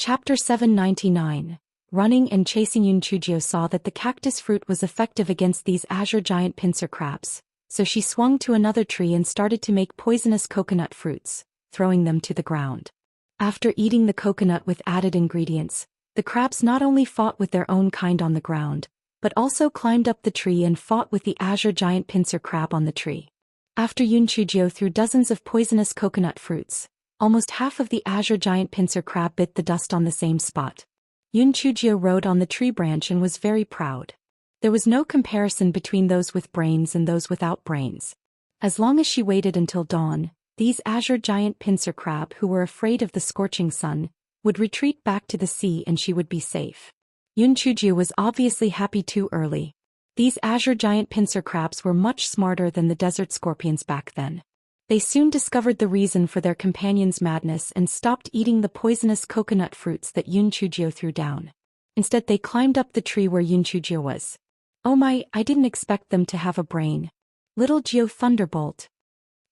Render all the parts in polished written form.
Chapter 799. Running and chasing. Yunchujio saw that the cactus fruit was effective against these azure giant pincer crabs, so she swung to another tree and started to make poisonous coconut fruits, throwing them to the ground. After eating the coconut with added ingredients, the crabs not only fought with their own kind on the ground, but also climbed up the tree and fought with the azure giant pincer crab on the tree. After Yunchujio threw dozens of poisonous coconut fruits, almost half of the azure giant pincer crab bit the dust on the same spot. Yunchujio rode on the tree branch and was very proud. There was no comparison between those with brains and those without brains. As long as she waited until dawn, these azure giant pincer crab who were afraid of the scorching sun would retreat back to the sea and she would be safe. Yunchujio was obviously happy too early. These azure giant pincer crabs were much smarter than the desert scorpions back then. They soon discovered the reason for their companion's madness and stopped eating the poisonous coconut fruits that Yunchujio threw down. Instead they climbed up the tree where Yunchujio was. Oh my, I didn't expect them to have a brain. Little Geo Thunderbolt.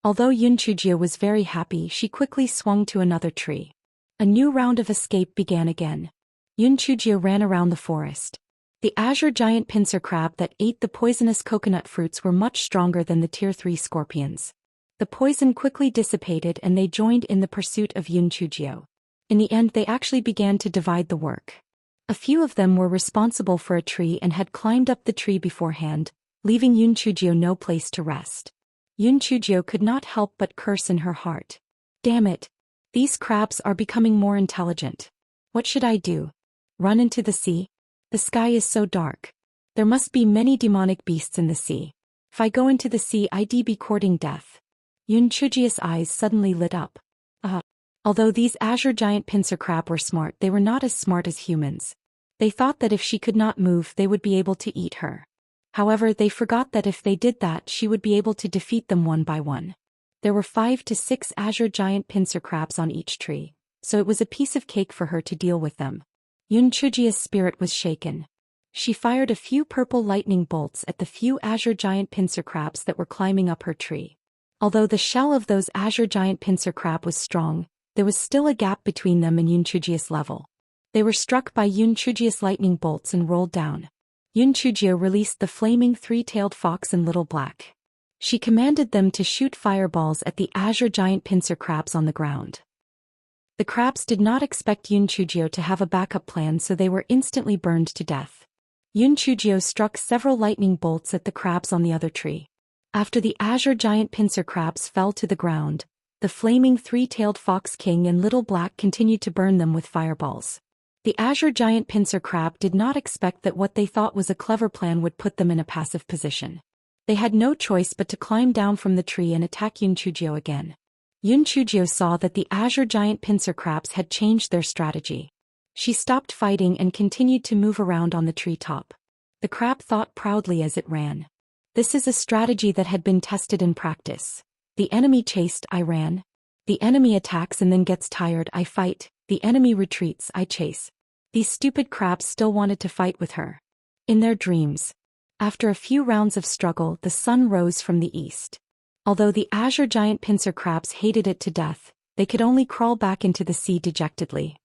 Although Yunchujio was very happy, she quickly swung to another tree. A new round of escape began again. Yunchujio ran around the forest. The azure giant pincer crab that ate the poisonous coconut fruits were much stronger than the Tier 3 scorpions. The poison quickly dissipated and they joined in the pursuit of Yunchujio. In the end they actually began to divide the work. A few of them were responsible for a tree and had climbed up the tree beforehand, leaving Yunchujio no place to rest. Yunchujio could not help but curse in her heart. Damn it! These crabs are becoming more intelligent. What should I do? Run into the sea? The sky is so dark. There must be many demonic beasts in the sea. If I go into the sea I'd be courting death. Yunchujio's eyes suddenly lit up. Although these azure giant pincer crab were smart, they were not as smart as humans. They thought that if she could not move they would be able to eat her. However, they forgot that if they did that she would be able to defeat them one by one. There were 5 to 6 azure giant pincer crabs on each tree, so it was a piece of cake for her to deal with them. Yunchujio's spirit was shaken. She fired a few purple lightning bolts at the few azure giant pincer crabs that were climbing up her tree. Although the shell of those azure giant pincer crab was strong, there was still a gap between them and Yunchujio's level. They were struck by Yunchujio's lightning bolts and rolled down. Yunchujio released the flaming 3-tailed fox and Little Black. She commanded them to shoot fireballs at the azure giant pincer crabs on the ground. The crabs did not expect Yunchujio to have a backup plan, so they were instantly burned to death. Yunchujio struck several lightning bolts at the crabs on the other tree. After the azure giant pincer crabs fell to the ground, the flaming 3-tailed fox king and Little Black continued to burn them with fireballs. The azure giant pincer crab did not expect that what they thought was a clever plan would put them in a passive position. They had no choice but to climb down from the tree and attack Yunchujio again. Yunchujio saw that the azure giant pincer crabs had changed their strategy. She stopped fighting and continued to move around on the treetop. The crab thought proudly as it ran. This is a strategy that had been tested in practice. The enemy chased, I ran. The enemy attacks and then gets tired, I fight. The enemy retreats, I chase. These stupid crabs still wanted to fight with her. In their dreams. After a few rounds of struggle, the sun rose from the east. Although the azure giant pincer crabs hated it to death, they could only crawl back into the sea dejectedly.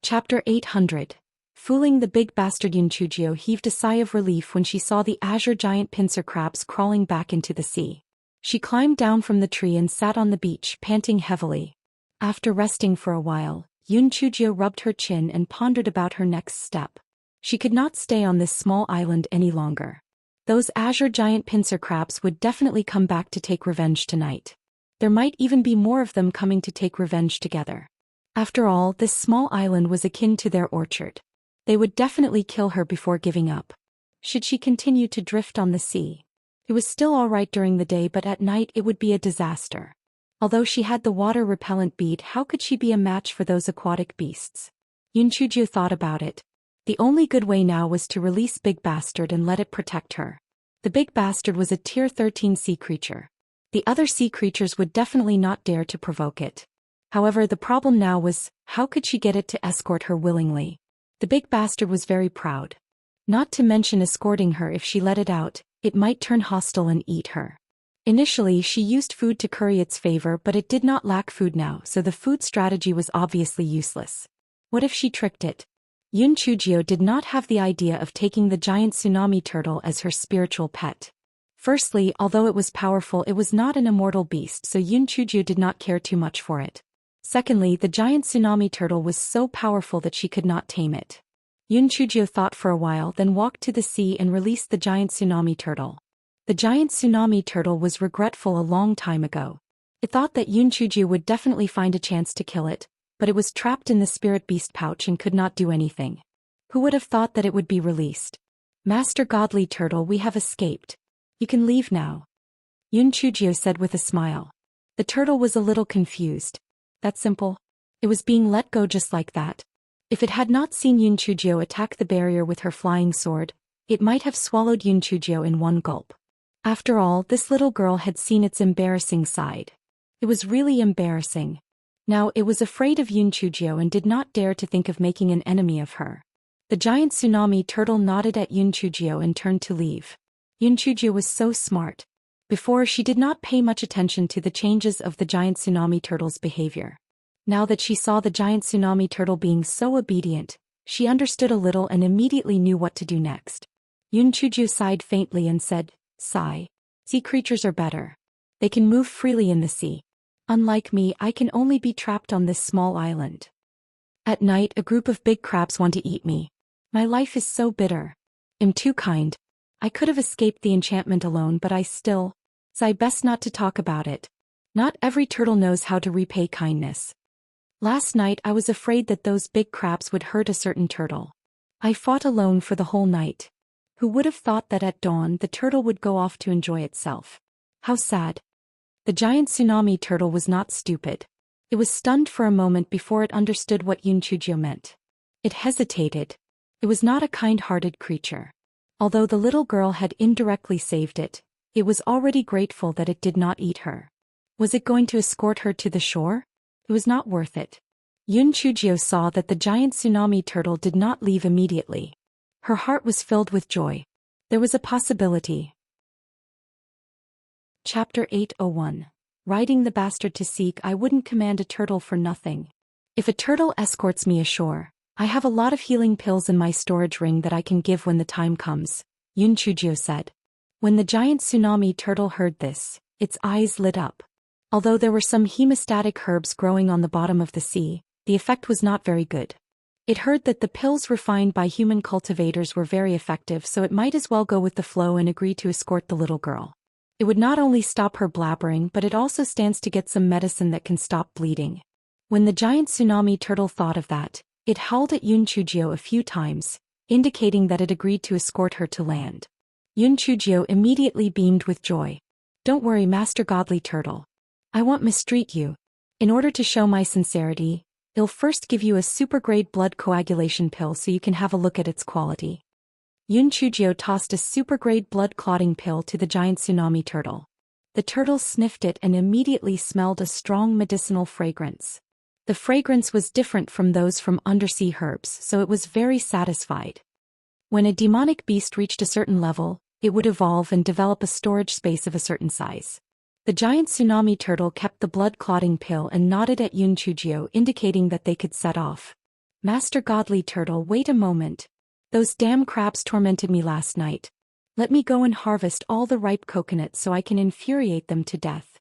Chapter 800. Fooling the big bastard. Yunchujio heaved a sigh of relief when she saw the azure giant pincer crabs crawling back into the sea. She climbed down from the tree and sat on the beach, panting heavily. After resting for a while, Yunchujio rubbed her chin and pondered about her next step. She could not stay on this small island any longer. Those azure giant pincer crabs would definitely come back to take revenge tonight. There might even be more of them coming to take revenge together. After all, this small island was akin to their orchard. They would definitely kill her before giving up. Should she continue to drift on the sea? It was still all right during the day, but at night it would be a disaster. Although she had the water-repellent bead, how could she be a match for those aquatic beasts? Yunchujio thought about it. The only good way now was to release Big Bastard and let it protect her. The Big Bastard was a Tier 13 sea creature. The other sea creatures would definitely not dare to provoke it. However, the problem now was, how could she get it to escort her willingly? The Big Bastard was very proud. Not to mention escorting her. If she let it out, it might turn hostile and eat her. Initially, she used food to curry its favor, but it did not lack food now, so the food strategy was obviously useless. What if she tricked it? Yun Chujio did not have the idea of taking the giant tsunami turtle as her spiritual pet. Firstly, although it was powerful, it was not an immortal beast, so Yun Chujio did not care too much for it. Secondly, the giant tsunami turtle was so powerful that she could not tame it. Yun Chujio thought for a while, then walked to the sea and released the giant tsunami turtle. The giant tsunami turtle was regretful a long time ago. It thought that Yun Chujio would definitely find a chance to kill it, but it was trapped in the spirit beast pouch and could not do anything. Who would have thought that it would be released? Master Godly Turtle, we have escaped. You can leave now. Yun Chujio said with a smile. The turtle was a little confused. That simple? It was being let go just like that. If it had not seen Yun Chujio attack the barrier with her flying sword, it might have swallowed Yun Chujio in one gulp. After all, this little girl had seen its embarrassing side. It was really embarrassing. Now it was afraid of Yun Chujio and did not dare to think of making an enemy of her. The giant tsunami turtle nodded at Yun Chujio and turned to leave. Yun Chujio was so smart. Before, she did not pay much attention to the changes of the giant tsunami turtle's behavior. Now that she saw the giant tsunami turtle being so obedient, she understood a little and immediately knew what to do next. Yun Chujio sighed faintly and said, "Sigh. Sea creatures are better. They can move freely in the sea. Unlike me, I can only be trapped on this small island. At night, a group of big crabs want to eat me. My life is so bitter. I'm too kind. I could have escaped the enchantment alone, but I best not to talk about it. Not every turtle knows how to repay kindness. Last night I was afraid that those big crabs would hurt a certain turtle. I fought alone for the whole night. Who would have thought that at dawn the turtle would go off to enjoy itself? How sad." The giant tsunami turtle was not stupid. It was stunned for a moment before it understood what Yun Chujio meant. It hesitated. It was not a kind-hearted creature. Although the little girl had indirectly saved it, it was already grateful that it did not eat her. Was it going to escort her to the shore? It was not worth it. Yun Chujio saw that the giant tsunami turtle did not leave immediately. Her heart was filled with joy. There was a possibility. Chapter 801. Riding the bastard to seek. I wouldn't command a turtle for nothing. If a turtle escorts me ashore, I have a lot of healing pills in my storage ring that I can give when the time comes, Yun Chujio said. When the giant tsunami turtle heard this, its eyes lit up. Although there were some hemostatic herbs growing on the bottom of the sea, the effect was not very good. It heard that the pills refined by human cultivators were very effective, so it might as well go with the flow and agree to escort the little girl. It would not only stop her blabbering, but it also stands to get some medicine that can stop bleeding. When the giant tsunami turtle thought of that, it howled at Yun Chujio a few times, indicating that it agreed to escort her to land. Yun Chujio immediately beamed with joy. "Don't worry, Master Godly Turtle. I won't mistreat you. In order to show my sincerity, I'll first give you a super-grade blood coagulation pill so you can have a look at its quality." Yun Chujio tossed a super-grade blood-clotting pill to the giant tsunami turtle. The turtle sniffed it and immediately smelled a strong medicinal fragrance. The fragrance was different from those from undersea herbs, so it was very satisfied. When a demonic beast reached a certain level, it would evolve and develop a storage space of a certain size. The giant tsunami turtle kept the blood-clotting pill and nodded at Yun Chujio, indicating that they could set off. "Master Godly Turtle, wait a moment. Those damn crabs tormented me last night. Let me go and harvest all the ripe coconuts so I can infuriate them to death."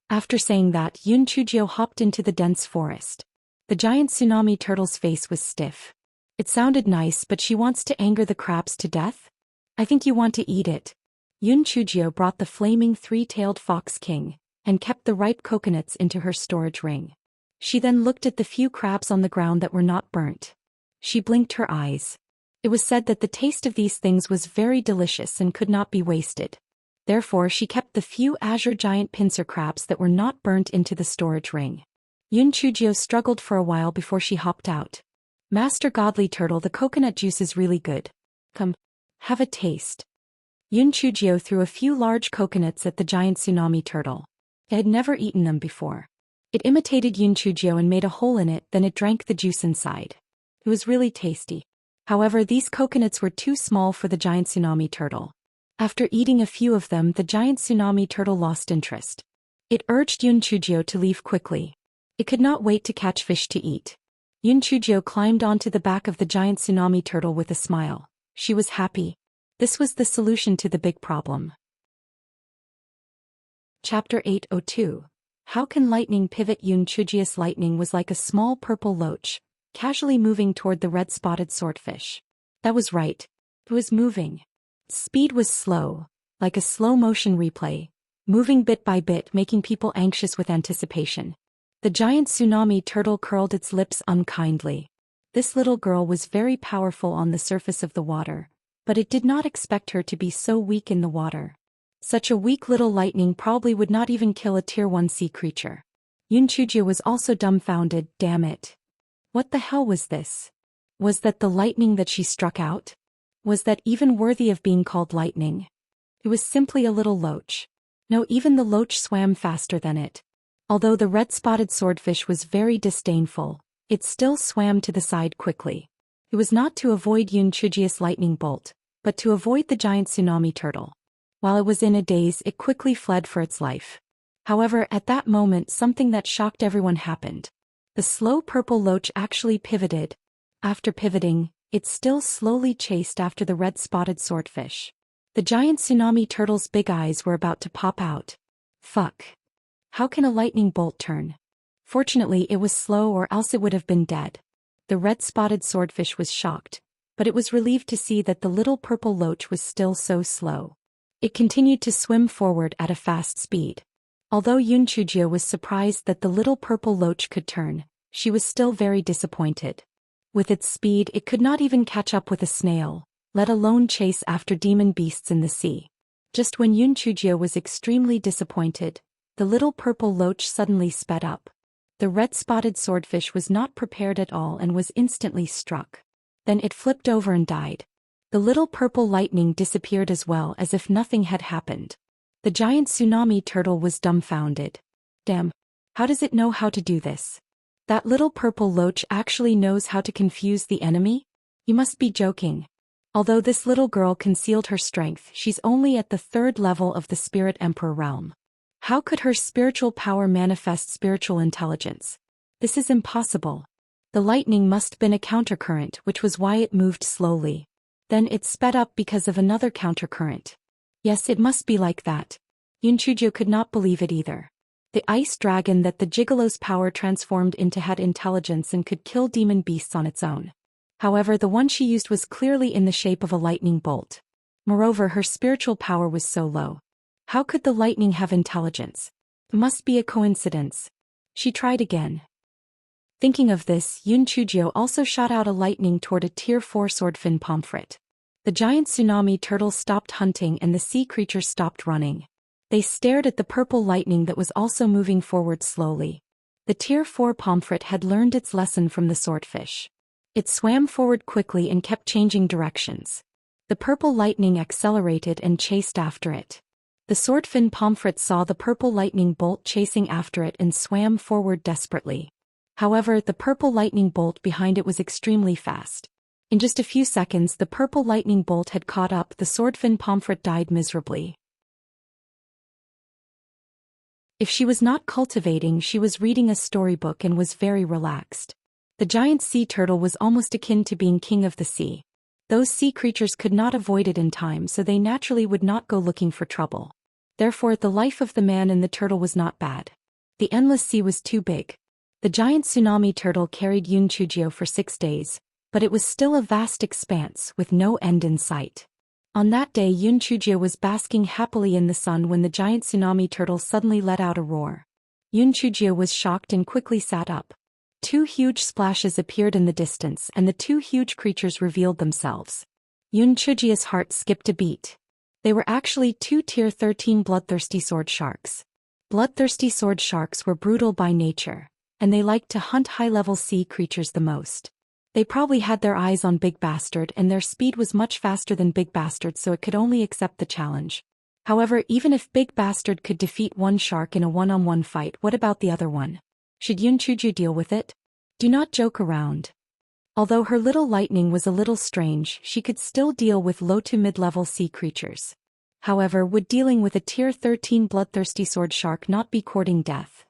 After saying that, Yun Chujio hopped into the dense forest. The giant tsunami turtle's face was stiff. It sounded nice, but she wants to anger the crabs to death? I think you want to eat it. Yun Chujio brought the flaming three-tailed fox king, and kept the ripe coconuts into her storage ring. She then looked at the few crabs on the ground that were not burnt. She blinked her eyes. It was said that the taste of these things was very delicious and could not be wasted. Therefore she kept the few azure giant pincer crabs that were not burnt into the storage ring. Yun Chujio struggled for a while before she hopped out. "Master Godly Turtle, the coconut juice is really good. Come, have a taste." Yun Chujio threw a few large coconuts at the giant tsunami turtle. It had never eaten them before. It imitated Yun Chujio and made a hole in it, then it drank the juice inside. It was really tasty. However, these coconuts were too small for the giant tsunami turtle. After eating a few of them, the giant tsunami turtle lost interest. It urged Yun Chujio to leave quickly. It could not wait to catch fish to eat. Yun Chujio climbed onto the back of the giant tsunami turtle with a smile. She was happy. This was the solution to the big problem. Chapter 802. How can lightning pivot? Yun Chujio's lightning was like a small purple loach, casually moving toward the red-spotted swordfish. That was right. It was moving. Speed was slow, like a slow-motion replay, moving bit by bit, making people anxious with anticipation. The giant tsunami turtle curled its lips unkindly. This little girl was very powerful on the surface of the water, but it did not expect her to be so weak in the water. Such a weak little lightning probably would not even kill a Tier 1 sea creature. Yun Chujio was also dumbfounded. Damn it. What the hell was this? Was that the lightning that she struck out? Was that even worthy of being called lightning? It was simply a little loach. No, even the loach swam faster than it. Although the red-spotted swordfish was very disdainful, it still swam to the side quickly. It was not to avoid Yun Chujio's lightning bolt, but to avoid the giant tsunami turtle. While it was in a daze, it quickly fled for its life. However, at that moment something that shocked everyone happened. The slow purple loach actually pivoted. After pivoting, it still slowly chased after the red-spotted swordfish. The giant tsunami turtle's big eyes were about to pop out. Fuck. How can a lightning bolt turn? Fortunately, it was slow, or else it would have been dead. The red-spotted swordfish was shocked, but it was relieved to see that the little purple loach was still so slow. It continued to swim forward at a fast speed. Although Yun Chujio was surprised that the little purple loach could turn, she was still very disappointed. With its speed, it could not even catch up with a snail, let alone chase after demon beasts in the sea. Just when Yun Chujio was extremely disappointed, the little purple loach suddenly sped up. The red-spotted swordfish was not prepared at all and was instantly struck. Then it flipped over and died. The little purple lightning disappeared as well, as if nothing had happened. The giant tsunami turtle was dumbfounded. Damn. How does it know how to do this? That little purple loach actually knows how to confuse the enemy? You must be joking. Although this little girl concealed her strength, she's only at the 3rd level of the Spirit Emperor realm. How could her spiritual power manifest spiritual intelligence? This is impossible. The lightning must have been a countercurrent, which was why it moved slowly. Then it sped up because of another countercurrent. Yes, it must be like that. Yun Chujio could not believe it either. The ice dragon that the gigolo's power transformed into had intelligence and could kill demon beasts on its own. However, the one she used was clearly in the shape of a lightning bolt. Moreover, her spiritual power was so low. How could the lightning have intelligence? It must be a coincidence. She tried again. Thinking of this, Yun Chujio also shot out a lightning toward a Tier 4 swordfin pomfret. The giant tsunami turtle stopped hunting and the sea creatures stopped running. They stared at the purple lightning that was also moving forward slowly. The Tier 4 pomfret had learned its lesson from the swordfish. It swam forward quickly and kept changing directions. The purple lightning accelerated and chased after it. The swordfin pomfret saw the purple lightning bolt chasing after it and swam forward desperately. However, the purple lightning bolt behind it was extremely fast. In just a few seconds, the purple lightning bolt had caught up. The swordfin pomfret died miserably. If she was not cultivating, she was reading a storybook and was very relaxed. The giant sea turtle was almost akin to being king of the sea. Those sea creatures could not avoid it in time, so they naturally would not go looking for trouble. Therefore, the life of the man and the turtle was not bad. The endless sea was too big. The giant tsunami turtle carried Yun Chujio for 6 days, but it was still a vast expanse with no end in sight. On that day, Yun Chujio was basking happily in the sun when the giant tsunami turtle suddenly let out a roar. Yun Chujio was shocked and quickly sat up. 2 huge splashes appeared in the distance and the 2 huge creatures revealed themselves. Yun Chujio's heart skipped a beat. They were actually 2 Tier 13 bloodthirsty sword sharks. Bloodthirsty sword sharks were brutal by nature, and they liked to hunt high-level sea creatures the most. They probably had their eyes on Big Bastard, and their speed was much faster than Big Bastard, so it could only accept the challenge. However, even if Big Bastard could defeat one shark in a one-on-one fight, what about the other one? Should Yun Chujio deal with it? Do not joke around. Although her little lightning was a little strange, she could still deal with low to mid-level sea creatures. However, would dealing with a tier 13 bloodthirsty sword shark not be courting death?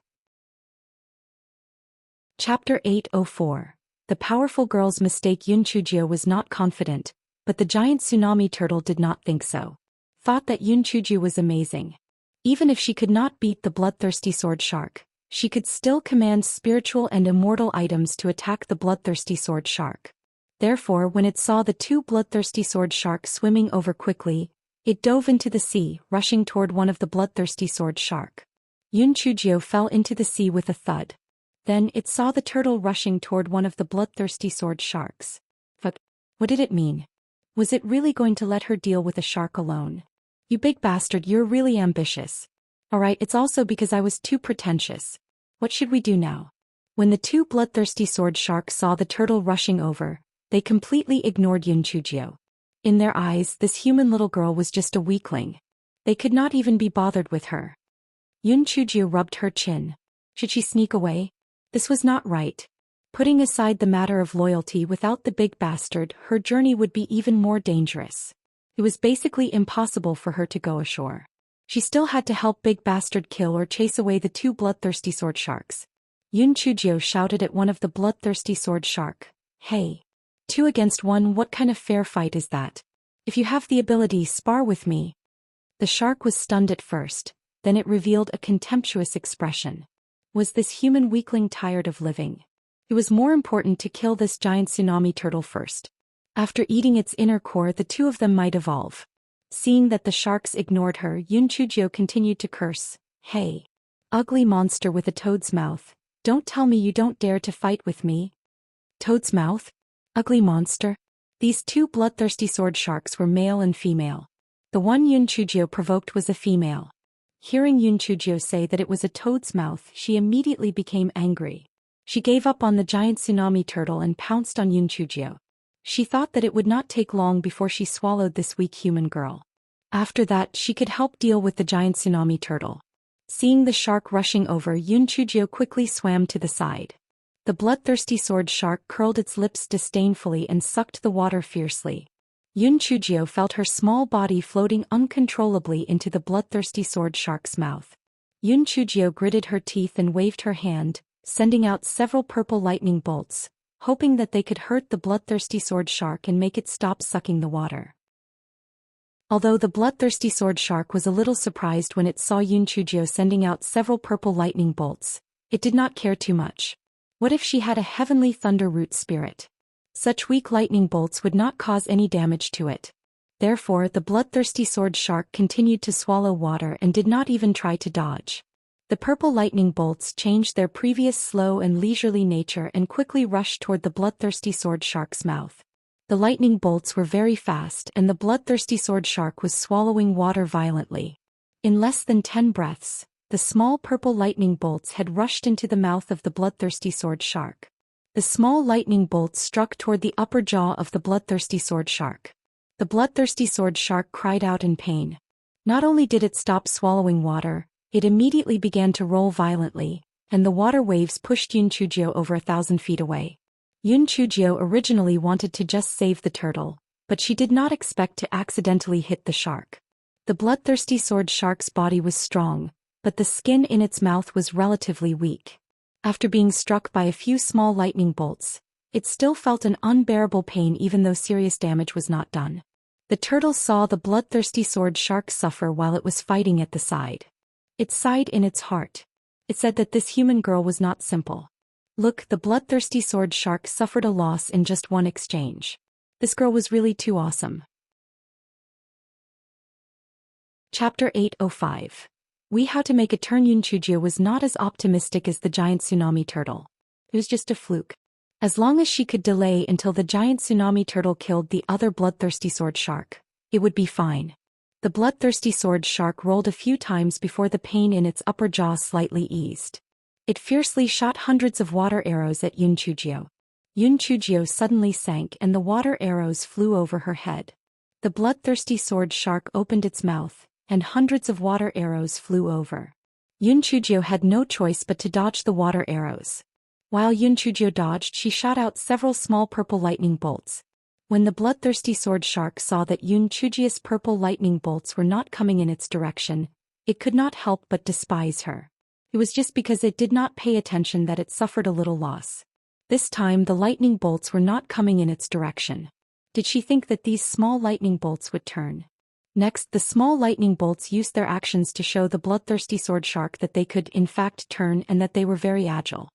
Chapter 804. The powerful girl's mistake. Yun Chujio was not confident, but the giant tsunami turtle did not think so. Thought that Yun Chujio was amazing. Even if she could not beat the bloodthirsty sword shark, she could still command spiritual and immortal items to attack the bloodthirsty sword shark. Therefore, when it saw the two bloodthirsty sword sharks swimming over quickly, it dove into the sea, rushing toward one of the bloodthirsty sword shark. Yun Chujio fell into the sea with a thud. Then it saw the turtle rushing toward one of the bloodthirsty sword sharks. But what did it mean? Was it really going to let her deal with a shark alone? You big bastard, you're really ambitious. Alright, it's also because I was too pretentious. What should we do now? When the two bloodthirsty sword sharks saw the turtle rushing over, they completely ignored Yun Chujio. In their eyes, this human little girl was just a weakling. They could not even be bothered with her. Yun Chujio rubbed her chin. Should she sneak away? This was not right. Putting aside the matter of loyalty, without the big bastard, her journey would be even more dangerous. It was basically impossible for her to go ashore. She still had to help Big Bastard kill or chase away the two bloodthirsty sword sharks. Yun Chujio shouted at one of the bloodthirsty sword shark. Hey. 2 against 1, what kind of fair fight is that? If you have the ability, spar with me. The shark was stunned at first, then it revealed a contemptuous expression. Was this human weakling tired of living? It was more important to kill this giant tsunami turtle first. After eating its inner core, the two of them might evolve. Seeing that the sharks ignored her, Yun Chujio continued to curse. Hey. Ugly monster with a toad's mouth. Don't tell me you don't dare to fight with me. Toad's mouth? Ugly monster? These two bloodthirsty sword sharks were male and female. The one Yun Chujio provoked was a female. Hearing Yun Chujio say that it was a toad's mouth, she immediately became angry. She gave up on the giant tsunami turtle and pounced on Yun Chujio. She thought that it would not take long before she swallowed this weak human girl. After that, she could help deal with the giant tsunami turtle. Seeing the shark rushing over, Yun Chujio quickly swam to the side. The bloodthirsty sword shark curled its lips disdainfully and sucked the water fiercely. Yun Chujio felt her small body floating uncontrollably into the bloodthirsty sword shark's mouth. Yun Chujio gritted her teeth and waved her hand, sending out several purple lightning bolts, hoping that they could hurt the bloodthirsty sword shark and make it stop sucking the water. Although the bloodthirsty sword shark was a little surprised when it saw Yun Chujio sending out several purple lightning bolts, it did not care too much. What if she had a heavenly thunder root spirit? Such weak lightning bolts would not cause any damage to it. Therefore, the bloodthirsty sword shark continued to swallow water and did not even try to dodge. The purple lightning bolts changed their previous slow and leisurely nature and quickly rushed toward the bloodthirsty sword shark's mouth. The lightning bolts were very fast and the bloodthirsty sword shark was swallowing water violently. In less than 10 breaths, the small purple lightning bolts had rushed into the mouth of the bloodthirsty sword shark. The small lightning bolts struck toward the upper jaw of the bloodthirsty sword shark. The bloodthirsty sword shark cried out in pain. Not only did it stop swallowing water, it immediately began to roll violently, and the water waves pushed Yun Chujio over 1,000 feet away. Yun Chujio originally wanted to just save the turtle, but she did not expect to accidentally hit the shark. The bloodthirsty sword shark's body was strong, but the skin in its mouth was relatively weak. After being struck by a few small lightning bolts, it still felt an unbearable pain even though serious damage was not done. The turtle saw the bloodthirsty sword shark suffer while it was fighting at the side. It sighed in its heart. It said that this human girl was not simple. Look, the bloodthirsty sword shark suffered a loss in just one exchange. This girl was really too awesome. Chapter 805. How to make a turn. Yun Chujio was not as optimistic as the giant tsunami turtle. It was just a fluke. As long as she could delay until the giant tsunami turtle killed the other bloodthirsty sword shark, it would be fine. The bloodthirsty sword shark rolled a few times before the pain in its upper jaw slightly eased. It fiercely shot hundreds of water arrows at Yun Chujio. Yun Chujio suddenly sank and the water arrows flew over her head. The bloodthirsty sword shark opened its mouth, and hundreds of water arrows flew over. Yun Chujio had no choice but to dodge the water arrows. While Yun Chujio dodged, she shot out several small purple lightning bolts. When the bloodthirsty sword shark saw that Yun Chujia's purple lightning bolts were not coming in its direction, it could not help but despise her. It was just because it did not pay attention that it suffered a little loss. This time the lightning bolts were not coming in its direction. Did she think that these small lightning bolts would turn? Next, the small lightning bolts used their actions to show the bloodthirsty sword shark that they could, in fact, turn and that they were very agile.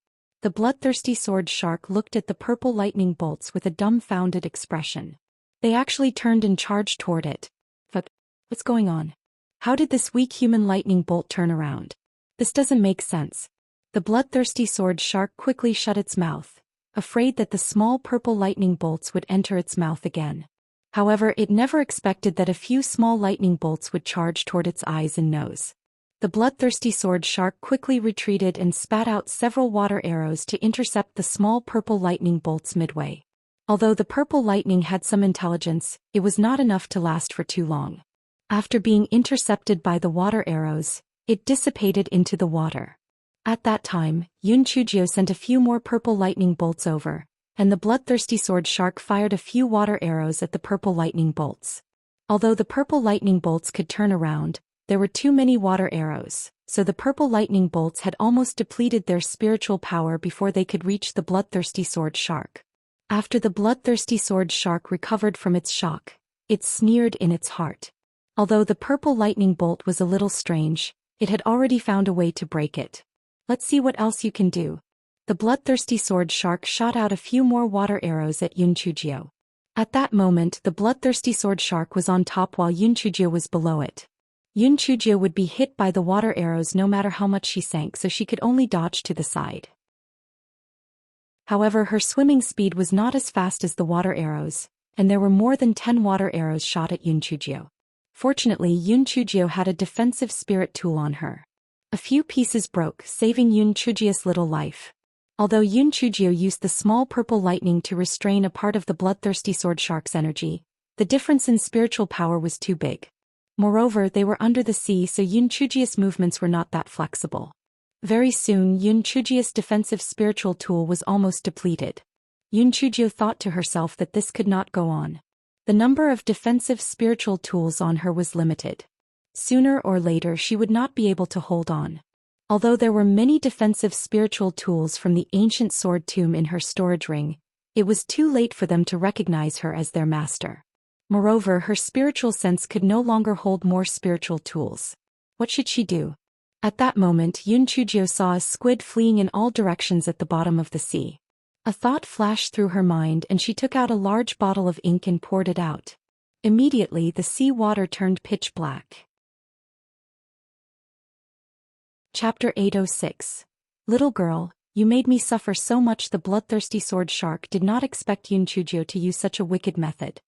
The bloodthirsty sword shark looked at the purple lightning bolts with a dumbfounded expression. They actually turned and charged toward it. But what's going on? How did this weak human lightning bolt turn around? This doesn't make sense. The bloodthirsty sword shark quickly shut its mouth, afraid that the small purple lightning bolts would enter its mouth again. However, it never expected that a few small lightning bolts would charge toward its eyes and nose. The bloodthirsty sword shark quickly retreated and spat out several water arrows to intercept the small purple lightning bolts midway. Although the purple lightning had some intelligence, it was not enough to last for too long. After being intercepted by the water arrows, it dissipated into the water. At that time, Yun Chujio sent a few more purple lightning bolts over, and the bloodthirsty sword shark fired a few water arrows at the purple lightning bolts. Although the purple lightning bolts could turn around, there were too many water arrows, so the purple lightning bolts had almost depleted their spiritual power before they could reach the bloodthirsty sword shark. After the bloodthirsty sword shark recovered from its shock, it sneered in its heart. Although the purple lightning bolt was a little strange, it had already found a way to break it. Let's see what else you can do. The bloodthirsty sword shark shot out a few more water arrows at Yun Chujio. At that moment, the bloodthirsty sword shark was on top while Yun Chujio was below it. Yun Chujio would be hit by the water arrows no matter how much she sank, so she could only dodge to the side. However, her swimming speed was not as fast as the water arrows, and there were more than 10 water arrows shot at Yun Chujio. Fortunately, Yun Chujio had a defensive spirit tool on her. A few pieces broke, saving Yun Chujio's little life. Although Yun Chujio used the small purple lightning to restrain a part of the bloodthirsty sword shark's energy, the difference in spiritual power was too big. Moreover, they were under the sea, so Yun Chujio's movements were not that flexible. Very soon, Yun Chujio's defensive spiritual tool was almost depleted. Yun Chujio thought to herself that this could not go on. The number of defensive spiritual tools on her was limited. Sooner or later she would not be able to hold on. Although there were many defensive spiritual tools from the ancient sword tomb in her storage ring, it was too late for them to recognize her as their master. Moreover, her spiritual sense could no longer hold more spiritual tools. What should she do? At that moment, Yun Chujio saw a squid fleeing in all directions at the bottom of the sea. A thought flashed through her mind and she took out a large bottle of ink and poured it out. Immediately, the sea water turned pitch black. Chapter 806. Little girl, you made me suffer so much. The bloodthirsty sword shark did not expect Yun Chujio to use such a wicked method.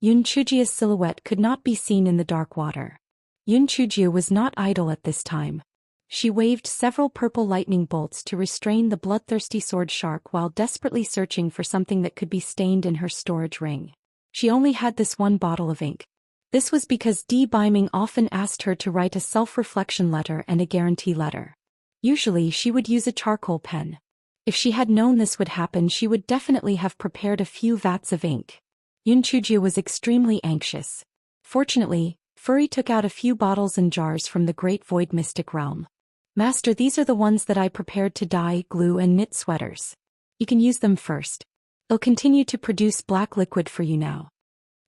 Yun Chujio's silhouette could not be seen in the dark water. Yun Chujio was not idle at this time. She waved several purple lightning bolts to restrain the bloodthirsty sword shark while desperately searching for something that could be stained in her storage ring. She only had this one bottle of ink. This was because Di Biming often asked her to write a self-reflection letter and a guarantee letter. Usually she would use a charcoal pen. If she had known this would happen, she would definitely have prepared a few vats of ink. Yun Chujio was extremely anxious. Fortunately, Furry took out a few bottles and jars from the Great Void Mystic Realm. Master, these are the ones that I prepared to dye, glue and knit sweaters. You can use them first. I'll continue to produce black liquid for you now.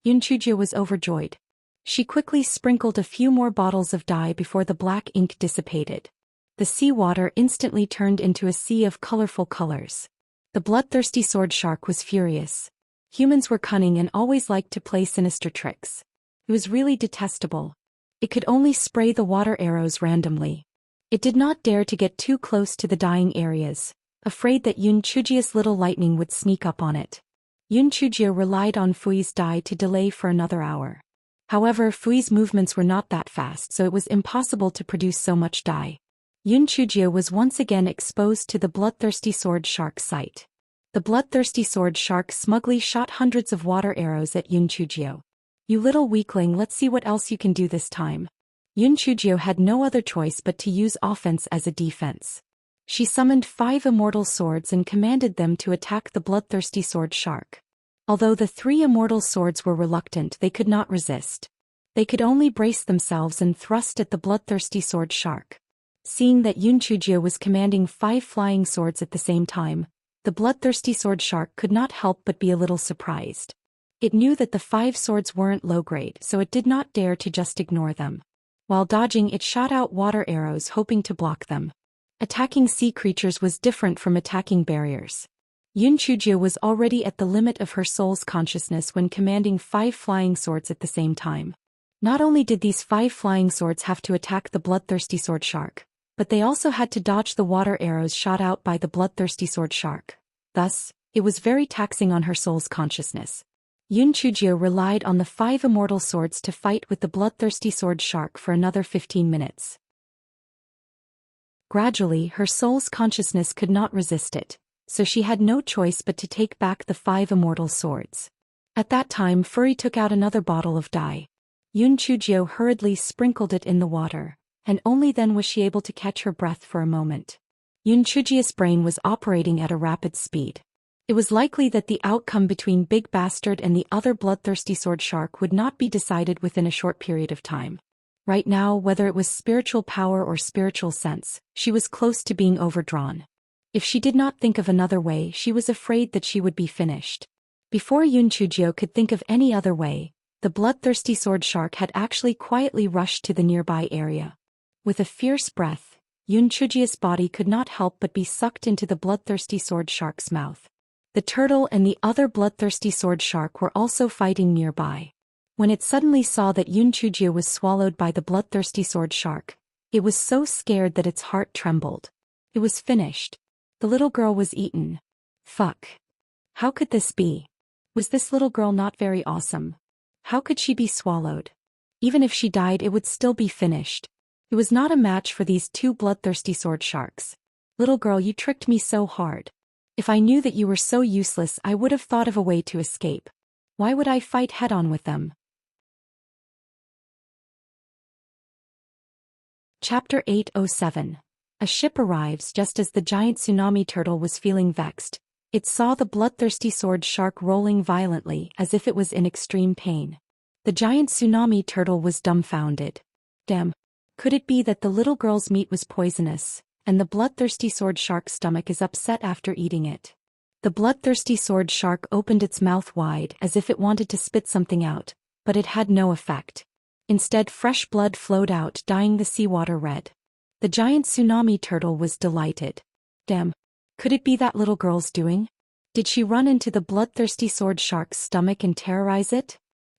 Yun Chujio was overjoyed. She quickly sprinkled a few more bottles of dye before the black ink dissipated. The seawater instantly turned into a sea of colorful colors. The bloodthirsty sword shark was furious. Humans were cunning and always liked to play sinister tricks. It was really detestable. It could only spray the water arrows randomly. It did not dare to get too close to the dying areas, afraid that Yun Chujio's little lightning would sneak up on it. Yun Chujio relied on Fui's dye to delay for another hour. However, Fui's movements were not that fast, so it was impossible to produce so much dye. Yun Chujio was once again exposed to the bloodthirsty sword shark's sight. The bloodthirsty sword shark smugly shot hundreds of water arrows at Yun Chujio. You little weakling, let's see what else you can do this time. Yun Chujio had no other choice but to use offense as a defense. She summoned 5 immortal swords and commanded them to attack the bloodthirsty sword shark. Although the three immortal swords were reluctant, they could not resist. They could only brace themselves and thrust at the bloodthirsty sword shark. Seeing that Yunchujio was commanding 5 flying swords at the same time, the bloodthirsty sword shark could not help but be a little surprised. It knew that the 5 swords weren't low-grade, so it did not dare to just ignore them. While dodging, it shot out water arrows hoping to block them. Attacking sea creatures was different from attacking barriers. Yunchujio was already at the limit of her soul's consciousness when commanding 5 flying swords at the same time. Not only did these 5 flying swords have to attack the bloodthirsty sword shark, but they also had to dodge the water arrows shot out by the bloodthirsty sword shark. Thus, it was very taxing on her soul's consciousness. Yunchujio relied on the 5 immortal swords to fight with the bloodthirsty sword shark for another 15 minutes. Gradually, her soul's consciousness could not resist it, so she had no choice but to take back the 5 immortal swords. At that time, Furry took out another bottle of dye. Yunchujio hurriedly sprinkled it in the water, and only then was she able to catch her breath for a moment. Yunchujio's brain was operating at a rapid speed. It was likely that the outcome between Big Bastard and the other bloodthirsty sword shark would not be decided within a short period of time. Right now, whether it was spiritual power or spiritual sense, she was close to being overdrawn. If she did not think of another way, she was afraid that she would be finished. Before Yunchujio could think of any other way, the bloodthirsty sword shark had actually quietly rushed to the nearby area. With a fierce breath, Yunchujio's body could not help but be sucked into the bloodthirsty sword shark's mouth. The turtle and the other bloodthirsty sword shark were also fighting nearby. When it suddenly saw that Yunchujio was swallowed by the bloodthirsty sword shark, it was so scared that its heart trembled. It was finished. The little girl was eaten. Fuck. How could this be? Was this little girl not very awesome? How could she be swallowed? Even if she died, it would still be finished. It was not a match for these 2 bloodthirsty sword sharks. Little girl, you tricked me so hard. If I knew that you were so useless, I would have thought of a way to escape. Why would I fight head-on with them? Chapter 807. A ship arrives just as the giant tsunami turtle was feeling vexed. It saw the bloodthirsty sword shark rolling violently as if it was in extreme pain. The giant tsunami turtle was dumbfounded. Damn. Could it be that the little girl's meat was poisonous, and the bloodthirsty sword shark's stomach is upset after eating it? The bloodthirsty sword shark opened its mouth wide as if it wanted to spit something out, but it had no effect. Instead, fresh blood flowed out, dyeing the seawater red. The giant tsunami turtle was delighted. Damn. Could it be that little girl's doing? Did she run into the bloodthirsty sword shark's stomach and terrorize it?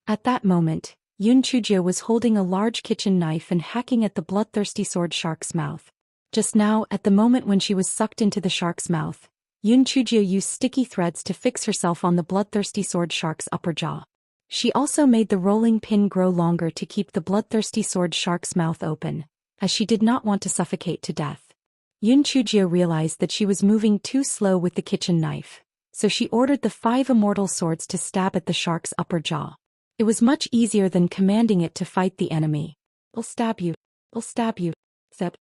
At that moment, Yunchujio was holding a large kitchen knife and hacking at the bloodthirsty sword shark's mouth. Just now, at the moment when she was sucked into the shark's mouth, Yunchujio used sticky threads to fix herself on the bloodthirsty sword shark's upper jaw. She also made the rolling pin grow longer to keep the bloodthirsty sword shark's mouth open, as she did not want to suffocate to death. Yunchujio realized that she was moving too slow with the kitchen knife, so she ordered the 5 immortal swords to stab at the shark's upper jaw. It was much easier than commanding it to fight the enemy. I'll stab you. I'll stab you. Sep.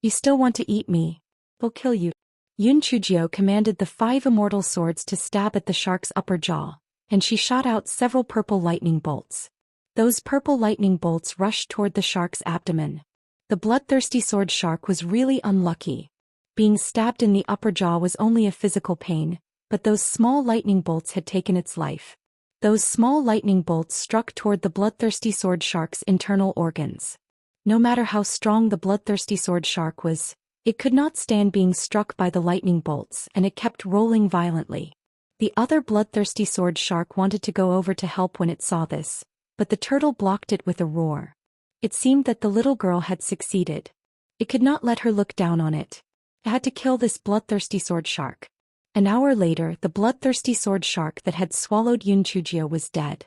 You still want to eat me? I'll kill you. Yunchujio commanded the 5 immortal swords to stab at the shark's upper jaw, and she shot out several purple lightning bolts. Those purple lightning bolts rushed toward the shark's abdomen. The bloodthirsty sword shark was really unlucky. Being stabbed in the upper jaw was only a physical pain, but those small lightning bolts had taken its life. Those small lightning bolts struck toward the bloodthirsty sword shark's internal organs. No matter how strong the bloodthirsty sword shark was, it could not stand being struck by the lightning bolts, and it kept rolling violently. The other bloodthirsty sword shark wanted to go over to help when it saw this, but the turtle blocked it with a roar. It seemed that the little girl had succeeded. It could not let her look down on it. It had to kill this bloodthirsty sword shark. An hour later, the bloodthirsty sword shark that had swallowed Yunchujio was dead.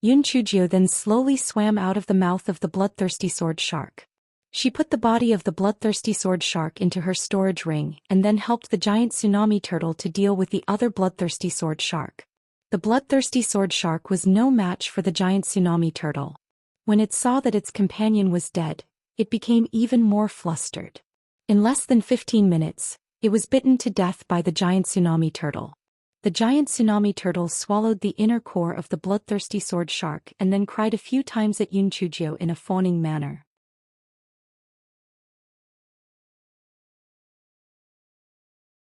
Yunchujio then slowly swam out of the mouth of the bloodthirsty sword shark. She put the body of the bloodthirsty sword shark into her storage ring and then helped the giant tsunami turtle to deal with the other bloodthirsty sword shark. The bloodthirsty sword shark was no match for the giant tsunami turtle. When it saw that its companion was dead, it became even more flustered. In less than 15 minutes, it was bitten to death by the giant tsunami turtle. The giant tsunami turtle swallowed the inner core of the bloodthirsty sword shark and then cried a few times at Yun Chujio in a fawning manner.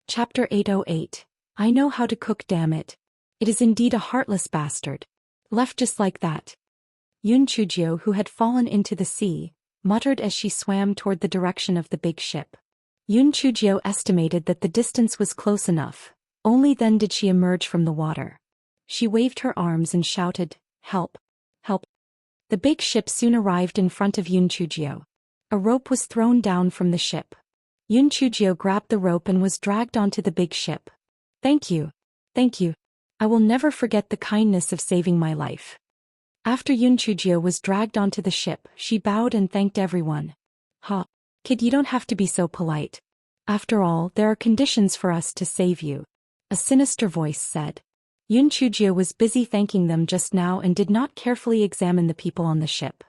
Chapter 808. I know how to cook, damn it. It is indeed a heartless bastard. Left just like that. Yun Chujio, who had fallen into the sea, muttered as she swam toward the direction of the big ship. Yun Chujio estimated that the distance was close enough. Only then did she emerge from the water. She waved her arms and shouted, "Help! Help!" The big ship soon arrived in front of Yun Chujio. A rope was thrown down from the ship. Yun Chujio grabbed the rope and was dragged onto the big ship. Thank you. Thank you. I will never forget the kindness of saving my life." After Yun Chujio was dragged onto the ship, she bowed and thanked everyone. Kid, you don't have to be so polite. After all, there are conditions for us to save you. A sinister voice said. Yun Chujio was busy thanking them just now and did not carefully examine the people on the ship.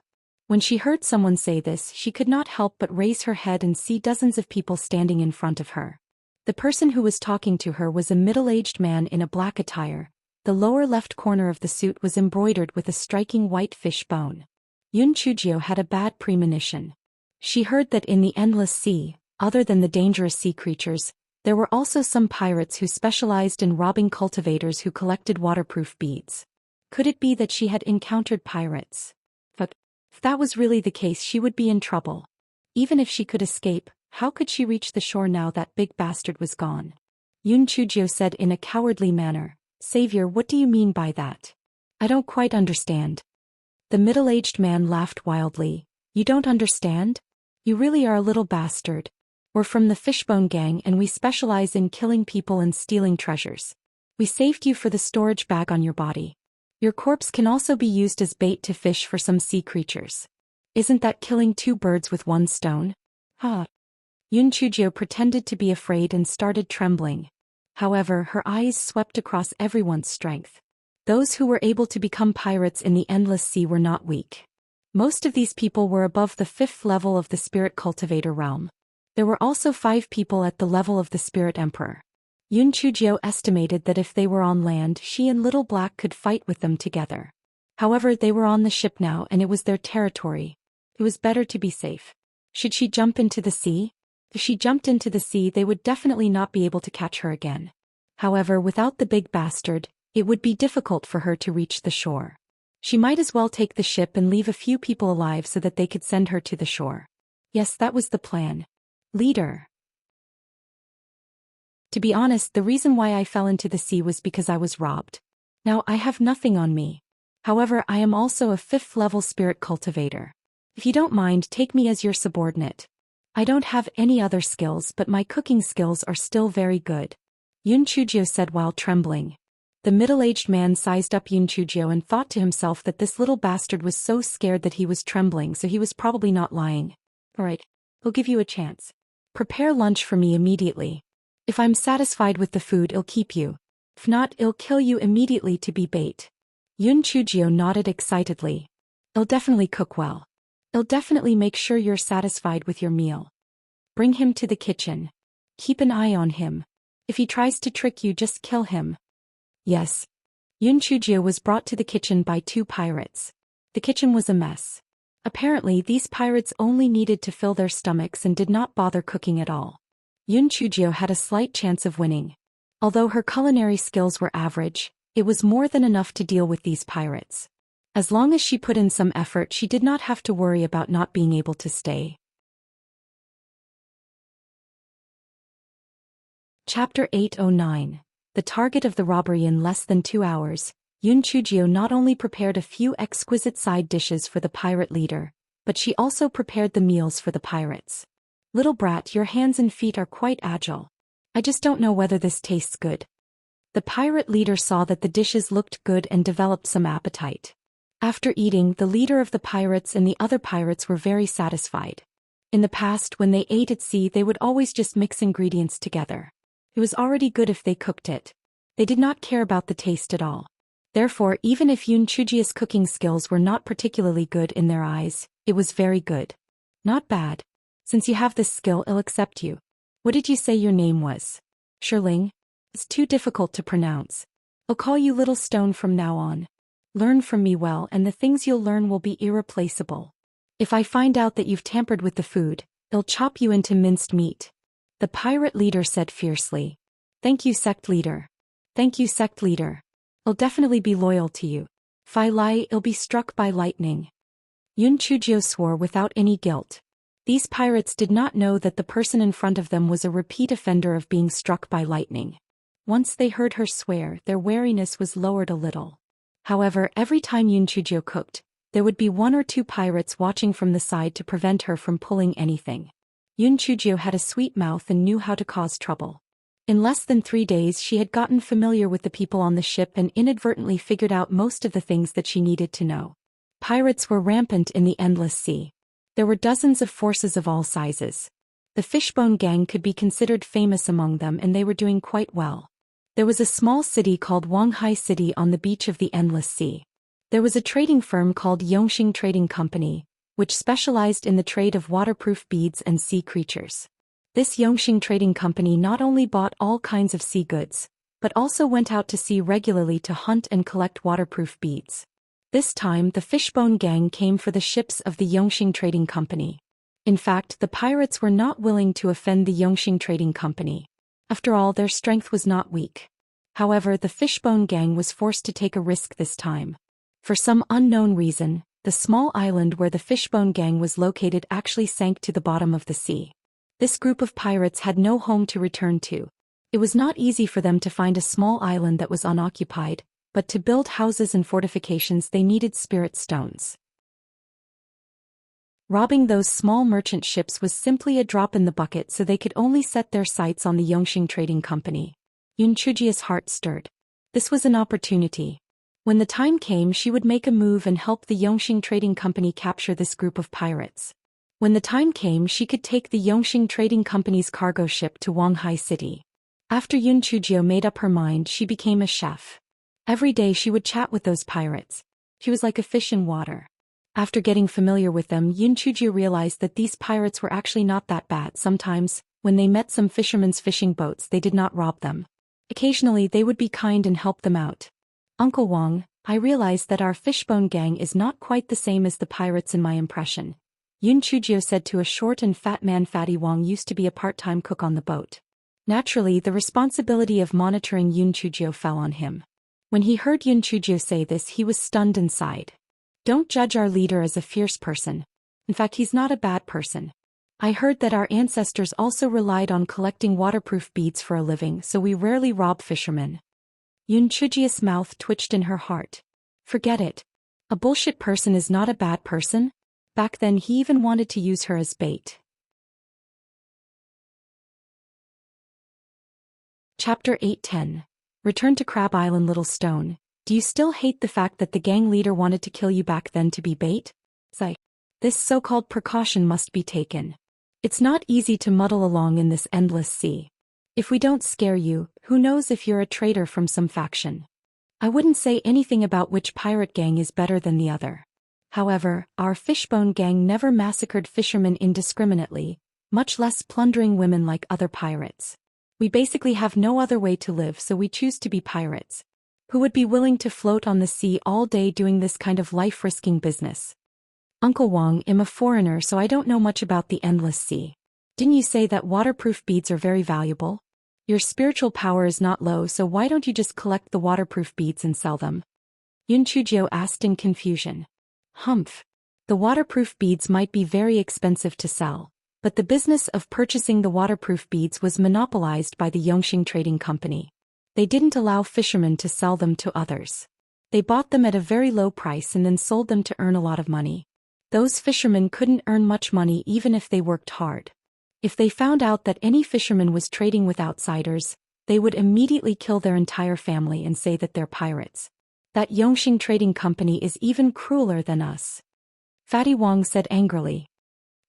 When she heard someone say this, she could not help but raise her head and see dozens of people standing in front of her. The person who was talking to her was a middle-aged man in a black attire. The lower left corner of the suit was embroidered with a striking white fish bone. Yun Chujio had a bad premonition. She heard that in the endless sea, other than the dangerous sea creatures, there were also some pirates who specialized in robbing cultivators who collected waterproof beads. Could it be that she had encountered pirates? But if that was really the case, she would be in trouble. Even if she could escape, how could she reach the shore now that big bastard was gone? Yun Chujio said in a cowardly manner, "Savior, what do you mean by that? I don't quite understand." The middle-aged man laughed wildly. "You don't understand? You really are a little bastard. We're from the Fishbone Gang and we specialize in killing people and stealing treasures. We saved you for the storage bag on your body. Your corpse can also be used as bait to fish for some sea creatures. Isn't that killing two birds with one stone?" Yun Chujio pretended to be afraid and started trembling. However, her eyes swept across everyone's strength. Those who were able to become pirates in the endless sea were not weak. Most of these people were above the 5th level of the spirit cultivator realm. There were also 5 people at the level of the Spirit Emperor. Yun Chujio estimated that if they were on land, she and Little Black could fight with them together. However, they were on the ship now and it was their territory. It was better to be safe. Should she jump into the sea? If she jumped into the sea, they would definitely not be able to catch her again. However, without the big bastard, it would be difficult for her to reach the shore. She might as well take the ship and leave a few people alive so that they could send her to the shore. Yes, that was the plan. Leader. To be honest, the reason why I fell into the sea was because I was robbed. Now I have nothing on me. However, I am also a 5th level spirit cultivator. If you don't mind, take me as your subordinate. I don't have any other skills, but my cooking skills are still very good. Yun Chujio said while trembling. The middle-aged man sized up Yun Chujio and thought to himself that this little bastard was so scared that he was trembling, so he was probably not lying. Alright, I'll give you a chance. Prepare lunch for me immediately. If I'm satisfied with the food, it'll keep you. If not, it'll kill you immediately to be bait. Yun Chujio nodded excitedly. I'll definitely cook well. I'll definitely make sure you're satisfied with your meal. Bring him to the kitchen. Keep an eye on him. If he tries to trick you, just kill him. Yes. Yun Chujio was brought to the kitchen by 2 pirates. The kitchen was a mess. Apparently, these pirates only needed to fill their stomachs and did not bother cooking at all. Yun Chujio had a slight chance of winning. Although her culinary skills were average, it was more than enough to deal with these pirates. As long as she put in some effort, she did not have to worry about not being able to stay. Chapter 809. The target of the robbery. In less than 2 hours, Yun Chujio not only prepared a few exquisite side dishes for the pirate leader, but she also prepared the meals for the pirates. Little brat, your hands and feet are quite agile. I just don't know whether this tastes good. The pirate leader saw that the dishes looked good and developed some appetite. After eating, the leader of the pirates and the other pirates were very satisfied. In the past, when they ate at sea, they would always just mix ingredients together. It was already good if they cooked it. They did not care about the taste at all. Therefore, even if Yun Chujio's cooking skills were not particularly good in their eyes, it was very good. Not bad. Since you have this skill, I'll accept you. What did you say your name was? Shirling? It's too difficult to pronounce. I'll call you Little Stone from now on. Learn from me well and the things you'll learn will be irreplaceable. If I find out that you've tampered with the food, I'll chop you into minced meat. The pirate leader said fiercely. Thank you, sect leader. Thank you, sect leader. I'll definitely be loyal to you. If I lie, I'll be struck by lightning. Yun Chujio swore without any guilt. These pirates did not know that the person in front of them was a repeat offender of being struck by lightning. Once they heard her swear, their wariness was lowered a little. However, every time Yun Chujio cooked, there would be 1 or 2 pirates watching from the side to prevent her from pulling anything. Yun Chujio had a sweet mouth and knew how to cause trouble. In less than 3 days she had gotten familiar with the people on the ship and inadvertently figured out most of the things that she needed to know. Pirates were rampant in the endless sea. There were dozens of forces of all sizes. The Fishbone Gang could be considered famous among them and they were doing quite well. There was a small city called Wanghai City on the beach of the Endless Sea. There was a trading firm called Yongxing Trading Company, which specialized in the trade of waterproof beads and sea creatures. This Yongxing Trading Company not only bought all kinds of sea goods, but also went out to sea regularly to hunt and collect waterproof beads. This time the Fishbone Gang came for the ships of the Yongxing Trading Company. In fact, the pirates were not willing to offend the Yongxing Trading Company. After all, their strength was not weak. However, the Fishbone Gang was forced to take a risk this time. For some unknown reason, the small island where the Fishbone Gang was located actually sank to the bottom of the sea. This group of pirates had no home to return to. It was not easy for them to find a small island that was unoccupied, but to build houses and fortifications they needed spirit stones. Robbing those small merchant ships was simply a drop in the bucket, so they could only set their sights on the Yongxing Trading Company. Yun Chujio's heart stirred. This was an opportunity. When the time came, she would make a move and help the Yongxing Trading Company capture this group of pirates. When the time came, she could take the Yongxing Trading Company's cargo ship to Wanghai City. After Yun Chujio made up her mind, she became a chef. Every day she would chat with those pirates. She was like a fish in water. After getting familiar with them, Yun Chujio realized that these pirates were actually not that bad. Sometimes, when they met some fishermen's fishing boats, they did not rob them. Occasionally they would be kind and help them out. Uncle Wang, I realize that our Fishbone Gang is not quite the same as the pirates in my impression, Yun Chujio said to a short and fat man. Fatty Wang used to be a part-time cook on the boat. Naturally, the responsibility of monitoring Yun Chujio fell on him. When he heard Yun Chujio say this, he was stunned and sighed. Don't judge our leader as a fierce person. In fact, he's not a bad person. I heard that our ancestors also relied on collecting waterproof beads for a living, so we rarely rob fishermen. Yun Chujio's mouth twitched in her heart. Forget it. A bullshit person is not a bad person. Back then he even wanted to use her as bait. Chapter 8:10. Return to Crab Island. Little Stone, do you still hate the fact that the gang leader wanted to kill you back then to be bait? Sigh. This so-called precaution must be taken. It's not easy to muddle along in this endless sea. If we don't scare you, who knows if you're a traitor from some faction. I wouldn't say anything about which pirate gang is better than the other. However, our Fishbone Gang never massacred fishermen indiscriminately, much less plundering women like other pirates. We basically have no other way to live, so we choose to be pirates. Who would be willing to float on the sea all day doing this kind of life-risking business? Uncle Wang, I'm a foreigner, so I don't know much about the endless sea. Didn't you say that waterproof beads are very valuable? Your spiritual power is not low, so why don't you just collect the waterproof beads and sell them? Yun Chujio asked in confusion. Humph. The waterproof beads might be very expensive to sell, but the business of purchasing the waterproof beads was monopolized by the Yongxing Trading Company. They didn't allow fishermen to sell them to others. They bought them at a very low price and then sold them to earn a lot of money. Those fishermen couldn't earn much money even if they worked hard. If they found out that any fisherman was trading with outsiders, they would immediately kill their entire family and say that they're pirates. That Yongxing Trading Company is even crueler than us. Fatty Wang said angrily.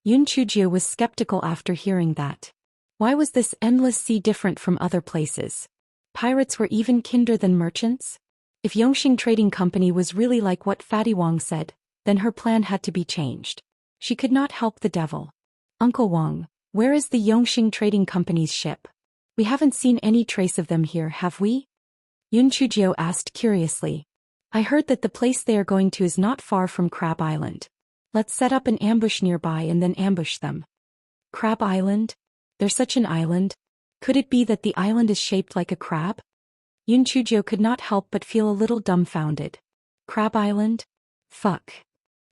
Yun Chujio was skeptical after hearing that. Why was this endless sea different from other places? Pirates were even kinder than merchants? If Yongxing Trading Company was really like what Fatty Wang said, then her plan had to be changed. She could not help the devil. Uncle Wang, where is the Yongxing Trading Company's ship? We haven't seen any trace of them here, have we? Yun Chujio asked curiously. I heard that the place they are going to is not far from Crab Island. Let's set up an ambush nearby and then ambush them. Crab Island? There's such an island? Could it be that the island is shaped like a crab? Yun Chujio could not help but feel a little dumbfounded. Crab Island? Fuck.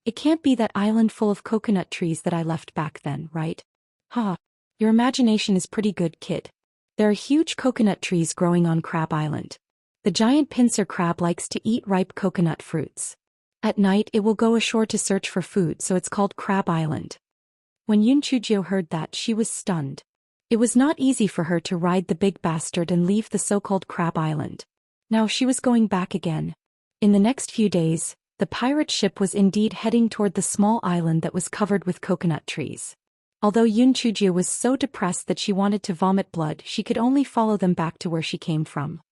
It can't be that island full of coconut trees that I left back then, right? Ha. Your imagination is pretty good, kid. There are huge coconut trees growing on Crab Island. The giant pincer crab likes to eat ripe coconut fruits. At night it will go ashore to search for food, so it's called Crab Island. When Yun Chujio heard that, she was stunned. It was not easy for her to ride the big bastard and leave the so-called Crab Island. Now she was going back again. In the next few days, the pirate ship was indeed heading toward the small island that was covered with coconut trees. Although Yun Chujio was so depressed that she wanted to vomit blood, she could only follow them back to where she came from.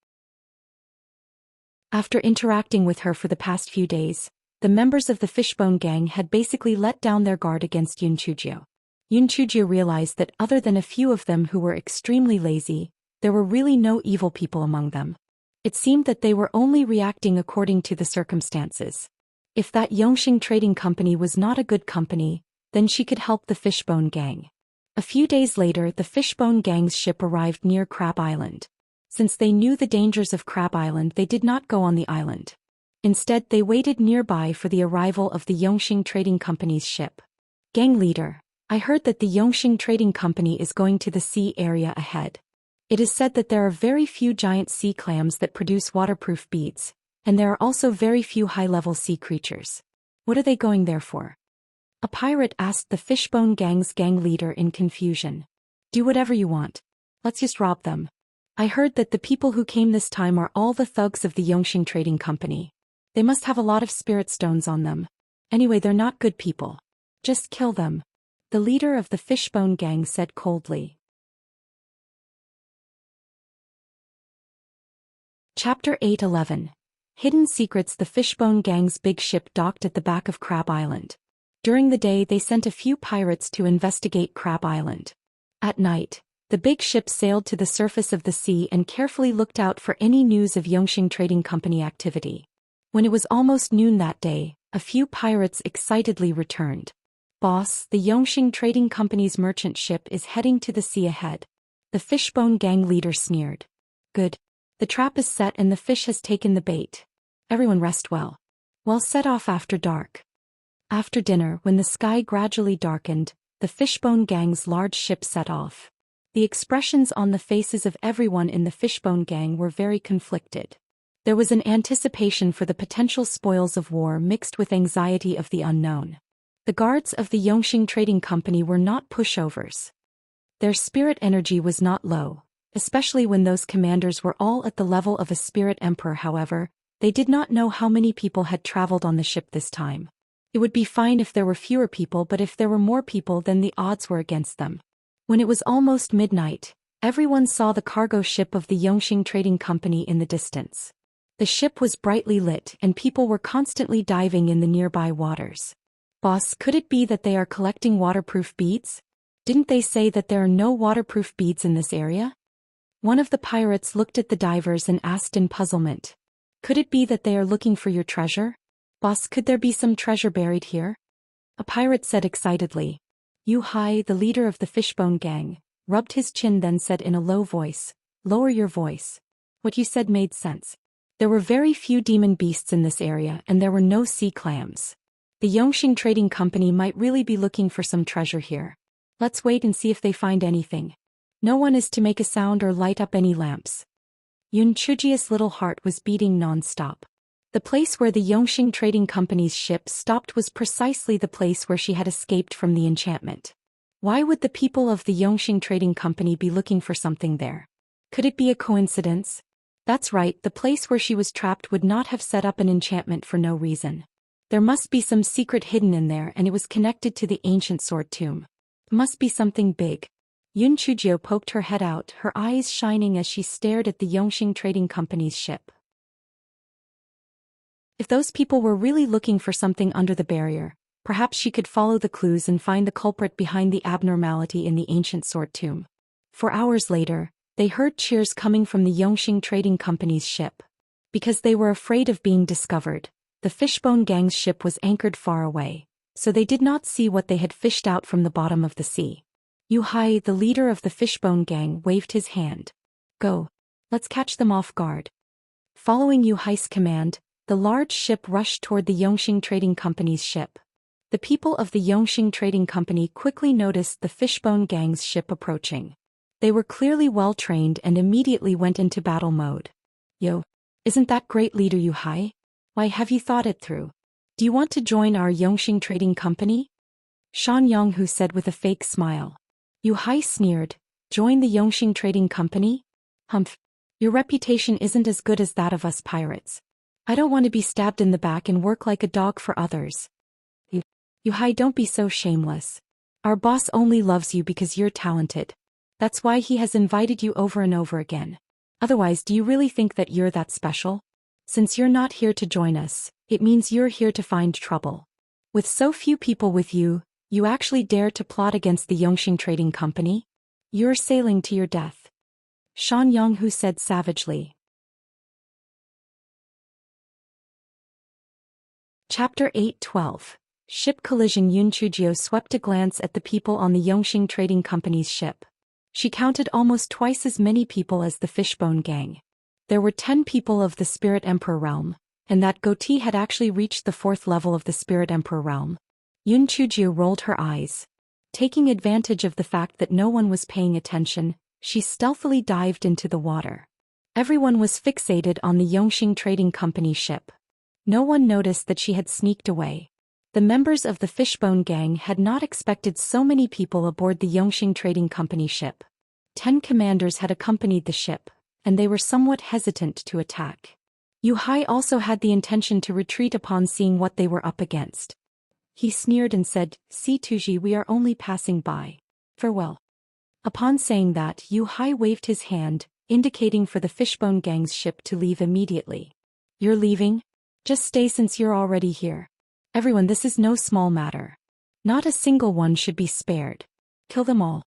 After interacting with her for the past few days, the members of the Fishbone Gang had basically let down their guard against Yun Chujio. Yun Chujio realized that other than a few of them who were extremely lazy, there were really no evil people among them. It seemed that they were only reacting according to the circumstances. If that Yongxing Trading Company was not a good company, then she could help the Fishbone Gang. A few days later, the Fishbone Gang's ship arrived near Crab Island. Since they knew the dangers of Crab Island, they did not go on the island. Instead, they waited nearby for the arrival of the Yongxing Trading Company's ship. Gang leader, I heard that the Yongxing Trading Company is going to the sea area ahead. It is said that there are very few giant sea clams that produce waterproof beads, and there are also very few high-level sea creatures. What are they going there for? A pirate asked the Fishbone Gang's gang leader in confusion. Do whatever you want. Let's just rob them. I heard that the people who came this time are all the thugs of the Yongxing Trading Company. They must have a lot of spirit stones on them. Anyway, they're not good people. Just kill them. The leader of the Fishbone Gang said coldly. Chapter 8:11. Hidden Secrets. The Fishbone Gang's big ship docked at the back of Crab Island. During the day they sent a few pirates to investigate Crab Island. At night, the big ship sailed to the surface of the sea and carefully looked out for any news of Yongxing Trading Company activity. When it was almost noon that day, a few pirates excitedly returned. Boss, the Yongxing Trading Company's merchant ship is heading to the sea ahead. The Fishbone Gang leader sneered. Good. The trap is set and the fish has taken the bait. Everyone rest well. We'll set off after dark. After dinner, when the sky gradually darkened, the Fishbone Gang's large ship set off. The expressions on the faces of everyone in the Fishbone Gang were very conflicted. There was an anticipation for the potential spoils of war mixed with anxiety of the unknown. The guards of the Yongxing Trading Company were not pushovers. Their spirit energy was not low, especially when those commanders were all at the level of a spirit emperor. However, they did not know how many people had traveled on the ship this time. It would be fine if there were fewer people, but if there were more people, then the odds were against them. When it was almost midnight, everyone saw the cargo ship of the Yongxing Trading Company in the distance. The ship was brightly lit and people were constantly diving in the nearby waters. Boss, could it be that they are collecting waterproof beads? Didn't they say that there are no waterproof beads in this area? One of the pirates looked at the divers and asked in puzzlement. Could it be that they are looking for your treasure? Boss, could there be some treasure buried here? A pirate said excitedly. Yu Hai, the leader of the Fishbone Gang, rubbed his chin, then said in a low voice, Lower your voice. What you said made sense. There were very few demon beasts in this area and there were no sea clams. The Yongxing Trading Company might really be looking for some treasure here. Let's wait and see if they find anything. No one is to make a sound or light up any lamps. Yun Chujio's little heart was beating non-stop. The place where the Yongxing Trading Company's ship stopped was precisely the place where she had escaped from the enchantment. Why would the people of the Yongxing Trading Company be looking for something there? Could it be a coincidence? That's right, the place where she was trapped would not have set up an enchantment for no reason. There must be some secret hidden in there, and it was connected to the ancient sword tomb. It must be something big. Yun Chujio poked her head out, her eyes shining as she stared at the Yongxing Trading Company's ship. If those people were really looking for something under the barrier, perhaps she could follow the clues and find the culprit behind the abnormality in the ancient sword tomb. 4 hours later, They heard cheers coming from the Yongxing Trading Company's ship. Because they were afraid of being discovered, the Fishbone Gang's ship was anchored far away, so they did not see what they had fished out from the bottom of the sea. Yu Hai, the leader of the Fishbone Gang, waved his hand. Go. Let's catch them off guard. Following Yu Hai's command, the large ship rushed toward the Yongxing Trading Company's ship. The people of the Yongxing Trading Company quickly noticed the Fishbone Gang's ship approaching. They were clearly well-trained and immediately went into battle mode. Yo, isn't that great, Leader Yu Hai? Why have you thought it through? Do you want to join our Yongxing Trading Company? Shan Yonghu said with a fake smile. Yu Hai sneered, join the Yongxing Trading Company? Humph. Your reputation isn't as good as that of us pirates. I don't want to be stabbed in the back and work like a dog for others. Yu Hai, don't be so shameless. Our boss only loves you because you're talented. That's why he has invited you over and over again. Otherwise, do you really think that you're that special? Since you're not here to join us, it means you're here to find trouble. With so few people with you, you actually dare to plot against the Yongxing Trading Company? You're sailing to your death. Shan Yonghu said savagely. Chapter 8:12. Ship collision. Yun Chujio swept a glance at the people on the Yongxing Trading Company's ship. She counted almost twice as many people as the Fishbone Gang. There were 10 people of the Spirit Emperor realm, and that goatee had actually reached the 4th level of the Spirit Emperor realm. Yun Chujio rolled her eyes. Taking advantage of the fact that no one was paying attention, she stealthily dived into the water. Everyone was fixated on the Yongxing Trading Company ship. No one noticed that she had sneaked away. The members of the Fishbone Gang had not expected so many people aboard the Yongxing Trading Company ship. 10 commanders had accompanied the ship, and they were somewhat hesitant to attack. Yu Hai also had the intention to retreat upon seeing what they were up against. He sneered and said, "See Tuji, we are only passing by. Farewell." Upon saying that, Yu Hai waved his hand, indicating for the Fishbone Gang's ship to leave immediately. You're leaving? Just stay since you're already here. Everyone, this is no small matter. Not a single one should be spared. Kill them all.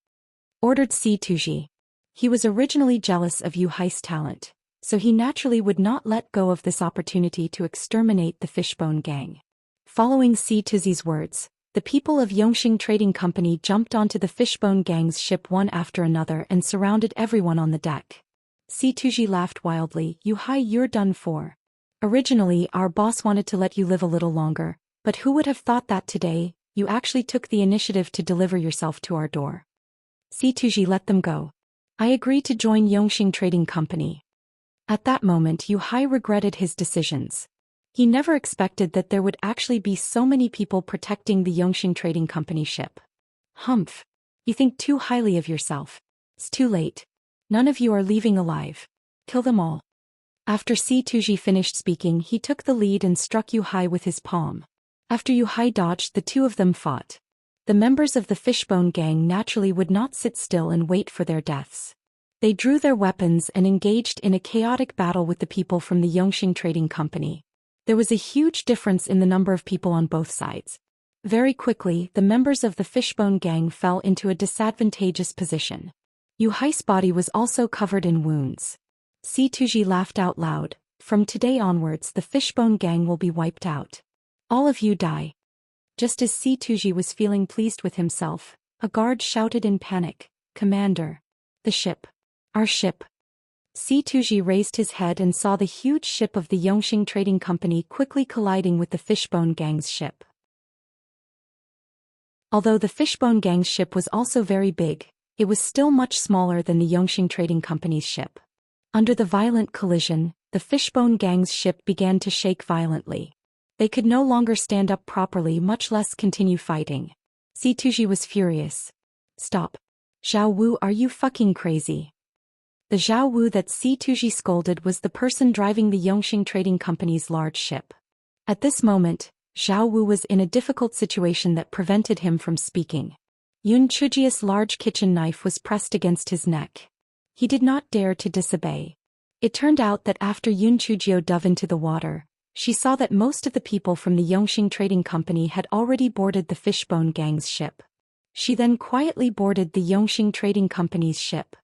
Ordered Si Tuji. He was originally jealous of Yu Hai's talent, so he naturally would not let go of this opportunity to exterminate the Fishbone Gang. Following Si Tuji's words, the people of Yongxing Trading Company jumped onto the Fishbone Gang's ship one after another and surrounded everyone on the deck. Si Tuji laughed wildly. Yu Hai, you're done for. Originally, our boss wanted to let you live a little longer, but who would have thought that today, you actually took the initiative to deliver yourself to our door. Si Tuji, let them go. I agree to join Yongxing Trading Company. At that moment, Yu Hai regretted his decisions. He never expected that there would actually be so many people protecting the Yongxing Trading Company ship. Humph. You think too highly of yourself. It's too late. None of you are leaving alive. Kill them all. After Si Tuji finished speaking, he took the lead and struck Yu Hai with his palm. After Yu Hai dodged, the two of them fought. The members of the Fishbone Gang naturally would not sit still and wait for their deaths. They drew their weapons and engaged in a chaotic battle with the people from the Yongxing Trading Company. There was a huge difference in the number of people on both sides. Very quickly, the members of the Fishbone Gang fell into a disadvantageous position. Yu Hai's body was also covered in wounds. Si Tuji laughed out loud. From today onwards, the Fishbone Gang will be wiped out. All of you die. Just as Si Tuji was feeling pleased with himself, a guard shouted in panic, "Commander! The ship! Our ship!" Si Tuji raised his head and saw the huge ship of the Yongxing Trading Company quickly colliding with the Fishbone Gang's ship. Although the Fishbone Gang's ship was also very big, it was still much smaller than the Yongxing Trading Company's ship. Under the violent collision, the Fishbone Gang's ship began to shake violently. They could no longer stand up properly, much less continue fighting. Si Tuji was furious. Stop. Zhao Wu, are you fucking crazy? The Zhao Wu that Si Tuji scolded was the person driving the Yongxing Trading Company's large ship. At this moment, Zhao Wu was in a difficult situation that prevented him from speaking. Yun Chujia's large kitchen knife was pressed against his neck. He did not dare to disobey. It turned out that after Yun Chujio dove into the water, she saw that most of the people from the Yongxing Trading Company had already boarded the Fishbone Gang's ship. She then quietly boarded the Yongxing Trading Company's ship.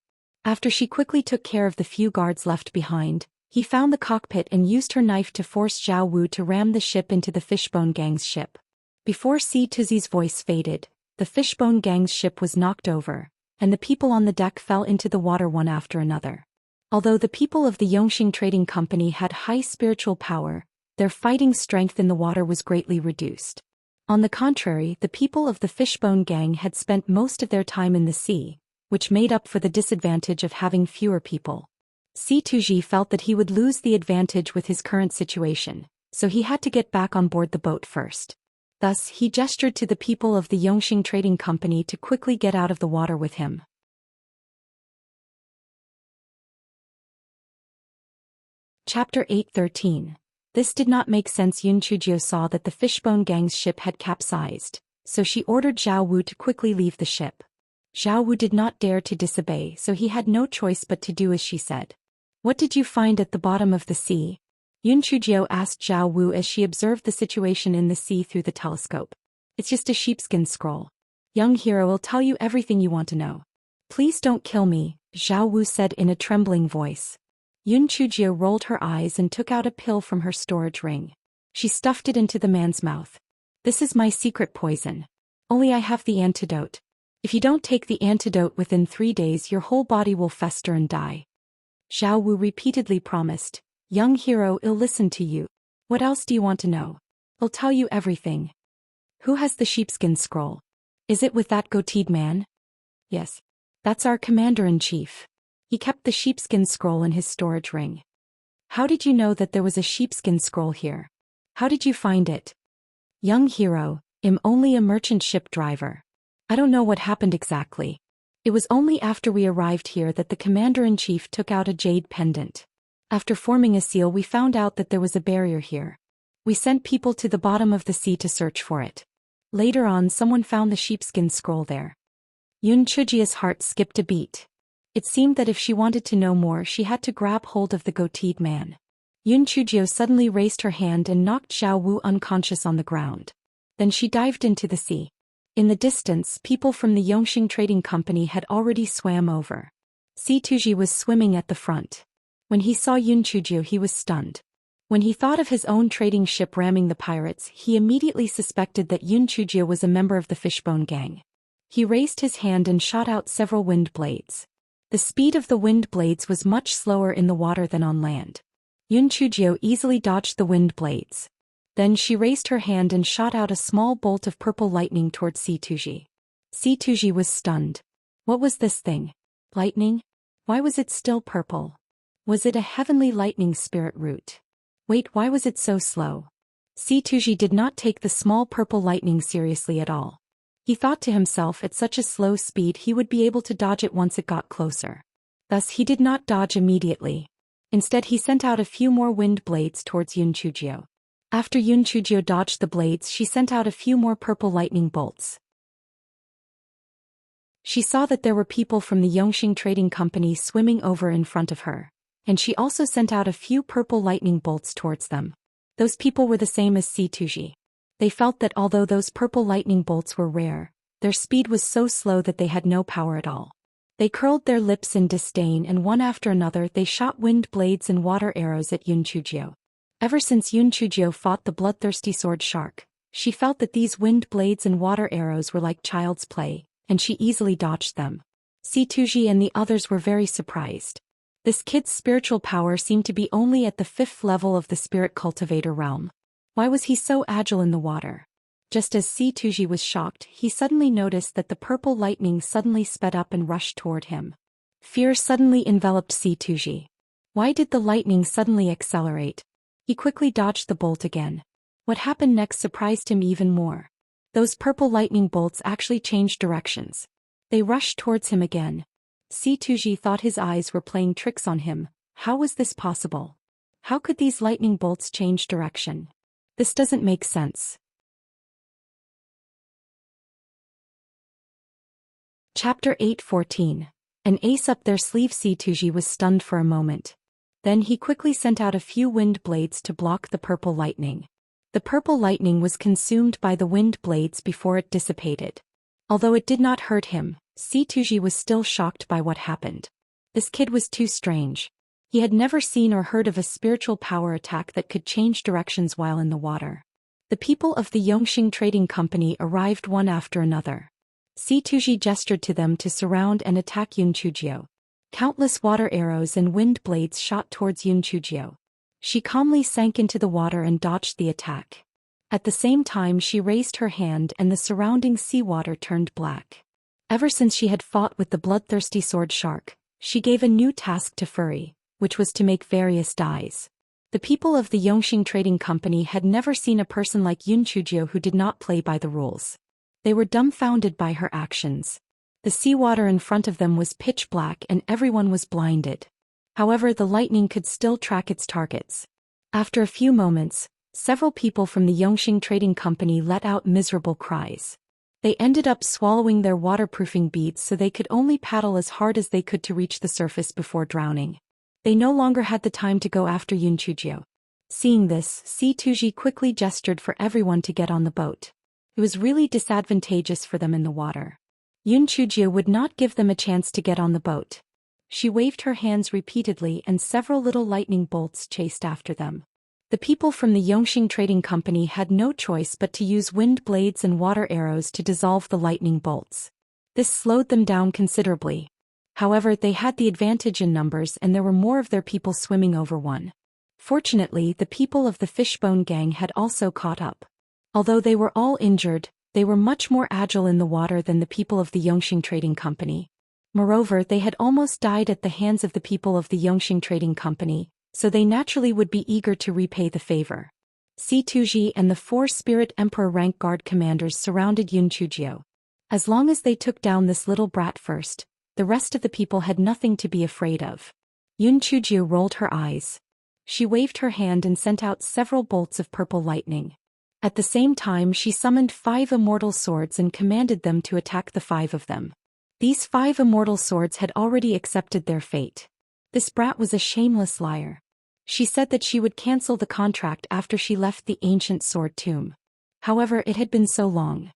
After she quickly took care of the few guards left behind, he found the cockpit and used her knife to force Zhao Wu to ram the ship into the Fishbone Gang's ship. Before Si Tuzi's voice faded, the Fishbone Gang's ship was knocked over, and the people on the deck fell into the water one after another. Although the people of the Yongxing Trading Company had high spiritual power, their fighting strength in the water was greatly reduced. On the contrary, the people of the Fishbone Gang had spent most of their time in the sea, which made up for the disadvantage of having fewer people. Si Tuji felt that he would lose the advantage with his current situation, so he had to get back on board the boat first. Thus, he gestured to the people of the Yongxing Trading Company to quickly get out of the water with him. Chapter 8:13. This did not make sense. Yun Chujio saw that the Fishbone Gang's ship had capsized, so she ordered Zhao Wu to quickly leave the ship. Zhao Wu did not dare to disobey, so he had no choice but to do as she said. What did you find at the bottom of the sea? Yun Chujio asked Zhao Wu as she observed the situation in the sea through the telescope. It's just a sheepskin scroll. Young hero will tell you everything you want to know. Please don't kill me, Zhao Wu said in a trembling voice. Yun Chujio rolled her eyes and took out a pill from her storage ring. She stuffed it into the man's mouth. This is my secret poison. Only I have the antidote. If you don't take the antidote within 3 days, your whole body will fester and die. Zhao Wu repeatedly promised. Young hero, I'll listen to you. What else do you want to know? I'll tell you everything. Who has the sheepskin scroll? Is it with that goateed man? Yes. That's our commander-in-chief. He kept the sheepskin scroll in his storage ring. How did you know that there was a sheepskin scroll here? How did you find it? Young hero, I'm only a merchant ship driver. I don't know what happened exactly. It was only after we arrived here that the commander-in-chief took out a jade pendant. After forming a seal, we found out that there was a barrier here. We sent people to the bottom of the sea to search for it. Later on, someone found the sheepskin scroll there. Yun Chujio's heart skipped a beat. It seemed that if she wanted to know more, she had to grab hold of the goateed man. Yun Chujio suddenly raised her hand and knocked Zhao Wu unconscious on the ground. Then she dived into the sea. In the distance, people from the Yongxing Trading Company had already swam over. Si Tuji was swimming at the front. When he saw Yun Chujio, he was stunned. When he thought of his own trading ship ramming the pirates, he immediately suspected that Yun Chujio was a member of the Fishbone Gang. He raised his hand and shot out several wind blades. The speed of the wind blades was much slower in the water than on land. Yun Chujio easily dodged the wind blades. Then she raised her hand and shot out a small bolt of purple lightning towards Si Tuji. Si Tuji was stunned. What was this thing? Lightning? Why was it still purple? Was it a heavenly lightning spirit root? Wait, why was it so slow? Si Tuji did not take the small purple lightning seriously at all. He thought to himself, at such a slow speed he would be able to dodge it once it got closer. Thus he did not dodge immediately. Instead he sent out a few more wind blades towards Yun Chujio. After Yun Chujio dodged the blades, she sent out a few more purple lightning bolts. She saw that there were people from the Yongxing Trading Company swimming over in front of her, and she also sent out a few purple lightning bolts towards them. Those people were the same as Si Tuji. They felt that although those purple lightning bolts were rare, their speed was so slow that they had no power at all. They curled their lips in disdain, and one after another they shot wind blades and water arrows at Yun Chujio. Ever since Yun Chujio fought the bloodthirsty sword shark, she felt that these wind blades and water arrows were like child's play, and she easily dodged them. Si Tuji and the others were very surprised. This kid's spiritual power seemed to be only at the 5th level of the spirit cultivator realm. Why was he so agile in the water? Just as Si Tuji was shocked, he suddenly noticed that the purple lightning suddenly sped up and rushed toward him. Fear suddenly enveloped Si Tuji. Why did the lightning suddenly accelerate? He quickly dodged the bolt again. What happened next surprised him even more. Those purple lightning bolts actually changed directions. They rushed towards him again. Si Tuji thought his eyes were playing tricks on him. How was this possible? How could these lightning bolts change direction? This doesn't make sense. Chapter 8:14. An ace up their sleeve. Si Tuji was stunned for a moment. Then he quickly sent out a few wind blades to block the purple lightning. The purple lightning was consumed by the wind blades before it dissipated. Although it did not hurt him, Si Tuji was still shocked by what happened. This kid was too strange. He had never seen or heard of a spiritual power attack that could change directions while in the water. The people of the Yongxing Trading Company arrived one after another. Situji gestured to them to surround and attack Yun Chujio. Countless water arrows and wind blades shot towards Yun Chujio. She calmly sank into the water and dodged the attack. At the same time she raised her hand and the surrounding seawater turned black. Ever since she had fought with the bloodthirsty sword shark, she gave a new task to Furry, which was to make various dyes. The people of the Yongxing Trading Company had never seen a person like Yun Chujio who did not play by the rules. They were dumbfounded by her actions. The seawater in front of them was pitch black and everyone was blinded. However, the lightning could still track its targets. After a few moments, several people from the Yongxing Trading Company let out miserable cries. They ended up swallowing their waterproofing beads so they could only paddle as hard as they could to reach the surface before drowning. They no longer had the time to go after Yun Chujio. Seeing this, Situji quickly gestured for everyone to get on the boat. It was really disadvantageous for them in the water. Yun Chujio would not give them a chance to get on the boat. She waved her hands repeatedly and several little lightning bolts chased after them. The people from the Yongxing Trading Company had no choice but to use wind blades and water arrows to dissolve the lightning bolts. This slowed them down considerably. However, they had the advantage in numbers and there were more of their people swimming over one. Fortunately, the people of the Fishbone Gang had also caught up. Although they were all injured, they were much more agile in the water than the people of the Yongxing Trading Company. Moreover, they had almost died at the hands of the people of the Yongxing Trading Company, so they naturally would be eager to repay the favor. Situji and the 4 Spirit Emperor rank guard commanders surrounded Yun Chujio. As long as they took down this little brat first, the rest of the people had nothing to be afraid of. Yun Chujio rolled her eyes. She waved her hand and sent out several bolts of purple lightning. At the same time she summoned 5 immortal swords and commanded them to attack the 5 of them. These 5 immortal swords had already accepted their fate. This brat was a shameless liar. She said that she would cancel the contract after she left the ancient sword tomb. However, it had been so long.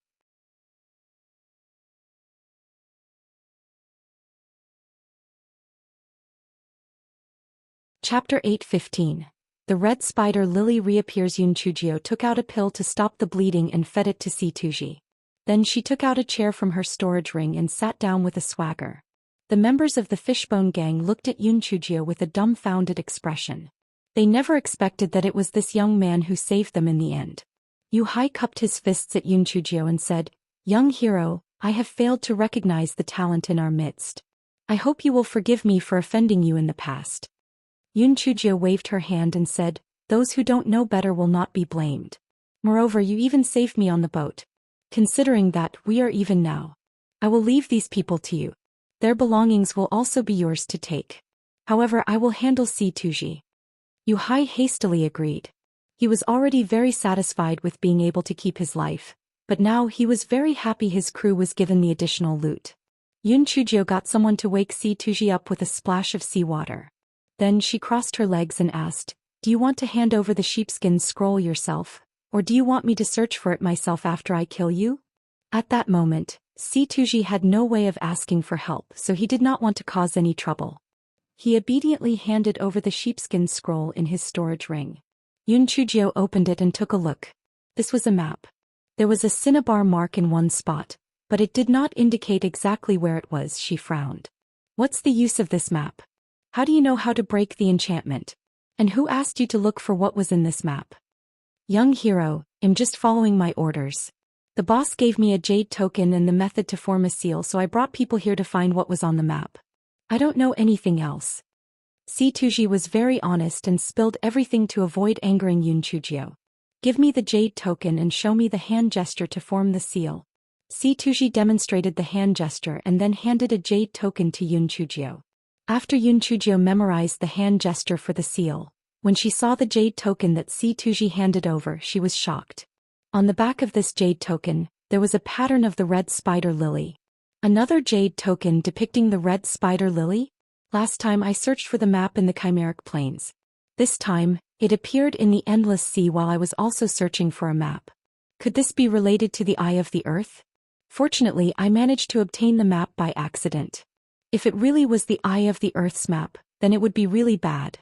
Chapter 8:15. The red spider lily reappears. Yun Chujio took out a pill to stop the bleeding and fed it to Situji. Then she took out a chair from her storage ring and sat down with a swagger. The members of the Fishbone Gang looked at Yun Chujio with a dumbfounded expression. They never expected that it was this young man who saved them in the end. Yu Hai cupped his fists at Yun Chujio and said, "Young hero, I have failed to recognize the talent in our midst. I hope you will forgive me for offending you in the past." Yun Chujio waved her hand and said, "Those who don't know better will not be blamed. Moreover, you even saved me on the boat. Considering that, we are even now. I will leave these people to you. Their belongings will also be yours to take. However, I will handle Situji." Yu Hai hastily agreed. He was already very satisfied with being able to keep his life, but now he was very happy his crew was given the additional loot. Yun Chujio got someone to wake Situji up with a splash of seawater. Then she crossed her legs and asked, "Do you want to hand over the sheepskin scroll yourself, or do you want me to search for it myself after I kill you?" At that moment, Situji had no way of asking for help, so he did not want to cause any trouble. He obediently handed over the sheepskin scroll in his storage ring. Yun Chujio opened it and took a look. This was a map. There was a cinnabar mark in one spot, but it did not indicate exactly where it was. She frowned. "What's the use of this map? How do you know how to break the enchantment? And who asked you to look for what was in this map?" "Young hero, I'm just following my orders. The boss gave me a jade token and the method to form a seal, so I brought people here to find what was on the map. I don't know anything else." Situji was very honest and spilled everything to avoid angering Yun Chujio. "Give me the jade token and show me the hand gesture to form the seal." Situji demonstrated the hand gesture and then handed a jade token to Yun Chujio. After Yun Chujio memorized the hand gesture for the seal, when she saw the jade token that Situji handed over, she was shocked. On the back of this jade token, there was a pattern of the red spider lily. Another jade token depicting the red spider lily? Last time I searched for the map in the Chimeric Plains. This time, it appeared in the Endless Sea while I was also searching for a map. Could this be related to the Eye of the Earth? Fortunately, I managed to obtain the map by accident. If it really was the eye of the Earth's map, then it would be really bad.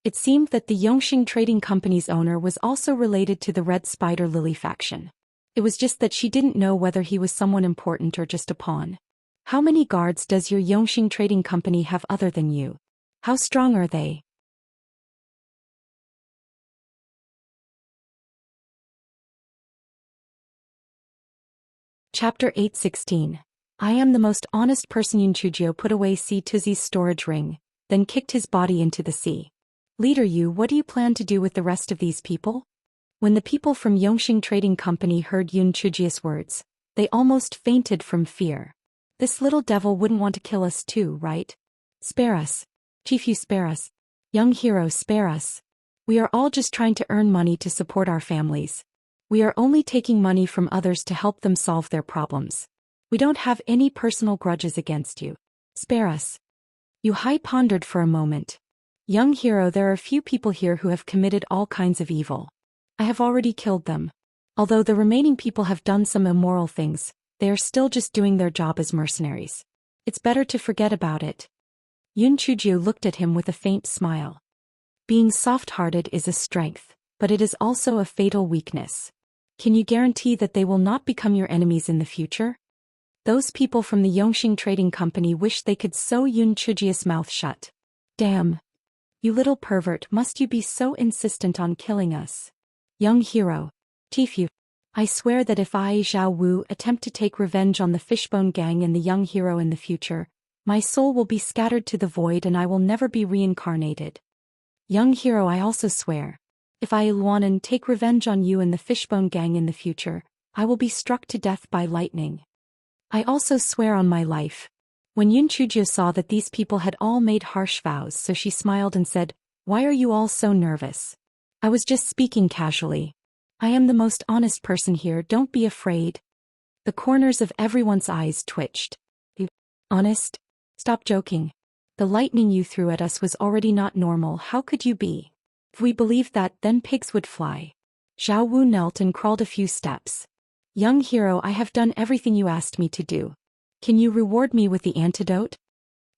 It seemed that the Yongxing Trading Company's owner was also related to the Red Spider Lily faction. It was just that she didn't know whether he was someone important or just a pawn. How many guards does your Yongxing Trading Company have other than you? How strong are they? Chapter 8:16. I am the most honest person. Yun Chujio put away Si Tuzi's storage ring, then kicked his body into the sea. Leader Yu, what do you plan to do with the rest of these people? When the people from Yongxing Trading Company heard Yun Chujio's words, they almost fainted from fear. This little devil wouldn't want to kill us too, right? Spare us. Chief Yu, spare us. Young hero, spare us. We are all just trying to earn money to support our families. We are only taking money from others to help them solve their problems. We don't have any personal grudges against you. Spare us. Yu Hai pondered for a moment. Young hero, there are a few people here who have committed all kinds of evil. I have already killed them. Although the remaining people have done some immoral things, they are still just doing their job as mercenaries. It's better to forget about it. Yun Chujio looked at him with a faint smile. Being soft-hearted is a strength, but it is also a fatal weakness. Can you guarantee that they will not become your enemies in the future? Those people from the Yongxing Trading Company wish they could sew Yun Chujio's mouth shut. Damn. You little pervert, must you be so insistent on killing us? Young hero. Chief Yu. I swear that if I, Zhao Wu, attempt to take revenge on the Fishbone Gang and the young hero in the future, my soul will be scattered to the void and I will never be reincarnated. Young hero, I also swear. If I, Luanan, take revenge on you and the Fishbone Gang in the future, I will be struck to death by lightning. I also swear on my life. When Yun Chujio saw that these people had all made harsh vows, so she smiled and said, Why are you all so nervous? I was just speaking casually. I am the most honest person here, don't be afraid. The corners of everyone's eyes twitched. You honest? Stop joking. The lightning you threw at us was already not normal, how could you be? If we believed that, then pigs would fly. Zhao Wu knelt and crawled a few steps. Young hero, I have done everything you asked me to do. Can you reward me with the antidote?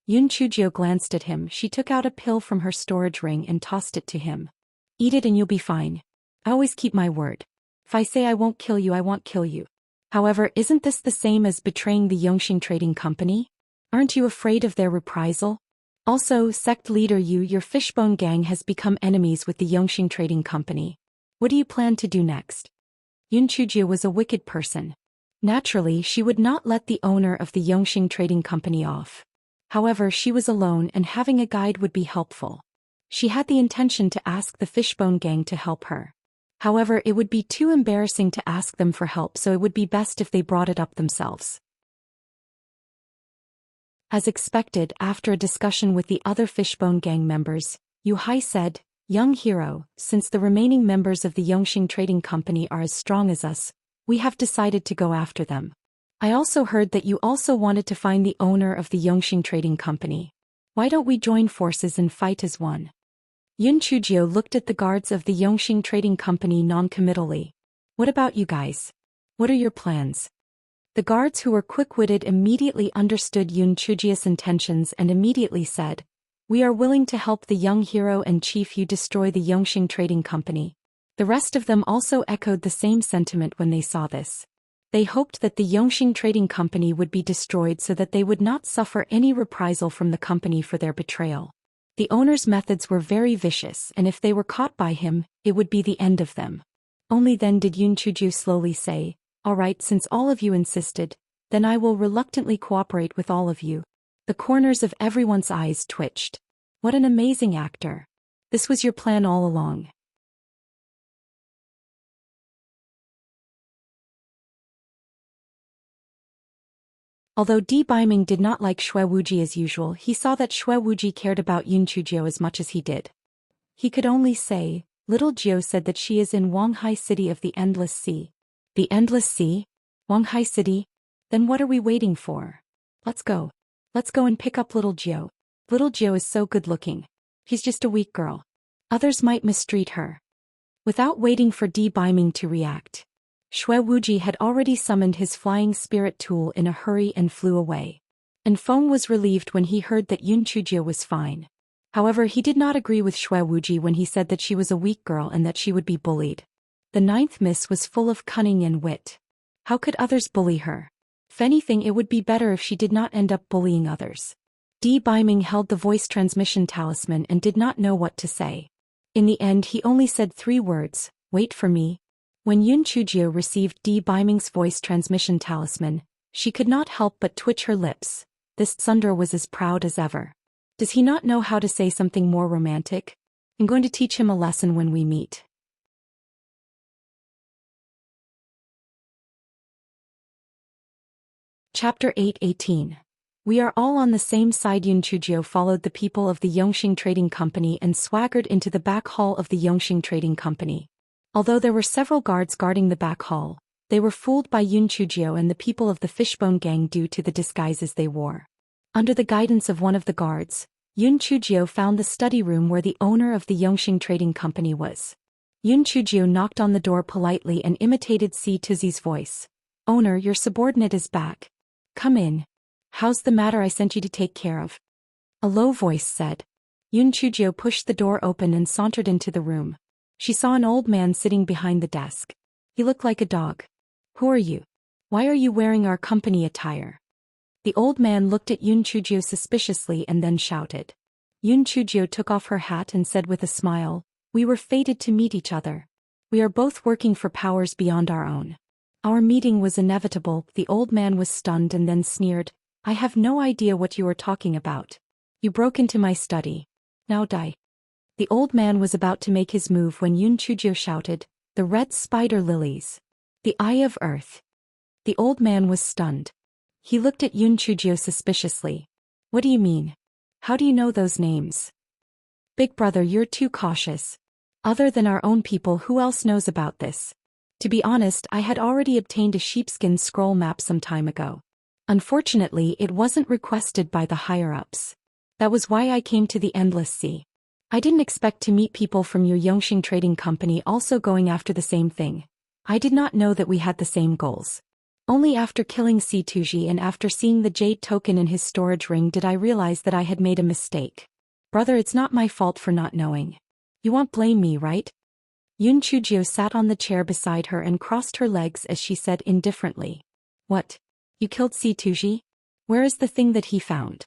Yun Chujio glanced at him. She took out a pill from her storage ring and tossed it to him. Eat it and you'll be fine. I always keep my word. If I say I won't kill you, I won't kill you. However, isn't this the same as betraying the Yongxing Trading Company? Aren't you afraid of their reprisal? Also, sect leader Yu, your Fishbone Gang has become enemies with the Yongxing Trading Company. What do you plan to do next? Yun Chujio was a wicked person. Naturally, she would not let the owner of the Yongxing Trading Company off. However, she was alone and having a guide would be helpful. She had the intention to ask the Fishbone Gang to help her. However, it would be too embarrassing to ask them for help, so it would be best if they brought it up themselves. As expected, after a discussion with the other Fishbone Gang members, Yu Hai said, Young hero, since the remaining members of the Yongxing Trading Company are as strong as us, we have decided to go after them. I also heard that you also wanted to find the owner of the Yongxing Trading Company. Why don't we join forces and fight as one? Yun Chujio looked at the guards of the Yongxing Trading Company non-committally. What about you guys? What are your plans? The guards, who were quick-witted, immediately understood Yun Chujio's intentions and immediately said, We are willing to help the young hero and Chief Yu destroy the Yongxing Trading Company. The rest of them also echoed the same sentiment when they saw this. They hoped that the Yongxing Trading Company would be destroyed so that they would not suffer any reprisal from the company for their betrayal. The owner's methods were very vicious, and if they were caught by him, it would be the end of them. Only then did Yun Chujio slowly say, All right, since all of you insisted, then I will reluctantly cooperate with all of you. The corners of everyone's eyes twitched. What an amazing actor. This was your plan all along. Although Di Baiming did not like Xue Wuji as usual, he saw that Xue Wuji cared about Yun Chujio as much as he did. He could only say, Little Jiu said that she is in Wanghai City of the Endless Sea. The Endless Sea? Wanghai City? Then what are we waiting for? Let's go. Let's go and pick up Little Jiu. Little Jiu is so good looking. She's just a weak girl. Others might mistreat her. Without waiting for Di Baiming to react, Xue Wuji had already summoned his flying spirit tool in a hurry and flew away. and Feng was relieved when he heard that Yun Chujie was fine. However, he did not agree with Shui Wuji when he said that she was a weak girl and that she would be bullied. The ninth miss was full of cunning and wit. How could others bully her? If anything, it would be better if she did not end up bullying others. Di Biming held the voice transmission talisman and did not know what to say. In the end, he only said 3 words, "Wait for me." When Yun Chujie received Di Biming's voice transmission talisman, she could not help but twitch her lips. This Tsundere was as proud as ever. Does he not know how to say something more romantic? I'm going to teach him a lesson when we meet. Chapter 8:18. We are all on the same side. Yun Chujie followed the people of the Yongxing Trading Company and swaggered into the back hall of the Yongxing Trading Company. Although there were several guards guarding the back hall, they were fooled by Yun Chujie and the people of the Fishbone Gang due to the disguises they wore. Under the guidance of one of the guards, Yun Chujie found the study room where the owner of the Yongxing Trading Company was. Yun Chujie knocked on the door politely and imitated Si Tuzi's voice. "Owner, your subordinate is back. Come in. How's the matter I sent you to take care of?" A low voice said. Yun Chujie pushed the door open and sauntered into the room. She saw an old man sitting behind the desk. He looked like a dog. "Who are you? Why are you wearing our company attire?" The old man looked at Yun Chujie suspiciously and then shouted. Yun Chujie took off her hat and said with a smile, "We were fated to meet each other. We are both working for powers beyond our own. Our meeting was inevitable." The old man was stunned and then sneered, "I have no idea what you are talking about. You broke into my study. Now die." The old man was about to make his move when Yun Chujie shouted, "The red spider lilies. The eye of earth." The old man was stunned. He looked at Yun Chujie suspiciously. "What do you mean? How do you know those names?" "Big brother, you're too cautious. Other than our own people, who else knows about this? To be honest, I had already obtained a sheepskin scroll map some time ago. Unfortunately, it wasn't requested by the higher-ups. That was why I came to the Endless Sea. I didn't expect to meet people from your Yongxing Trading Company also going after the same thing. I did not know that we had the same goals. Only after killing Si Tuji and after seeing the jade token in his storage ring did I realize that I had made a mistake. Brother, it's not my fault for not knowing. You won't blame me, right?" Yun Chujie sat on the chair beside her and crossed her legs as she said indifferently. "What? You killed Si Tuji? Where is the thing that he found?"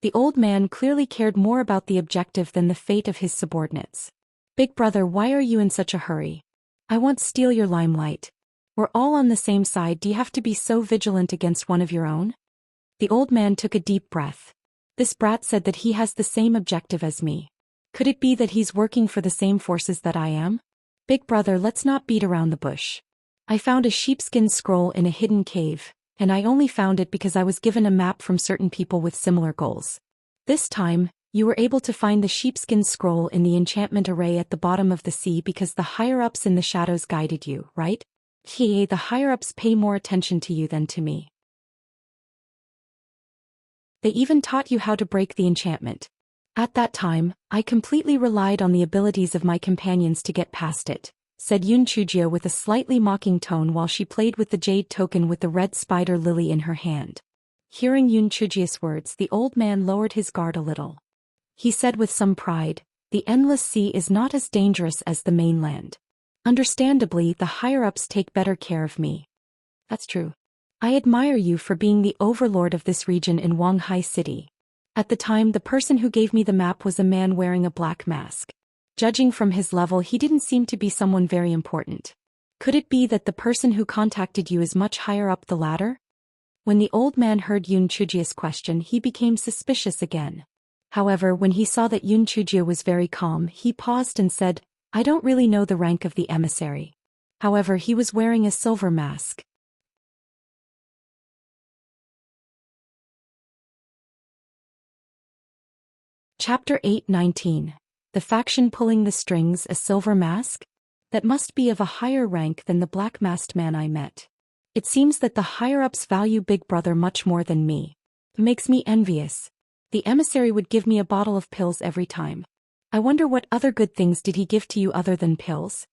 The old man clearly cared more about the objective than the fate of his subordinates. "Big brother, why are you in such a hurry? I won't steal your limelight. We're all on the same side. Do you have to be so vigilant against one of your own?" The old man took a deep breath. "This brat said that he has the same objective as me. Could it be that he's working for the same forces that I am? Big brother, let's not beat around the bush. I found a sheepskin scroll in a hidden cave, and I only found it because I was given a map from certain people with similar goals. This time, you were able to find the sheepskin scroll in the enchantment array at the bottom of the sea because the higher-ups in the shadows guided you, right? The higher-ups pay more attention to you than to me. They even taught you how to break the enchantment. At that time, I completely relied on the abilities of my companions to get past it," said Yun Chujie with a slightly mocking tone while she played with the jade token with the red spider lily in her hand. Hearing Yun Chujie's words, the old man lowered his guard a little. He said with some pride, "The Endless Sea is not as dangerous as the mainland. Understandably, the higher-ups take better care of me." "That's true. I admire you for being the overlord of this region in Wanghai City. At the time, the person who gave me the map was a man wearing a black mask. Judging from his level, he didn't seem to be someone very important. Could it be that the person who contacted you is much higher up the ladder?" When the old man heard Yun Chujie's question, he became suspicious again. However, when he saw that Yun Chujie was very calm, he paused and said, "I don't really know the rank of the emissary. However, he was wearing a silver mask." Chapter 8:19. The faction pulling the strings, a silver mask? That must be of a higher rank than the black-masked man I met. It seems that the higher-ups value Big Brother much more than me. It makes me envious. The emissary would give me a bottle of pills every time. I wonder what other good things did he give to you other than pills?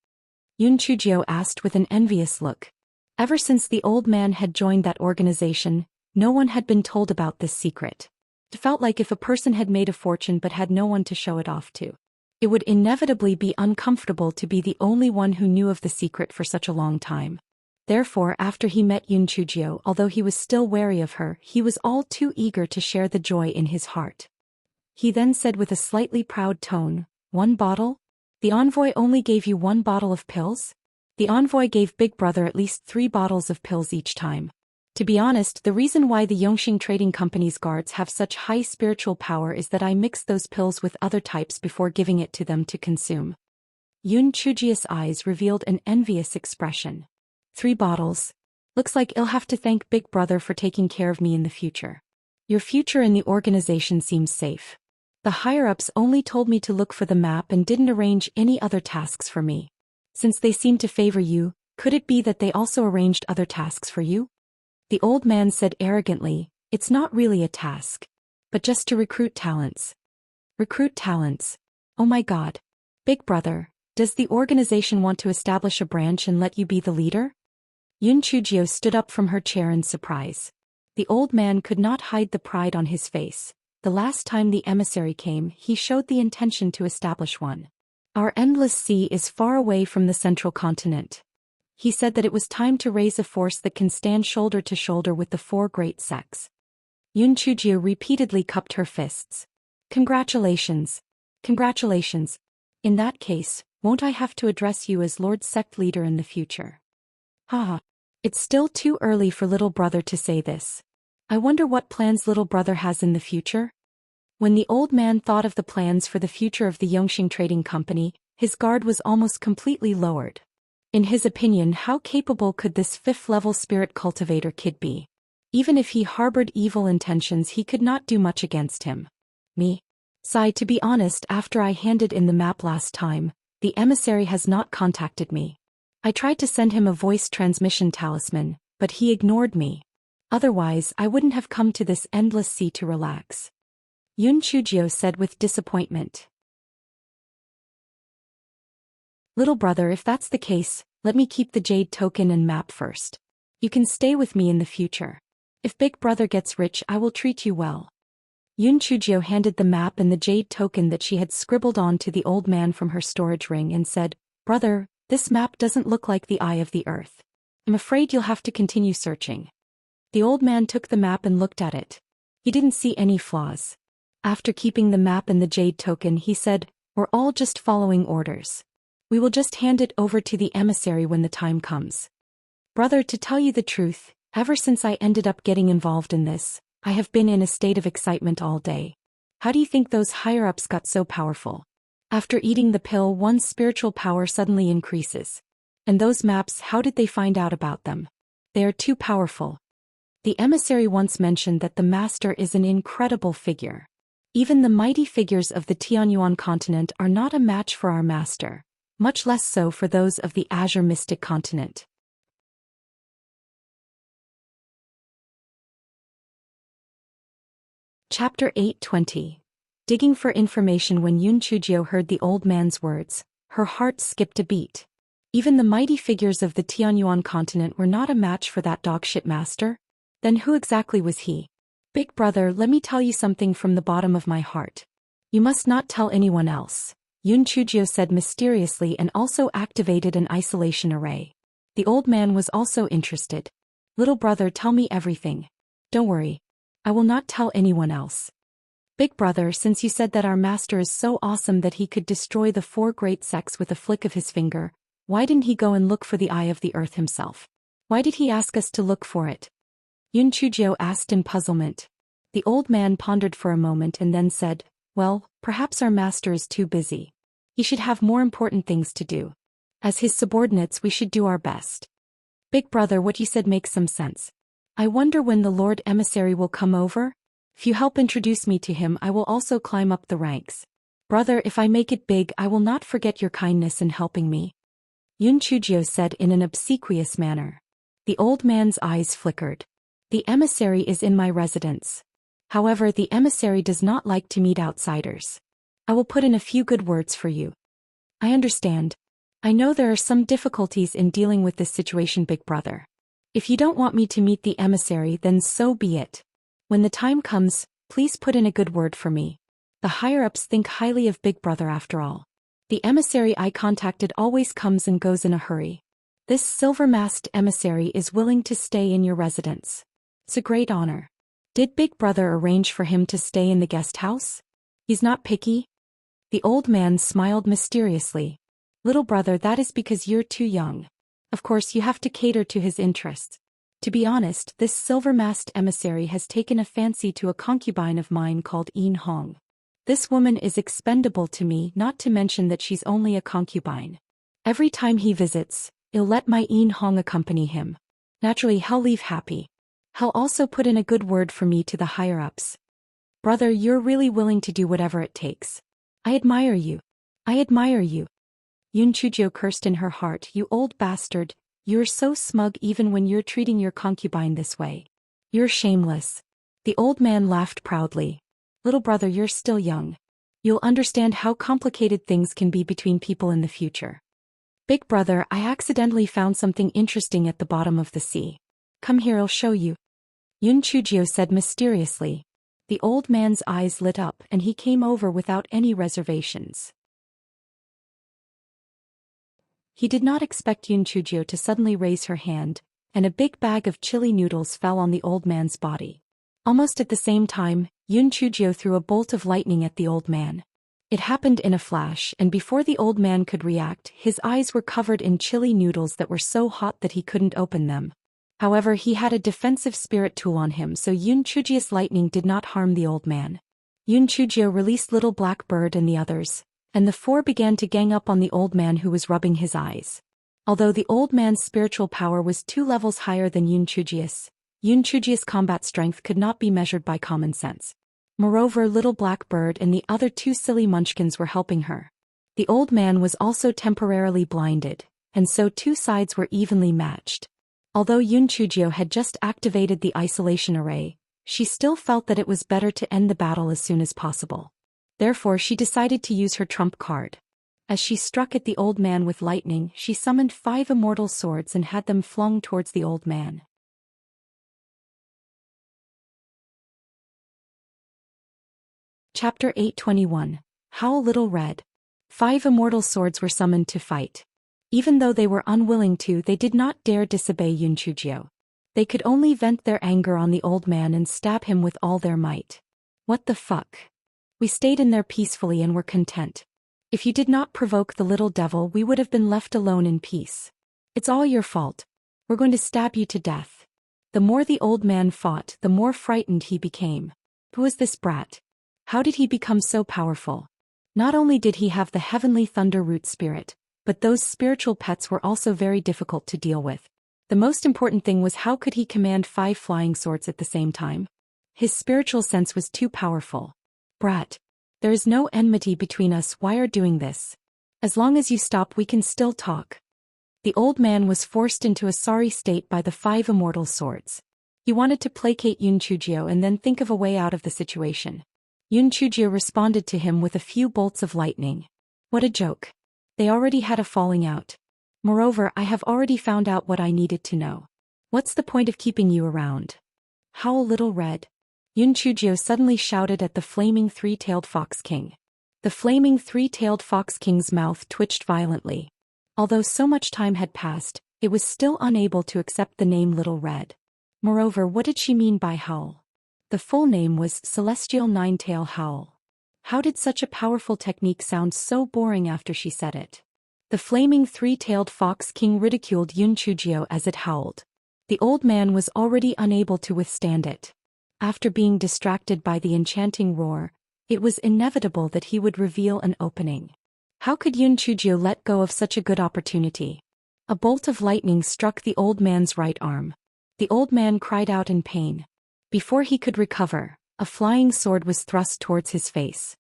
Yun Chujie asked with an envious look. Ever since the old man had joined that organization, No one had been told about this secret. It felt like if a person had made a fortune but had no one to show it off to, it would inevitably be uncomfortable to be the only one who knew of the secret for such a long time. Therefore, after he met Yun Chujio, although he was still wary of her, he was all too eager to share the joy in his heart. He then said with a slightly proud tone, "1 bottle? The envoy only gave you 1 bottle of pills? The envoy gave Big Brother at least 3 bottles of pills each time. To be honest, the reason why the Yongxing Trading Company's guards have such high spiritual power is that I mixed those pills with other types before giving it to them to consume." Yun Chujio's eyes revealed an envious expression. 3 bottles. Looks like I'll have to thank Big Brother for taking care of me in the future. Your future in the organization seems safe. The higher-ups only told me to look for the map and didn't arrange any other tasks for me. Since they seem to favor you, could it be that they also arranged other tasks for you? The old man said arrogantly, "It's not really a task, but just to recruit talents." Recruit talents? Oh my god. Big Brother, does the organization want to establish a branch and let you be the leader? Yun Chujio stood up from her chair in surprise. The old man could not hide the pride on his face. The last time the emissary came, he showed the intention to establish one. Our endless sea is far away from the central continent. He said that it was time to raise a force that can stand shoulder to shoulder with the 4 great sects. Yun Chujio repeatedly cupped her fists. Congratulations. Congratulations. In that case, won't I have to address you as Lord Sect Leader in the future? Haha. It's still too early for little brother to say this. I wonder what plans little brother has in the future? When the old man thought of the plans for the future of the Yongxing Trading Company, his guard was almost completely lowered. In his opinion, how capable could this 5th-level spirit cultivator kid be? Even if he harbored evil intentions, he could not do much against him. Me? Sigh, to be honest, after I handed in the map last time, the emissary has not contacted me. I tried to send him a voice transmission talisman, but he ignored me. Otherwise, I wouldn't have come to this endless sea to relax. Yun Chujio said with disappointment. Little brother, if that's the case, let me keep the jade token and map first. You can stay with me in the future. If Big Brother gets rich, I will treat you well. Yun Chujio handed the map and the jade token that she had scribbled on to the old man from her storage ring and said, "Brother, this map doesn't look like the eye of the earth. I'm afraid you'll have to continue searching." The old man took the map and looked at it. He didn't see any flaws. After keeping the map and the jade token, he said, "We're all just following orders. We will just hand it over to the emissary when the time comes." Brother, to tell you the truth, ever since I ended up getting involved in this, I have been in a state of excitement all day. How do you think those higher-ups got so powerful? After eating the pill, one's spiritual power suddenly increases. And those maps, how did they find out about them? They are too powerful. The emissary once mentioned that the master is an incredible figure. Even the mighty figures of the Tianyuan continent are not a match for our master, much less so for those of the Azure Mystic continent. Chapter 8:20. Digging for information. When Yun Chujio heard the old man's words, her heart skipped a beat. Even the mighty figures of the Tianyuan continent were not a match for that dogshit master? Then who exactly was he? Big Brother, let me tell you something from the bottom of my heart. You must not tell anyone else, Yun Chujio said mysteriously and also activated an isolation array. The old man was also interested. Little brother, tell me everything. Don't worry. I will not tell anyone else. Big Brother, since you said that our master is so awesome that he could destroy the 4 great sects with a flick of his finger, why didn't he go and look for the eye of the earth himself? Why did he ask us to look for it? Yun Chujio asked in puzzlement. The old man pondered for a moment and then said, "Well, perhaps our master is too busy. He should have more important things to do. As his subordinates, we should do our best." Big Brother, what you said makes some sense. I wonder when the Lord Emissary will come over? If you help introduce me to him, I will also climb up the ranks. Brother, if I make it big, I will not forget your kindness in helping me. Yun Chujio said in an obsequious manner. The old man's eyes flickered. The emissary is in my residence. However, the emissary does not like to meet outsiders. I will put in a few good words for you. I understand. I know there are some difficulties in dealing with this situation, Big Brother. If you don't want me to meet the emissary, then so be it. When the time comes, please put in a good word for me. The higher-ups think highly of Big Brother after all. The emissary I contacted always comes and goes in a hurry. This silver-masked emissary is willing to stay in your residence. It's a great honor. Did Big Brother arrange for him to stay in the guest house? He's not picky? The old man smiled mysteriously. Little brother, that is because you're too young. Of course you have to cater to his interests. To be honest, this silver-masked emissary has taken a fancy to a concubine of mine called Yin Hong. This woman is expendable to me, not to mention that she's only a concubine. Every time he visits, he'll let my Yin Hong accompany him. Naturally, he'll leave happy. He'll also put in a good word for me to the higher-ups. Brother, you're really willing to do whatever it takes. I admire you. I admire you. Yun Chujio cursed in her heart. You old bastard, you're so smug even when you're treating your concubine this way. You're shameless. The old man laughed proudly. Little brother, you're still young. You'll understand how complicated things can be between people in the future. Big brother, I accidentally found something interesting at the bottom of the sea. Come here, I'll show you. Yun Chujio said mysteriously. The old man's eyes lit up and he came over without any reservations. He did not expect Yun Chujio to suddenly raise her hand, and a big bag of chili noodles fell on the old man's body. Almost at the same time, Yun Chujio threw a bolt of lightning at the old man. It happened in a flash, and before the old man could react, his eyes were covered in chili noodles that were so hot that he couldn't open them. However, he had a defensive spirit tool on him, so Yun Chujio's lightning did not harm the old man. Yun Chujio released Little Black Bird and the others, and the four began to gang up on the old man who was rubbing his eyes. Although the old man's spiritual power was 2 levels higher than Yun Chujio's combat strength could not be measured by common sense. Moreover, Little Black Bird and the other 2 silly munchkins were helping her. The old man was also temporarily blinded, and so 2 sides were evenly matched. Although Yun Chujio had just activated the isolation array, she still felt that it was better to end the battle as soon as possible. Therefore, she decided to use her trump card. As she struck at the old man with lightning, she summoned 5 immortal swords and had them flung towards the old man. Chapter 821. Howl Little Red. 5 immortal swords were summoned to fight. Even though they were unwilling to, they did not dare disobey Yun Chujio. They could only vent their anger on the old man and stab him with all their might. What the fuck? We stayed in there peacefully and were content. If you did not provoke the little devil, we would have been left alone in peace. It's all your fault. We're going to stab you to death. The more the old man fought, the more frightened he became. Who is this brat? How did he become so powerful? Not only did he have the heavenly thunder root spirit, but those spiritual pets were also very difficult to deal with. The most important thing was, how could he command 5 flying swords at the same time? His spiritual sense was too powerful. Brat. There is no enmity between us. Why are doing this? As long as you stop, we can still talk. The old man was forced into a sorry state by the 5 immortal swords. He wanted to placate Yun Chujio and then think of a way out of the situation. Yun Chujio responded to him with a few bolts of lightning. What a joke. They already had a falling out. Moreover, I have already found out what I needed to know. What's the point of keeping you around? Howl Little Red. Yun Chujio suddenly shouted at the flaming 3-tailed fox king. The flaming 3-tailed fox king's mouth twitched violently. Although so much time had passed, it was still unable to accept the name Little Red. Moreover, what did she mean by howl? The full name was Celestial 9-Tail Howl. How did such a powerful technique sound so boring after she said it? The flaming 3-tailed fox king ridiculed Yun Chujio as it howled. The old man was already unable to withstand it. After being distracted by the enchanting roar, it was inevitable that he would reveal an opening. How could Yun Chujio let go of such a good opportunity? A bolt of lightning struck the old man's right arm. The old man cried out in pain. Before he could recover, a flying sword was thrust towards his face.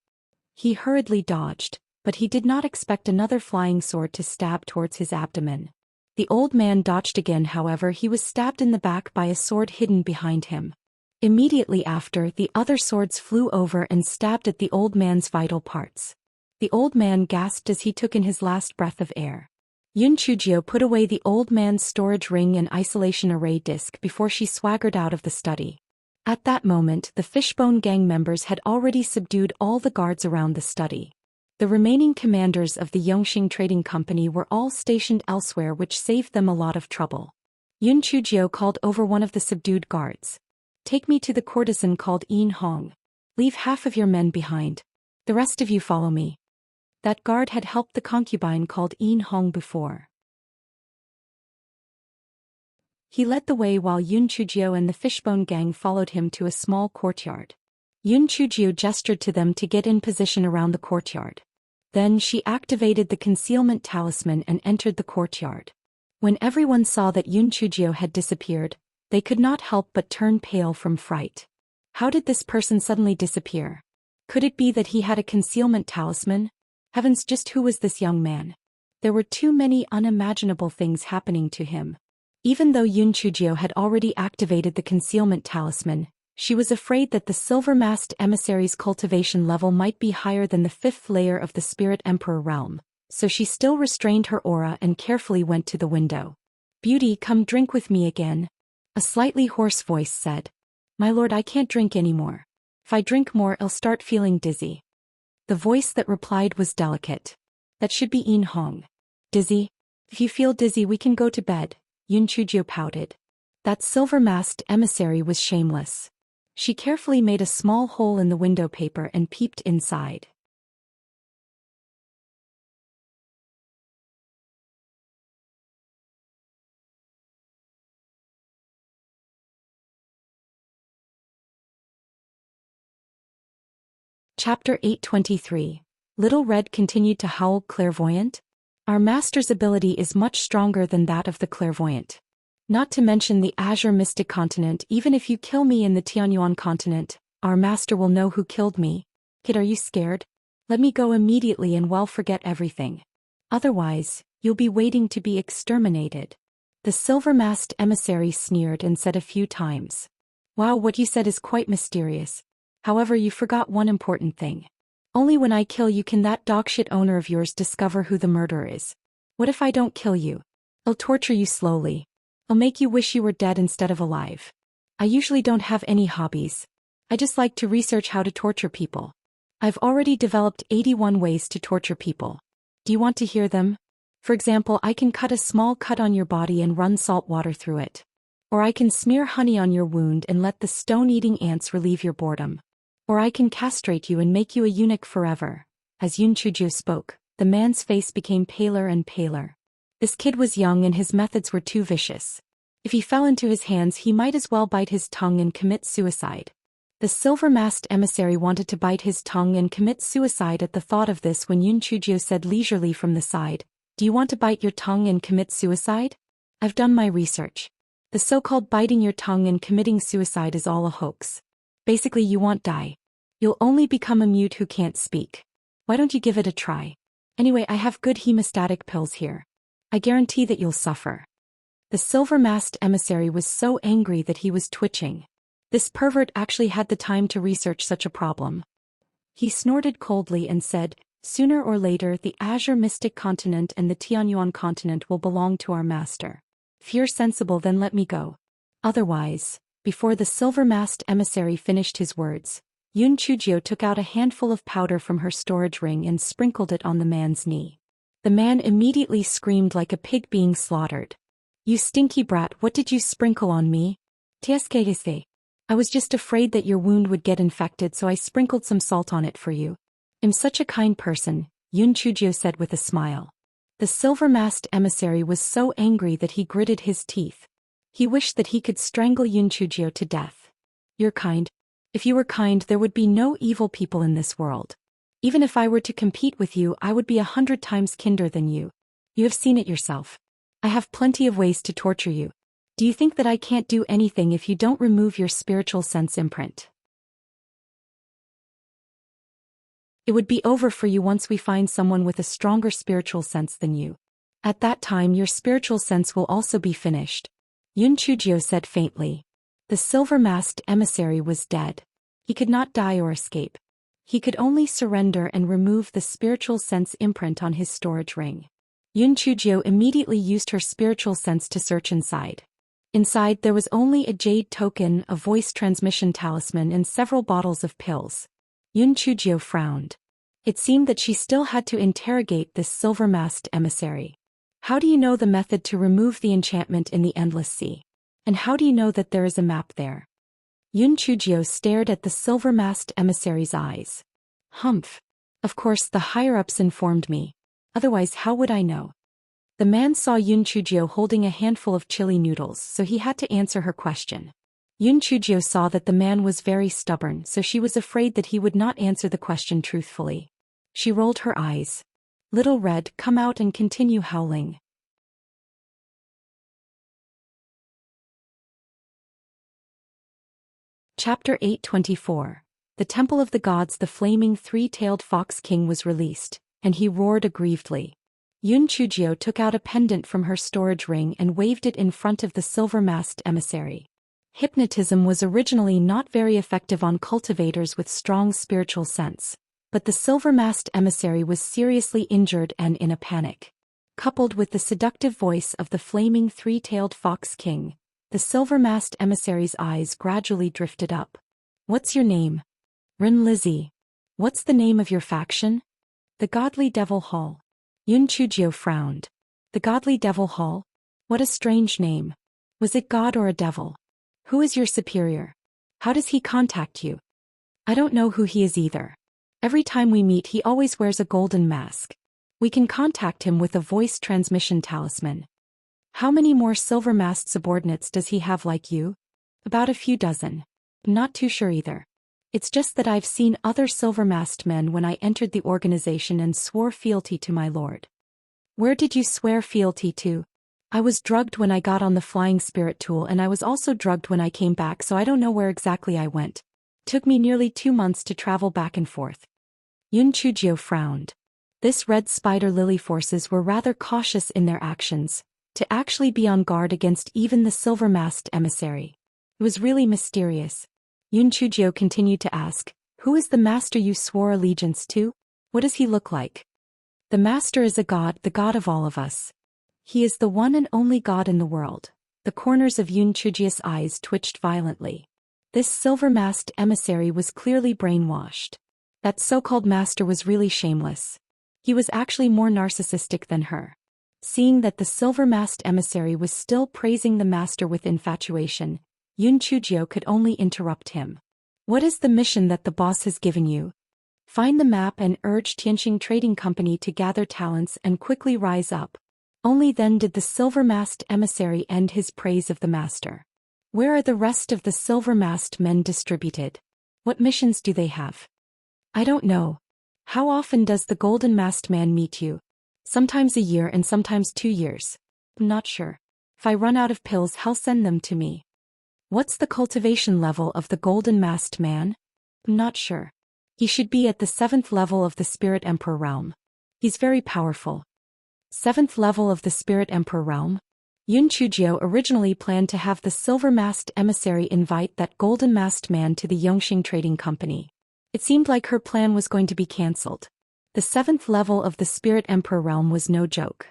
He hurriedly dodged, but he did not expect another flying sword to stab towards his abdomen. The old man dodged again, however he was stabbed in the back by a sword hidden behind him. Immediately after, the other swords flew over and stabbed at the old man's vital parts. The old man gasped as he took in his last breath of air. Yun Chujio put away the old man's storage ring and isolation array disk before she swaggered out of the study. At that moment, the Fishbone gang members had already subdued all the guards around the study. The remaining commanders of the Yongxing Trading Company were all stationed elsewhere, which saved them a lot of trouble. Yun Chujio called over one of the subdued guards. "Take me to the courtesan called Yin Hong. Leave half of your men behind. The rest of you follow me." That guard had helped the concubine called Yin Hong before. He led the way while Yun Chujio and the Fishbone gang followed him to a small courtyard. Yun Chujio gestured to them to get in position around the courtyard. Then she activated the concealment talisman and entered the courtyard. When everyone saw that Yun Chujio had disappeared, they could not help but turn pale from fright. How did this person suddenly disappear? Could it be that he had a concealment talisman? Heavens, just who was this young man? There were too many unimaginable things happening to him. Even though Yun Chujio had already activated the concealment talisman, she was afraid that the silver-masked emissary's cultivation level might be higher than the 5th layer of the Spirit Emperor realm, so she still restrained her aura and carefully went to the window. "Beauty, come drink with me again," a slightly hoarse voice said. "My lord, I can't drink anymore. If I drink more, I'll start feeling dizzy." The voice that replied was delicate. "That should be Yin Hong. Dizzy? If you feel dizzy, we can go to bed," Yun Chujio pouted. That silver-masked emissary was shameless. She carefully made a small hole in the window paper and peeped inside. Chapter 823. Little Red continued to howl. "Clairvoyant? Our master's ability is much stronger than that of the clairvoyant. Not to mention the Azure Mystic Continent. Even if you kill me in the Tianyuan continent, our master will know who killed me. Kid, are you scared? Let me go immediately and forget everything. Otherwise, you'll be waiting to be exterminated." The silver-masked emissary sneered and said a few times. "Wow, what you said is quite mysterious. However, you forgot one important thing. Only when I kill you can that dogshit owner of yours discover who the murderer is. What if I don't kill you? I'll torture you slowly. I'll make you wish you were dead instead of alive. I usually don't have any hobbies. I just like to research how to torture people. I've already developed 81 ways to torture people. Do you want to hear them? For example, I can cut a small cut on your body and run salt water through it. Or I can smear honey on your wound and let the stone-eating ants relieve your boredom. Or I can castrate you and make you a eunuch forever." As Yun Chujio spoke, the man's face became paler and paler. This kid was young and his methods were too vicious. If he fell into his hands, he might as well bite his tongue and commit suicide. The silver-masked emissary wanted to bite his tongue and commit suicide at the thought of this when Yun Chujio said leisurely from the side, "Do you want to bite your tongue and commit suicide? I've done my research. The so-called biting your tongue and committing suicide is all a hoax. Basically, you won't die. You'll only become a mute who can't speak. Why don't you give it a try? Anyway, I have good hemostatic pills here. I guarantee that you'll suffer." The silver-masked emissary was so angry that he was twitching. This pervert actually had the time to research such a problem. He snorted coldly and said, "Sooner or later, the Azure Mystic Continent and the Tianyuan continent will belong to our master. If you're sensible, then let me go. Otherwise..." Before the silver-masked emissary finished his words, Yun Chujio took out a handful of powder from her storage ring and sprinkled it on the man's knee. The man immediately screamed like a pig being slaughtered. "You stinky brat, what did you sprinkle on me?" "Tiesqueise. I was just afraid that your wound would get infected, so I sprinkled some salt on it for you. I'm such a kind person," Yun Chujio said with a smile. The silver-masked emissary was so angry that he gritted his teeth. He wished that he could strangle Yun Chujio to death. "You're kind. If you were kind, there would be no evil people in this world. Even if I were to compete with you, I would be 100 times kinder than you. You have seen it yourself. I have plenty of ways to torture you. Do you think that I can't do anything if you don't remove your spiritual sense imprint? It would be over for you once we find someone with a stronger spiritual sense than you. At that time, your spiritual sense will also be finished," Yun Chujio said faintly. The silver-masked emissary was dead. He could not die or escape. He could only surrender and remove the spiritual sense imprint on his storage ring. Yun Chujio immediately used her spiritual sense to search inside. Inside there was only a jade token, a voice transmission talisman and several bottles of pills. Yun Chujio frowned. It seemed that she still had to interrogate this silver-masked emissary. How do you know the method to remove the enchantment in the Endless Sea? And how do you know that there is a map there? Yun Chujio stared at the silver-masked emissary's eyes. Humph. Of course the higher-ups informed me. Otherwise how would I know? The man saw Yun Chujio holding a handful of chili noodles, so he had to answer her question. Yun Chujio saw that the man was very stubborn, so she was afraid that he would not answer the question truthfully. She rolled her eyes. Little Red, come out and continue howling. Chapter 824. The Temple of the Gods. The flaming three-tailed fox king was released, and he roared aggrievedly. Yun Chujio took out a pendant from her storage ring and waved it in front of the silver-masked emissary. Hypnotism was originally not very effective on cultivators with strong spiritual sense, but the silver-masked emissary was seriously injured and in a panic. Coupled with the seductive voice of the flaming three-tailed fox king, the silver-masked emissary's eyes gradually drifted up. What's your name? Rin Lizzie. What's the name of your faction? The Godly Devil Hall. Yun Chujio frowned. The Godly Devil Hall? What a strange name. Was it God or a devil? Who is your superior? How does he contact you? I don't know who he is either. Every time we meet he always wears a golden mask. We can contact him with a voice transmission talisman. How many more silver-masked subordinates does he have like you? About a few dozen. Not too sure either. It's just that I've seen other silver-masked men when I entered the organization and swore fealty to my lord. Where did you swear fealty to? I was drugged when I got on the flying spirit tool, and I was also drugged when I came back, so I don't know where exactly I went. Took me nearly 2 months to travel back and forth. Yun Chujio frowned. This red spider lily forces were rather cautious in their actions, to actually be on guard against even the silver-masked emissary. It was really mysterious. Yun Chujio continued to ask, who is the master you swore allegiance to? What does he look like? The master is a god, the god of all of us. He is the one and only god in the world. The corners of Yun Chujio's eyes twitched violently. This silver-masked emissary was clearly brainwashed. That so-called master was really shameless. He was actually more narcissistic than her. Seeing that the silver-masked emissary was still praising the master with infatuation, Yun Chujio could only interrupt him. What is the mission that the boss has given you? Find the map and urge Tianxing Trading Company to gather talents and quickly rise up. Only then did the silver-masked emissary end his praise of the master. Where are the rest of the silver-masked men distributed? What missions do they have? I don't know. How often does the golden-masked man meet you? Sometimes a year and sometimes 2 years. I'm not sure. If I run out of pills, he'll send them to me. What's the cultivation level of the golden-masked man? I'm not sure. He should be at the 7th level of the Spirit Emperor realm. He's very powerful. 7th level of the Spirit Emperor realm? Yun Chujio originally planned to have the silver-masked emissary invite that golden-masked man to the Yongxing Trading Company. It seemed like her plan was going to be cancelled. The 7th level of the Spirit Emperor realm was no joke.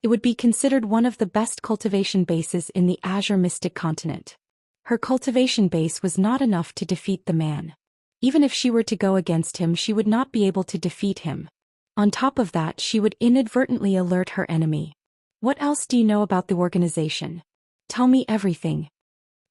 It would be considered one of the best cultivation bases in the Azure Mystic Continent. Her cultivation base was not enough to defeat the man. Even if she were to go against him, she would not be able to defeat him. On top of that, she would inadvertently alert her enemy. What else do you know about the organization? Tell me everything.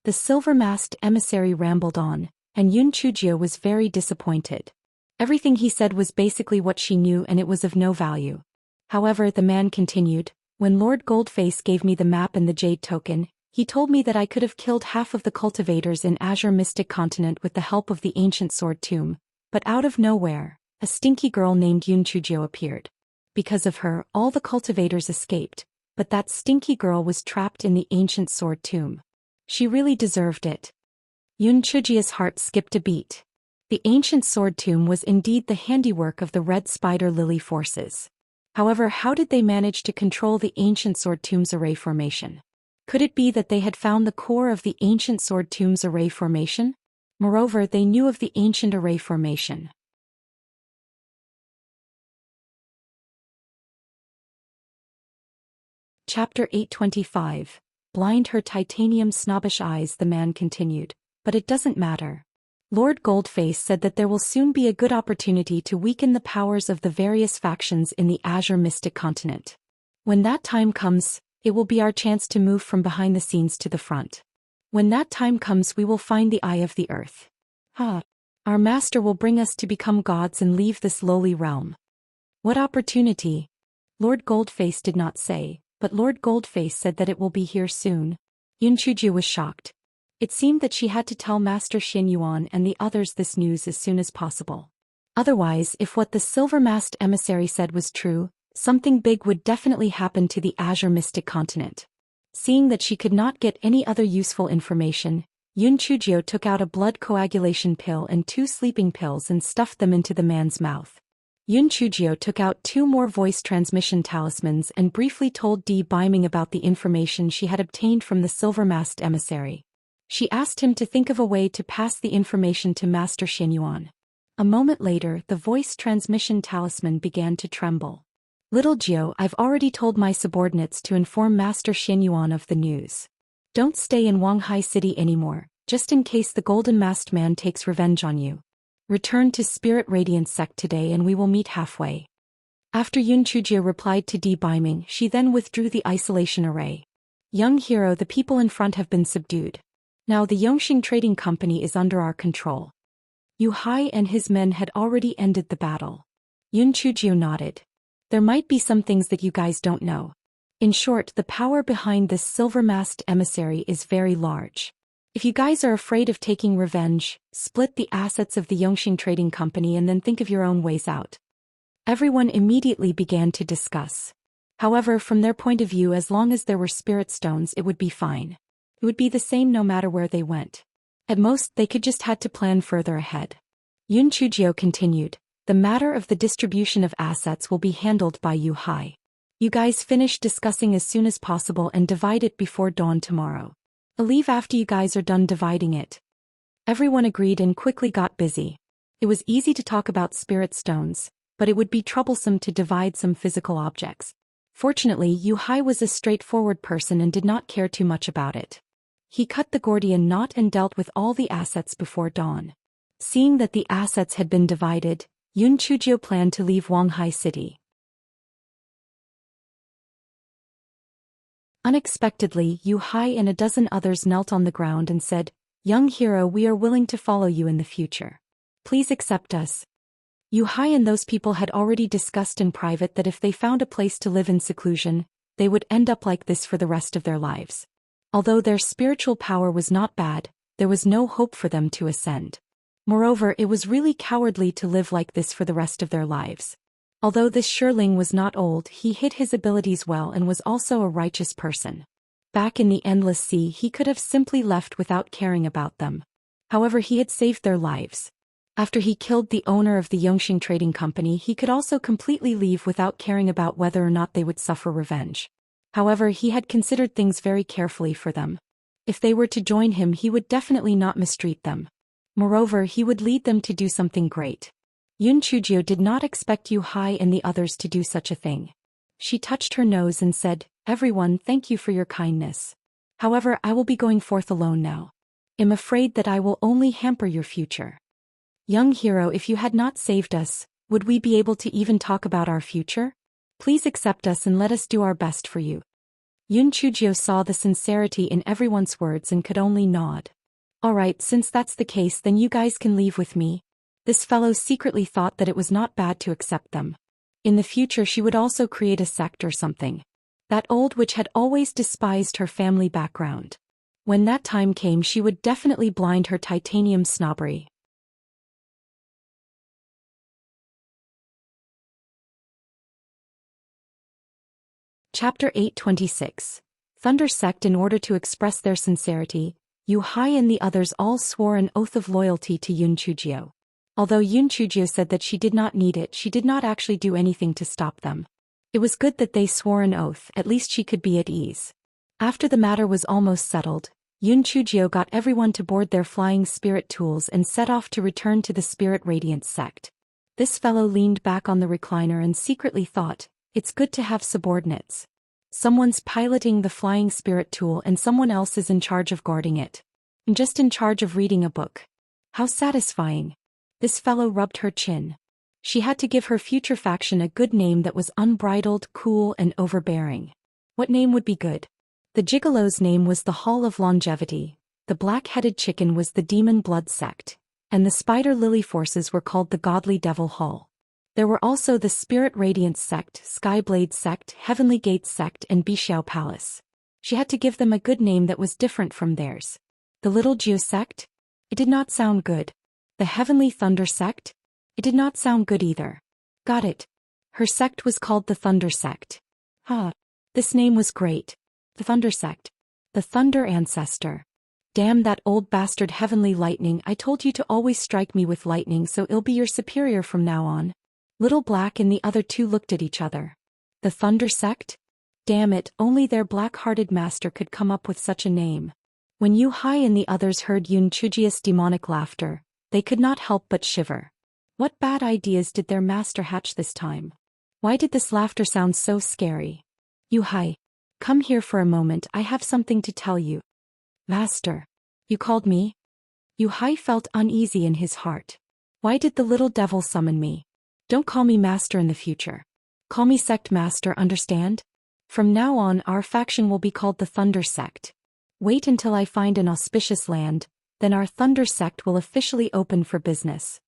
The silver-masked emissary rambled on, and Yun Chujio was very disappointed. Everything he said was basically what she knew, and it was of no value. However, the man continued, when Lord Goldface gave me the map and the jade token, he told me that I could have killed half of the cultivators in Azure Mystic Continent with the help of the ancient sword tomb, but out of nowhere, a stinky girl named Yun Chujio appeared. Because of her, all the cultivators escaped, but that stinky girl was trapped in the ancient sword tomb. She really deserved it. Yun Chujio's heart skipped a beat. The ancient sword tomb was indeed the handiwork of the red spider lily forces. However, how did they manage to control the ancient sword tomb's array formation? Could it be that they had found the core of the ancient sword tomb's array formation? Moreover, they knew of the ancient array formation. Chapter 825. Blind her titanium snobbish eyes, the man continued. But it doesn't matter. Lord Goldface said that there will soon be a good opportunity to weaken the powers of the various factions in the Azure Mystic Continent. When that time comes, it will be our chance to move from behind the scenes to the front. When that time comes, we will find the eye of the earth. Our master will bring us to become gods and leave this lowly realm. What opportunity? Lord Goldface did not say, but Lord Goldface said that it will be here soon. Yun Chujiu was shocked. It seemed that she had to tell Master Xin Yuan and the others this news as soon as possible. Otherwise, if what the silver-masked emissary said was true, something big would definitely happen to the Azure Mystic Continent. Seeing that she could not get any other useful information, Yun Chujiu took out a blood coagulation pill and 2 sleeping pills and stuffed them into the man's mouth. Yun Chujiu took out 2 more voice transmission talismans and briefly told Di Biming about the information she had obtained from the silver-masked emissary. She asked him to think of a way to pass the information to Master Xin Yuan. A moment later, the voice transmission talisman began to tremble. Little Jiu, I've already told my subordinates to inform Master Xin Yuan of the news. Don't stay in Wanghai City anymore, just in case the Golden Masked Man takes revenge on you. Return to Spirit Radiance Sect today and we will meet halfway. After Yun Chujiu replied to Di Biming, she then withdrew the isolation array. Young hero, the people in front have been subdued. Now the Yongxing Trading Company is under our control. Yu Hai and his men had already ended the battle. Yun Chujiu nodded. There might be some things that you guys don't know. In short, the power behind this silver-masked emissary is very large. If you guys are afraid of taking revenge, split the assets of the Yongxing Trading Company and then think of your own ways out. Everyone immediately began to discuss. However, from their point of view, as long as there were spirit stones, it would be fine. It would be the same no matter where they went. At most, they could just had to plan further ahead. Yun Chujiu continued, the matter of the distribution of assets will be handled by Yu Hai. You guys finish discussing as soon as possible and divide it before dawn tomorrow. I'll leave after you guys are done dividing it. Everyone agreed and quickly got busy. It was easy to talk about spirit stones, but it would be troublesome to divide some physical objects. Fortunately, Yu Hai was a straightforward person and did not care too much about it. He cut the Gordian knot and dealt with all the assets before dawn. Seeing that the assets had been divided, Yun Chujiu planned to leave Wanghai City. Unexpectedly, Yu Hai and a dozen others knelt on the ground and said, Young hero, we are willing to follow you in the future. Please accept us. Yu Hai and those people had already discussed in private that if they found a place to live in seclusion, they would end up like this for the rest of their lives. Although their spiritual power was not bad, there was no hope for them to ascend. Moreover, it was really cowardly to live like this for the rest of their lives. Although this Shurling was not old, he hid his abilities well and was also a righteous person. Back in the Endless Sea, he could have simply left without caring about them. However, he had saved their lives. After he killed the owner of the Yongxing Trading Company, he could also completely leave without caring about whether or not they would suffer revenge. However, he had considered things very carefully for them. If they were to join him, he would definitely not mistreat them. Moreover, he would lead them to do something great. Yun Chujiu did not expect Yu Hai and the others to do such a thing. She touched her nose and said, Everyone, thank you for your kindness. However, I will be going forth alone now. I'm afraid that I will only hamper your future. Young hero, if you had not saved us, would we be able to even talk about our future? Please accept us and let us do our best for you. Yun Chujiu saw the sincerity in everyone's words and could only nod. Alright, since that's the case, then you guys can leave with me. This fellow secretly thought that it was not bad to accept them. In the future she would also create a sect or something. That old witch had always despised her family background. When that time came, she would definitely blind her titanium snobbery. Chapter 826. Thunder Sect. In order to express their sincerity, Yu Hai and the others all swore an oath of loyalty to Yun Chujiu. Although Yun Chujiu said that she did not need it, she did not actually do anything to stop them. It was good that they swore an oath, at least she could be at ease. After the matter was almost settled, Yun Chujiu got everyone to board their flying spirit tools and set off to return to the Spirit Radiance sect. This fellow leaned back on the recliner and secretly thought, it's good to have subordinates. Someone's piloting the flying spirit tool and someone else is in charge of guarding it. I'm just in charge of reading a book. How satisfying. This fellow rubbed her chin. She had to give her future faction a good name that was unbridled, cool, and overbearing. What name would be good? The Gigolo's name was the Hall of Longevity, the Black-Headed Chicken was the Demon Blood Sect, and the Spider Lily Forces were called the Godly Devil Hall. There were also the Spirit Radiance Sect, Skyblade Sect, Heavenly Gate Sect, and Bixiao Palace. She had to give them a good name that was different from theirs. The Little Geo Sect? It did not sound good. The Heavenly Thunder Sect? It did not sound good either. Got it. Her sect was called the Thunder Sect. This name was great. The Thunder Sect. The Thunder Ancestor. Damn that old bastard Heavenly Lightning, I told you to always strike me with lightning so I'll be your superior from now on. Little Black and the other two looked at each other. The Thunder Sect? Damn it, only their black-hearted master could come up with such a name. When Yu Hai and the others heard Yun Chujia's demonic laughter, they could not help but shiver. What bad ideas did their master hatch this time? Why did this laughter sound so scary? Yu Hai, come here for a moment, I have something to tell you. Master. You called me? Yu Hai felt uneasy in his heart. Why did the little devil summon me? Don't call me master in the future. Call me sect master, understand? From now on our faction will be called the Thunder Sect. Wait until I find an auspicious land, then our Thunder Sect will officially open for business.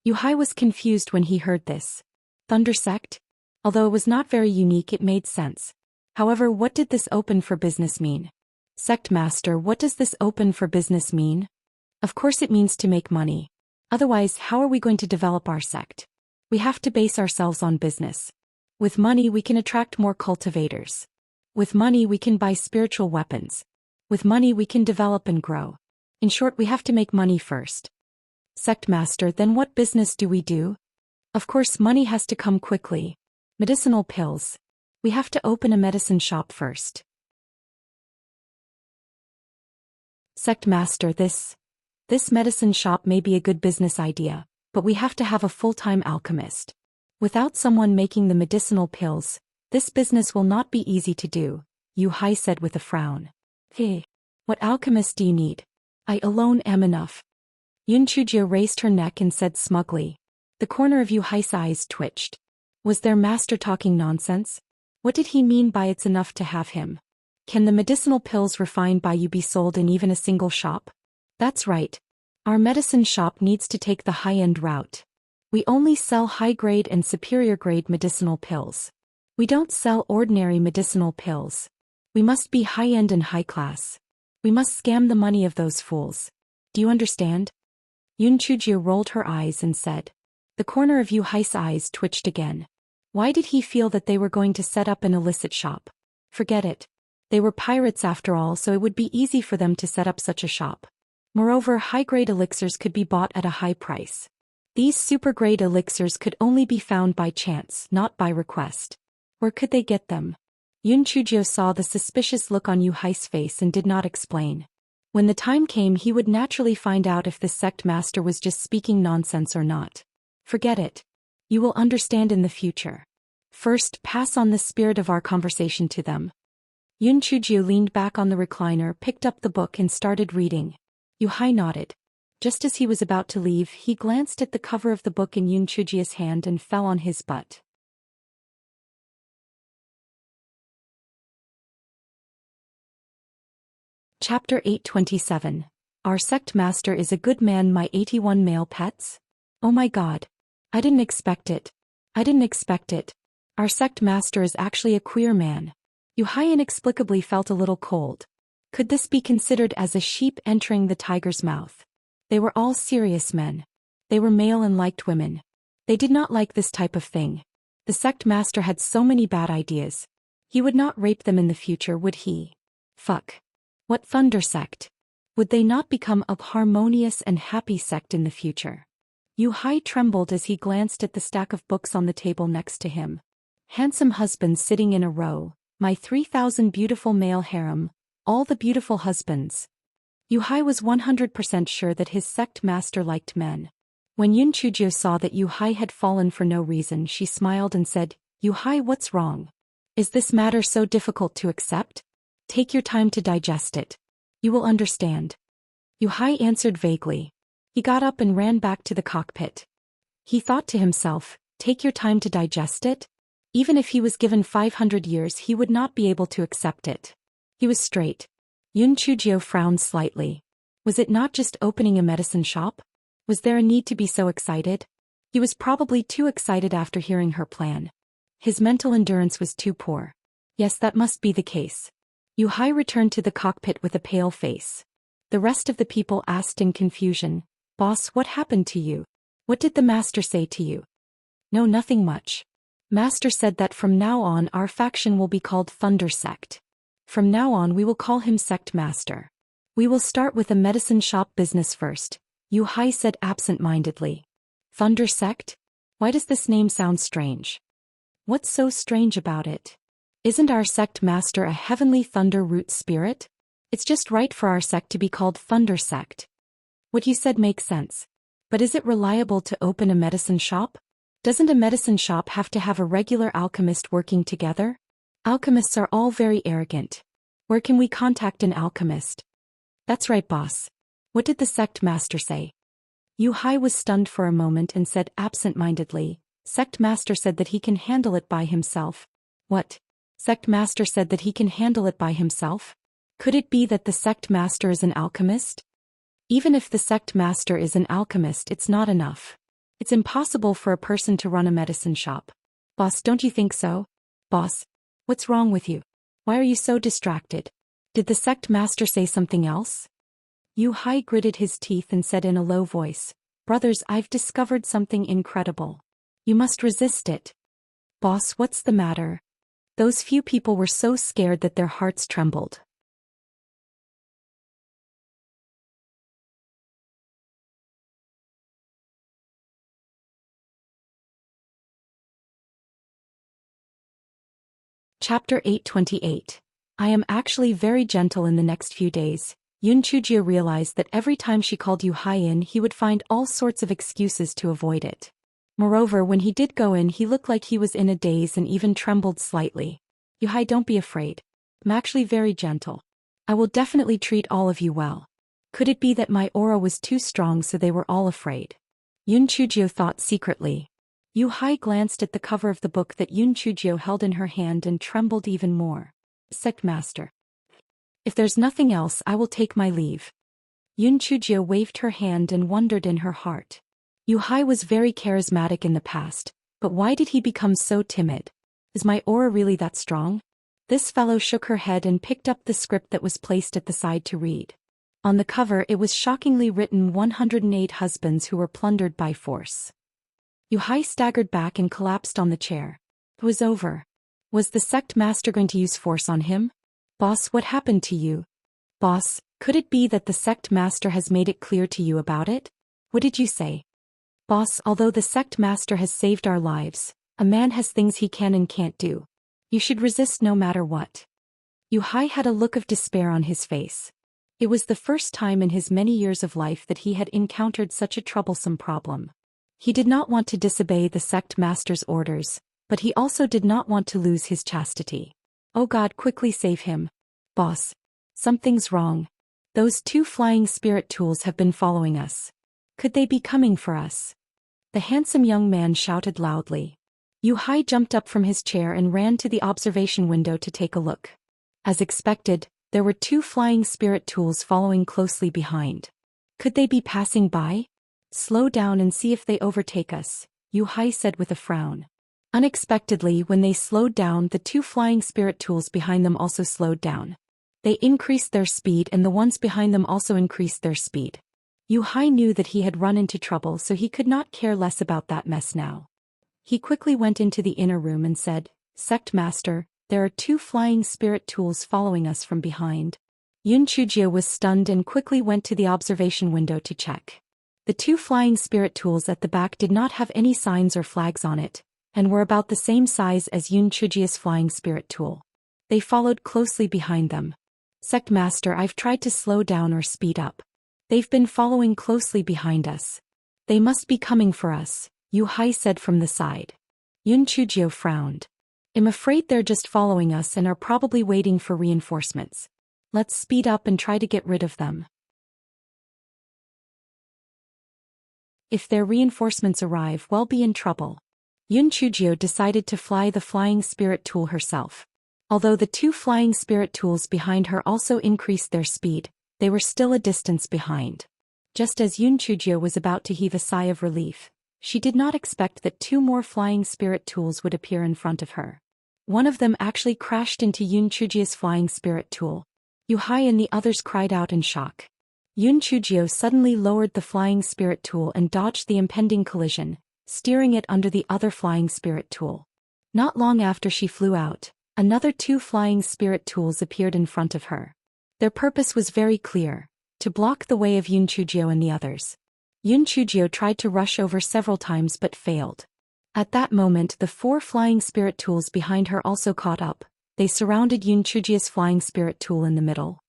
Yu Hai was confused when he heard this. Thunder Sect? Although it was not very unique, it made sense. However, what did this open for business mean? Sect master, what does this open for business mean? Of course it means to make money. Otherwise, how are we going to develop our sect? We have to base ourselves on business. With money we can attract more cultivators. With money we can buy spiritual weapons. With money we can develop and grow. In short, we have to make money first. Sect master, then what business do we do? Of course money has to come quickly. Medicinal pills. We have to open a medicine shop first. Sect master, this medicine shop may be a good business idea, but we have to have a full-time alchemist. Without someone making the medicinal pills, this business will not be easy to do, Yu Hai said with a frown. Hey, what alchemist do you need? I alone am enough. Yun Chujia raised her neck and said smugly. The corner of Yu Hai's eyes twitched. Was their master talking nonsense? What did he mean by it's enough to have him? Can the medicinal pills refined by you be sold in even a single shop? That's right. Our medicine shop needs to take the high-end route. We only sell high-grade and superior-grade medicinal pills. We don't sell ordinary medicinal pills. We must be high-end and high-class. We must scam the money of those fools. Do you understand? Yun Chujia rolled her eyes and said. The corner of Yu Hai's eyes twitched again. Why did he feel that they were going to set up an illicit shop? Forget it. They were pirates after all, so it would be easy for them to set up such a shop. Moreover, high-grade elixirs could be bought at a high price. These super-grade elixirs could only be found by chance, not by request. Where could they get them? Yun Chujio saw the suspicious look on Yu Hai's face and did not explain. When the time came, he would naturally find out if the sect master was just speaking nonsense or not. Forget it. You will understand in the future. First, pass on the spirit of our conversation to them. Yun Chujio leaned back on the recliner, picked up the book and started reading. Yu Hai nodded. Just as he was about to leave, he glanced at the cover of the book in Yun Chujio's hand and fell on his butt. Chapter 827. Our sect master is a good man, my 81 male pets? Oh my god. I didn't expect it. Our sect master is actually a queer man. Yu Hai inexplicably felt a little cold. Could this be considered as a sheep entering the tiger's mouth? They were all serious men. They were male and liked women. They did not like this type of thing. The sect master had so many bad ideas. He would not rape them in the future, would he? Fuck. What thunder sect? Would they not become a harmonious and happy sect in the future? Yu Hai trembled as he glanced at the stack of books on the table next to him. Handsome husbands sitting in a row, my 3,000 beautiful male harem, all the beautiful husbands. Yu Hai was 100% sure that his sect master liked men. When Yun Chujio saw that Yu Hai had fallen for no reason, she smiled and said, Yu Hai, what's wrong? Is this matter so difficult to accept? Take your time to digest it. You will understand. Yuhai answered vaguely. He got up and ran back to the cockpit. He thought to himself, take your time to digest it? Even if he was given 500 years he would not be able to accept it. He was straight. Yun Chujio frowned slightly. Was it not just opening a medicine shop? Was there a need to be so excited? He was probably too excited after hearing her plan. His mental endurance was too poor. Yes, that must be the case. Yuhai returned to the cockpit with a pale face. The rest of the people asked in confusion, Boss, what happened to you? What did the master say to you? No, nothing much. Master said that from now on our faction will be called Thunder Sect. From now on we will call him Sect Master. We will start with a medicine shop business first, Yuhai said absent-mindedly. Thunder Sect? Why does this name sound strange? What's so strange about it? Isn't our sect master a heavenly thunder root spirit? It's just right for our sect to be called Thunder Sect. What you said makes sense. But is it reliable to open a medicine shop? Doesn't a medicine shop have to have a regular alchemist working together? Alchemists are all very arrogant. Where can we contact an alchemist? That's right, boss. What did the sect master say? Yuhai was stunned for a moment and said absent-mindedly, Sect master said that he can handle it by himself. What? Sect master said that he can handle it by himself? Could it be that the sect master is an alchemist? Even if the sect master is an alchemist, it's not enough. It's impossible for a person to run a medicine shop. Boss, don't you think so? Boss, what's wrong with you? Why are you so distracted? Did the sect master say something else? Yuhai gritted his teeth and said in a low voice, Brothers, I've discovered something incredible. You must resist it. Boss, what's the matter? Those few people were so scared that their hearts trembled. Chapter 828. I am actually very gentle in the next few days. Yun Chujia realized that every time she called Yuhai in he would find all sorts of excuses to avoid it. Moreover, when he did go in he looked like he was in a daze and even trembled slightly. Yuhai, don't be afraid. I'm actually very gentle. I will definitely treat all of you well. Could it be that my aura was too strong so they were all afraid? Yun Chujio thought secretly. Yuhai glanced at the cover of the book that Yun Chujio held in her hand and trembled even more. Sect Master. If there's nothing else I will take my leave. Yun Chujio waved her hand and wondered in her heart. Yuhai was very charismatic in the past, but why did he become so timid? Is my aura really that strong? This fellow shook her head and picked up the script that was placed at the side to read. On the cover it was shockingly written 108 husbands who were plundered by force. Yuhai staggered back and collapsed on the chair. It was over. Was the sect master going to use force on him? Boss, what happened to you? Boss, could it be that the sect master has made it clear to you about it? What did you say? Boss, although the sect master has saved our lives, a man has things he can and can't do. You should resist no matter what. Yuhai had a look of despair on his face. It was the first time in his many years of life that he had encountered such a troublesome problem. He did not want to disobey the sect master's orders, but he also did not want to lose his chastity. Oh God, quickly save him. Boss. Something's wrong. Those two flying spirit tools have been following us. Could they be coming for us? The handsome young man shouted loudly. Yuhai jumped up from his chair and ran to the observation window to take a look. As expected, there were two flying spirit tools following closely behind. Could they be passing by? Slow down and see if they overtake us, Yuhai said with a frown. Unexpectedly, when they slowed down, the two flying spirit tools behind them also slowed down. They increased their speed and the ones behind them also increased their speed. Yuhai knew that he had run into trouble, so he could not care less about that mess now. He quickly went into the inner room and said, Sect Master, there are two flying spirit tools following us from behind. Yun Chujia was stunned and quickly went to the observation window to check. The two flying spirit tools at the back did not have any signs or flags on it, and were about the same size as Yun Chujia's flying spirit tool. They followed closely behind them. Sect Master, I've tried to slow down or speed up. They've been following closely behind us. They must be coming for us, Yuhai said from the side. Yun Chujio frowned. I'm afraid they're just following us and are probably waiting for reinforcements. Let's speed up and try to get rid of them. If their reinforcements arrive, we'll be in trouble. Yun Chujio decided to fly the flying spirit tool herself. Although the two flying spirit tools behind her also increased their speed, they were still a distance behind. Just as Yun Chujio was about to heave a sigh of relief, she did not expect that two more flying spirit tools would appear in front of her. One of them actually crashed into Yun Chujio's flying spirit tool. Yuhai and the others cried out in shock. Yun Chujio suddenly lowered the flying spirit tool and dodged the impending collision, steering it under the other flying spirit tool. Not long after she flew out, another two flying spirit tools appeared in front of her. Their purpose was very clear: to block the way of Yun Chujio and the others. Yun Chujio tried to rush over several times but failed. At that moment, the four flying spirit tools behind her also caught up. They surrounded Yun Chujio's flying spirit tool in the middle.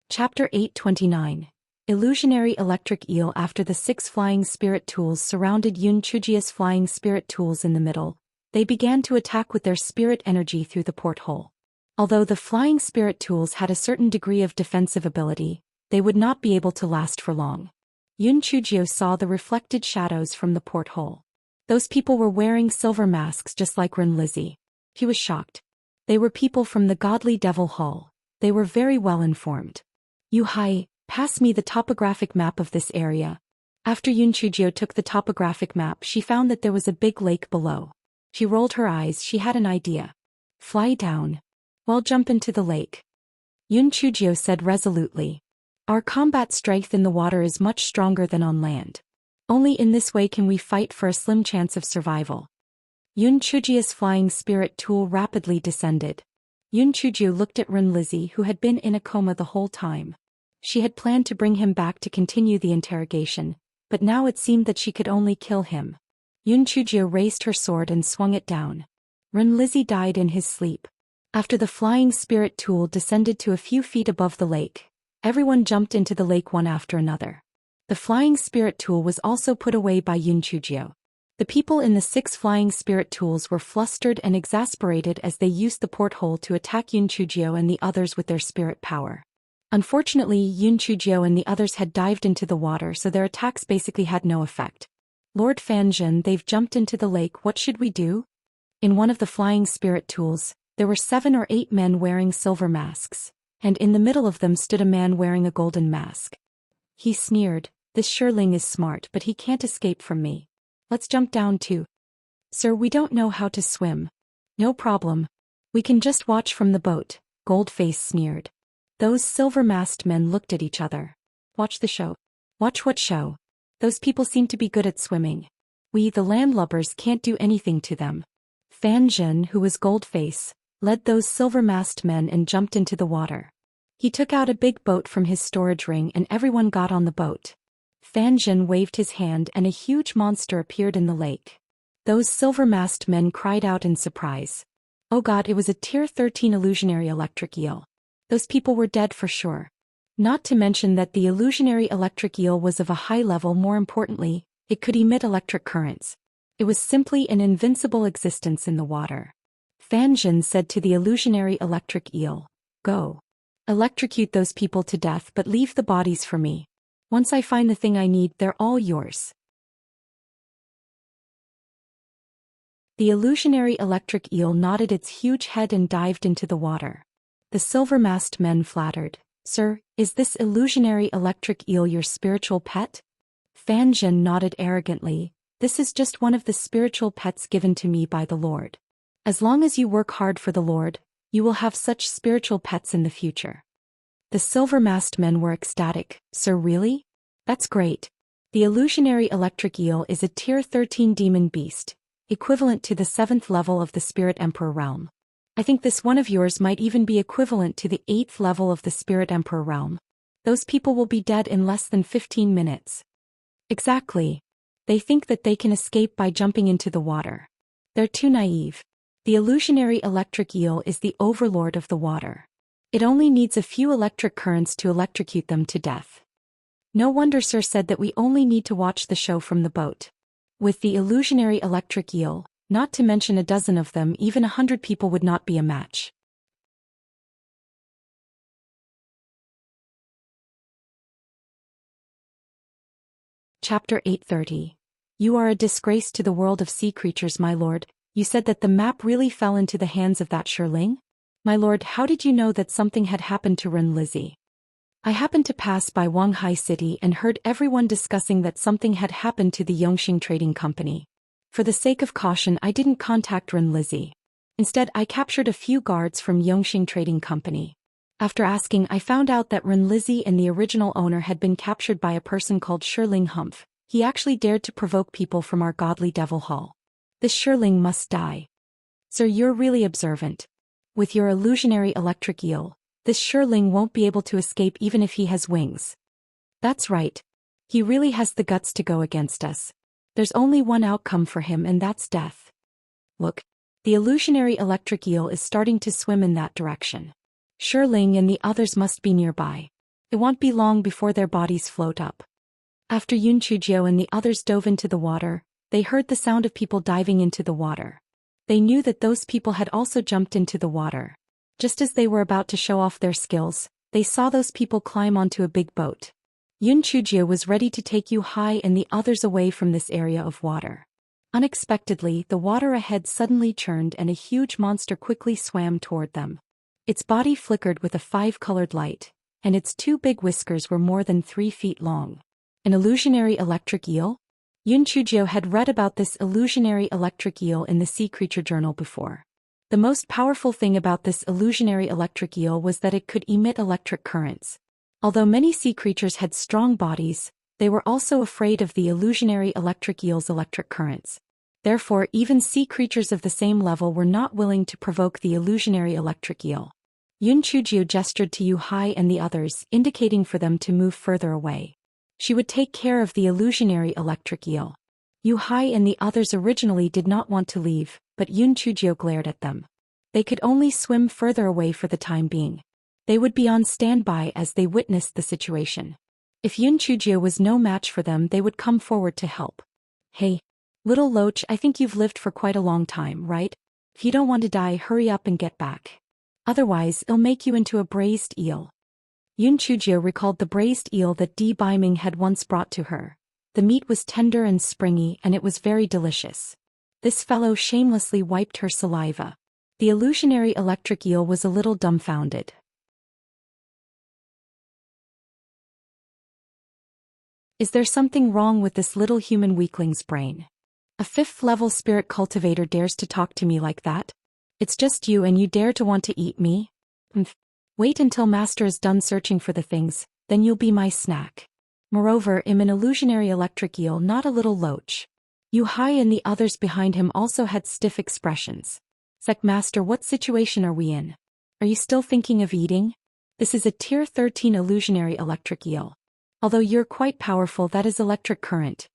Chapter 829. Illusionary Electric Eel. After the six flying spirit tools surrounded Yun Chujio's flying spirit tools in the middle, they began to attack with their spirit energy through the porthole. Although the flying spirit tools had a certain degree of defensive ability, they would not be able to last for long. Yun Chujio saw the reflected shadows from the porthole. Those people were wearing silver masks just like Ren Lizzie. He was shocked. They were people from the Godly Devil Hall. They were very well informed. Yuhai, pass me the topographic map of this area. After Yun Chujio took the topographic map, she found that there was a big lake below. She rolled her eyes. She had an idea. Fly down. Well, jump into the lake. Yun Chujio said resolutely. Our combat strength in the water is much stronger than on land. Only in this way can we fight for a slim chance of survival. Yun Chujio's flying spirit tool rapidly descended. Yun Chujio looked at Ren Lizzie, who had been in a coma the whole time. She had planned to bring him back to continue the interrogation, but now it seemed that she could only kill him. Yun Chujio raised her sword and swung it down. Ren Lizzie died in his sleep. After the flying spirit tool descended to a few feet above the lake, everyone jumped into the lake one after another. The flying spirit tool was also put away by Yun Chujio. The people in the six flying spirit tools were flustered and exasperated as they used the porthole to attack Yun Chujio and the others with their spirit power. Unfortunately, Yun Chujio and the others had dived into the water, so their attacks basically had no effect. Lord Fanjin, they've jumped into the lake. What should we do? In one of the flying spirit tools, there were 7 or 8 men wearing silver masks, and in the middle of them stood a man wearing a golden mask. He sneered, "This Sherling is smart, but he can't escape from me. Let's jump down too." "Sir, we don't know how to swim." "No problem. We can just watch from the boat," Goldface sneered. Those silver-masked men looked at each other. "Watch the show." "Watch what show? Those people seem to be good at swimming. We, the landlubbers, can't do anything to them." Fanjin, who was Goldface, led those silver-masked men and jumped into the water. He took out a big boat from his storage ring and everyone got on the boat. Fanjin waved his hand and a huge monster appeared in the lake. Those silver-masked men cried out in surprise. Oh god, it was a Tier 13 illusionary electric eel. Those people were dead for sure. Not to mention that the illusionary electric eel was of a high level. More importantly, it could emit electric currents. It was simply an invincible existence in the water. Fanjin said to the illusionary electric eel, "Go. Electrocute those people to death, but leave the bodies for me. Once I find the thing I need, they're all yours." The illusionary electric eel nodded its huge head and dived into the water. The silver-masked men flattered, "Sir, is this illusionary electric eel your spiritual pet?" Fanjin nodded arrogantly, "This is just one of the spiritual pets given to me by the Lord. As long as you work hard for the Lord, you will have such spiritual pets in the future." The silver-masked men were ecstatic. "Sir, really? That's great. The illusionary electric eel is a Tier 13 demon beast, equivalent to the 7th level of the Spirit Emperor realm. I think this one of yours might even be equivalent to the 8th level of the Spirit Emperor realm. Those people will be dead in less than 15 minutes. Exactly. They think that they can escape by jumping into the water. They're too naive. The illusionary electric eel is the overlord of the water. It only needs a few electric currents to electrocute them to death." No wonder Sir said that we only need to watch the show from the boat. With the illusionary electric eel, not to mention a dozen of them, even 100 people would not be a match. Chapter 830. You are a disgrace to the world of sea creatures, my lord. You said that the map really fell into the hands of that Shirling? My lord, how did you know that something had happened to Ren Lizzie? I happened to pass by Wanghai City and heard everyone discussing that something had happened to the Yongxing Trading Company. For the sake of caution, I didn't contact Ren Lizzie. Instead, I captured a few guards from Yongxing Trading Company. After asking, I found out that Ren Lizzie and the original owner had been captured by a person called Shirling Humph. He actually dared to provoke people from our godly devil hall. This Shirling must die. Sir, you're really observant. With your illusionary electric eel, this Shirling won't be able to escape even if he has wings. That's right. He really has the guts to go against us. There's only one outcome for him, and that's death. Look. The illusionary electric eel is starting to swim in that direction. Shirling and the others must be nearby. It won't be long before their bodies float up. After Yun Chujio and the others dove into the water, they heard the sound of people diving into the water. They knew that those people had also jumped into the water. Just as they were about to show off their skills, they saw those people climb onto a big boat. Yun Chujio was ready to take Yu Hai and the others away from this area of water. Unexpectedly, the water ahead suddenly churned and a huge monster quickly swam toward them. Its body flickered with a 5-colored light, and its 2 big whiskers were more than 3 feet long. An illusionary electric eel? Yun Chujio had read about this illusionary electric eel in the Sea Creature Journal before. The most powerful thing about this illusionary electric eel was that it could emit electric currents. Although many sea creatures had strong bodies, they were also afraid of the illusionary electric eel's electric currents. Therefore, even sea creatures of the same level were not willing to provoke the illusionary electric eel. Yun Chujio gestured to Yu Hai and the others, indicating for them to move further away. She would take care of the illusionary electric eel. Yu Hai and the others originally did not want to leave, but Yun Chujio glared at them. They could only swim further away for the time being. They would be on standby as they witnessed the situation. If Yun Chujio was no match for them, they would come forward to help. Hey, little Loach, I think you've lived for quite a long time, right? If you don't want to die, hurry up and get back. Otherwise, it'll make you into a braised eel. Yun Chujio recalled the braised eel that Di Baiming had once brought to her. The meat was tender and springy, and it was very delicious. This fellow shamelessly wiped her saliva. The illusionary electric eel was a little dumbfounded. Is there something wrong with this little human weakling's brain? A 5th-level spirit cultivator dares to talk to me like that? It's just you, and you dare to want to eat me? Wait until Master is done searching for the things, then you'll be my snack. Moreover, I'm an illusionary electric eel, not a little Loach. Yu Hai and the others behind him also had stiff expressions. Sec Master, what situation are we in? Are you still thinking of eating? This is a Tier 13 illusionary electric eel. Although you're quite powerful, that is electric current.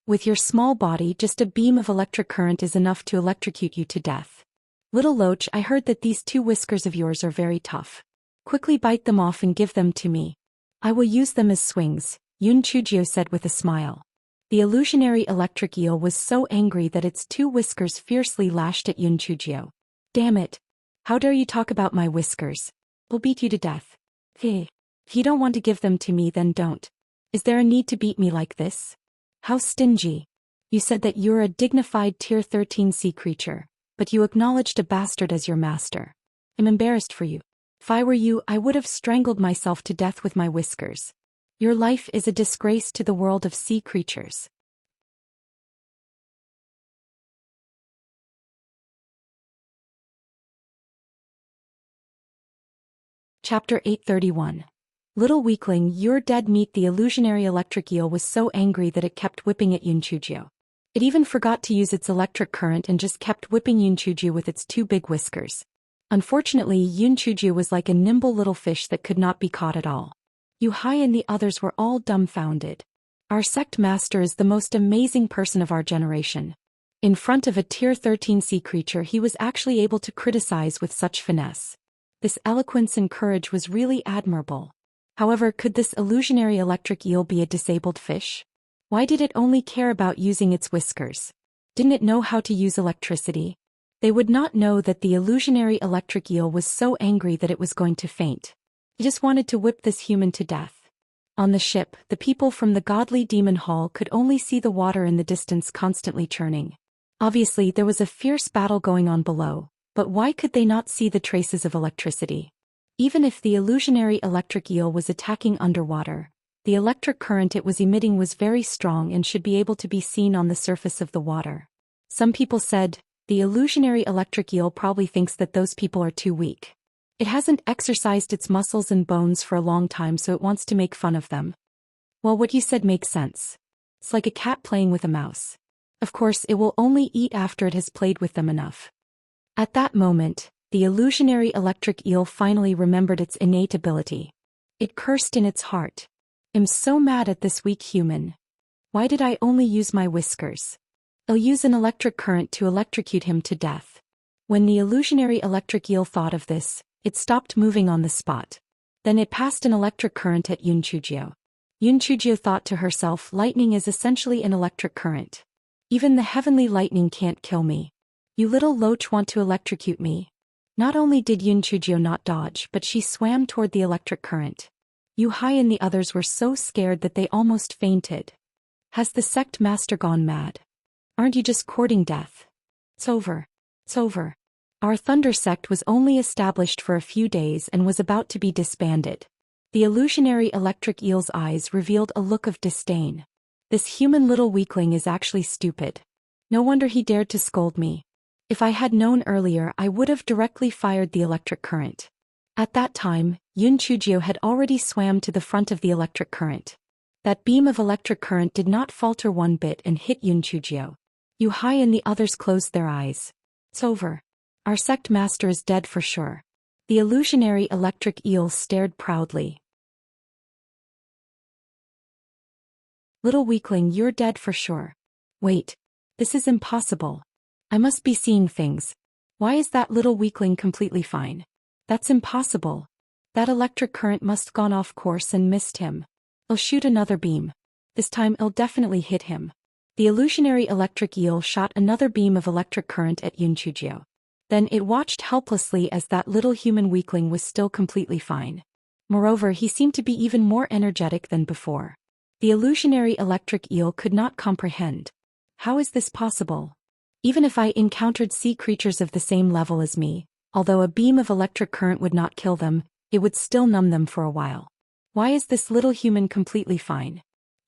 With your small body, just a beam of electric current is enough to electrocute you to death. Little Loach, I heard that these 2 whiskers of yours are very tough. Quickly bite them off and give them to me. I will use them as swings, Yun Chujio said with a smile. The illusionary electric eel was so angry that its 2 whiskers fiercely lashed at Yun Chujio. Damn it! How dare you talk about my whiskers? I'll beat you to death. Hey. If you don't want to give them to me, then don't. Is there a need to beat me like this? How stingy. You said that you're a dignified Tier 13 sea creature, but you acknowledged a bastard as your master. I'm embarrassed for you. If I were you, I would have strangled myself to death with my whiskers. Your life is a disgrace to the world of sea creatures. Chapter 831. Little weakling, you're dead meat. The illusionary electric eel was so angry that it kept whipping at Yun Chujio. It even forgot to use its electric current and just kept whipping Yun Chujio with its 2 big whiskers. Unfortunately, Yun Chujio was like a nimble little fish that could not be caught at all. Yu Hai and the others were all dumbfounded. Our sect master is the most amazing person of our generation. In front of a Tier 13 sea creature, he was actually able to criticize with such finesse. This eloquence and courage was really admirable. However, could this illusionary electric eel be a disabled fish? Why did it only care about using its whiskers? Didn't it know how to use electricity? They would not know that the illusionary electric eel was so angry that it was going to faint. It just wanted to whip this human to death. On the ship, the people from the godly demon hall could only see the water in the distance constantly churning. Obviously, there was a fierce battle going on below, but why could they not see the traces of electricity? Even if the illusionary electric eel was attacking underwater, the electric current it was emitting was very strong and should be able to be seen on the surface of the water. Some people said, the illusionary electric eel probably thinks that those people are too weak. It hasn't exercised its muscles and bones for a long time, so it wants to make fun of them. Well, what you said makes sense. It's like a cat playing with a mouse. Of course, it will only eat after it has played with them enough. At that moment, the illusionary electric eel finally remembered its innate ability. It cursed in its heart. I'm so mad at this weak human. Why did I only use my whiskers? I'll use an electric current to electrocute him to death. When the illusionary electric eel thought of this, it stopped moving on the spot. Then it passed an electric current at Yunchujio. Yunchujio thought to herself, lightning is essentially an electric current. Even the heavenly lightning can't kill me. You little loach want to electrocute me. Not only did Yunchujio not dodge, but she swam toward the electric current. Yuhai and the others were so scared that they almost fainted. Has the sect master gone mad? Aren't you just courting death? It's over. It's over. Our Thunder sect was only established for a few days and was about to be disbanded. The illusionary electric eel's eyes revealed a look of disdain. This human little weakling is actually stupid. No wonder he dared to scold me. If I had known earlier, I would have directly fired the electric current. At that time, Yunchujio had already swam to the front of the electric current. That beam of electric current did not falter one bit and hit Yunchujio. Yuhai and the others closed their eyes. It's over. Our sect master is dead for sure. The illusionary electric eel stared proudly. Little weakling, you're dead for sure. Wait. This is impossible. I must be seeing things. Why is that little weakling completely fine? That's impossible. That electric current must gone off course and missed him. I'll shoot another beam. This time I'll definitely hit him. The illusionary electric eel shot another beam of electric current at Yunchujio. Then it watched helplessly as that little human weakling was still completely fine. Moreover, he seemed to be even more energetic than before. The illusionary electric eel could not comprehend. How is this possible? Even if I encountered sea creatures of the same level as me, although a beam of electric current would not kill them, it would still numb them for a while. Why is this little human completely fine?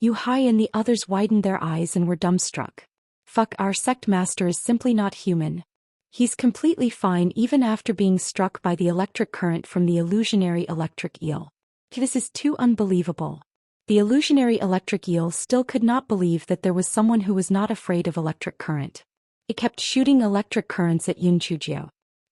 Yuhai and the others widened their eyes and were dumbstruck. Fuck, our sect master is simply not human. He's completely fine even after being struck by the electric current from the illusionary electric eel. This is too unbelievable. The illusionary electric eel still could not believe that there was someone who was not afraid of electric current. It kept shooting electric currents at Yunchujio.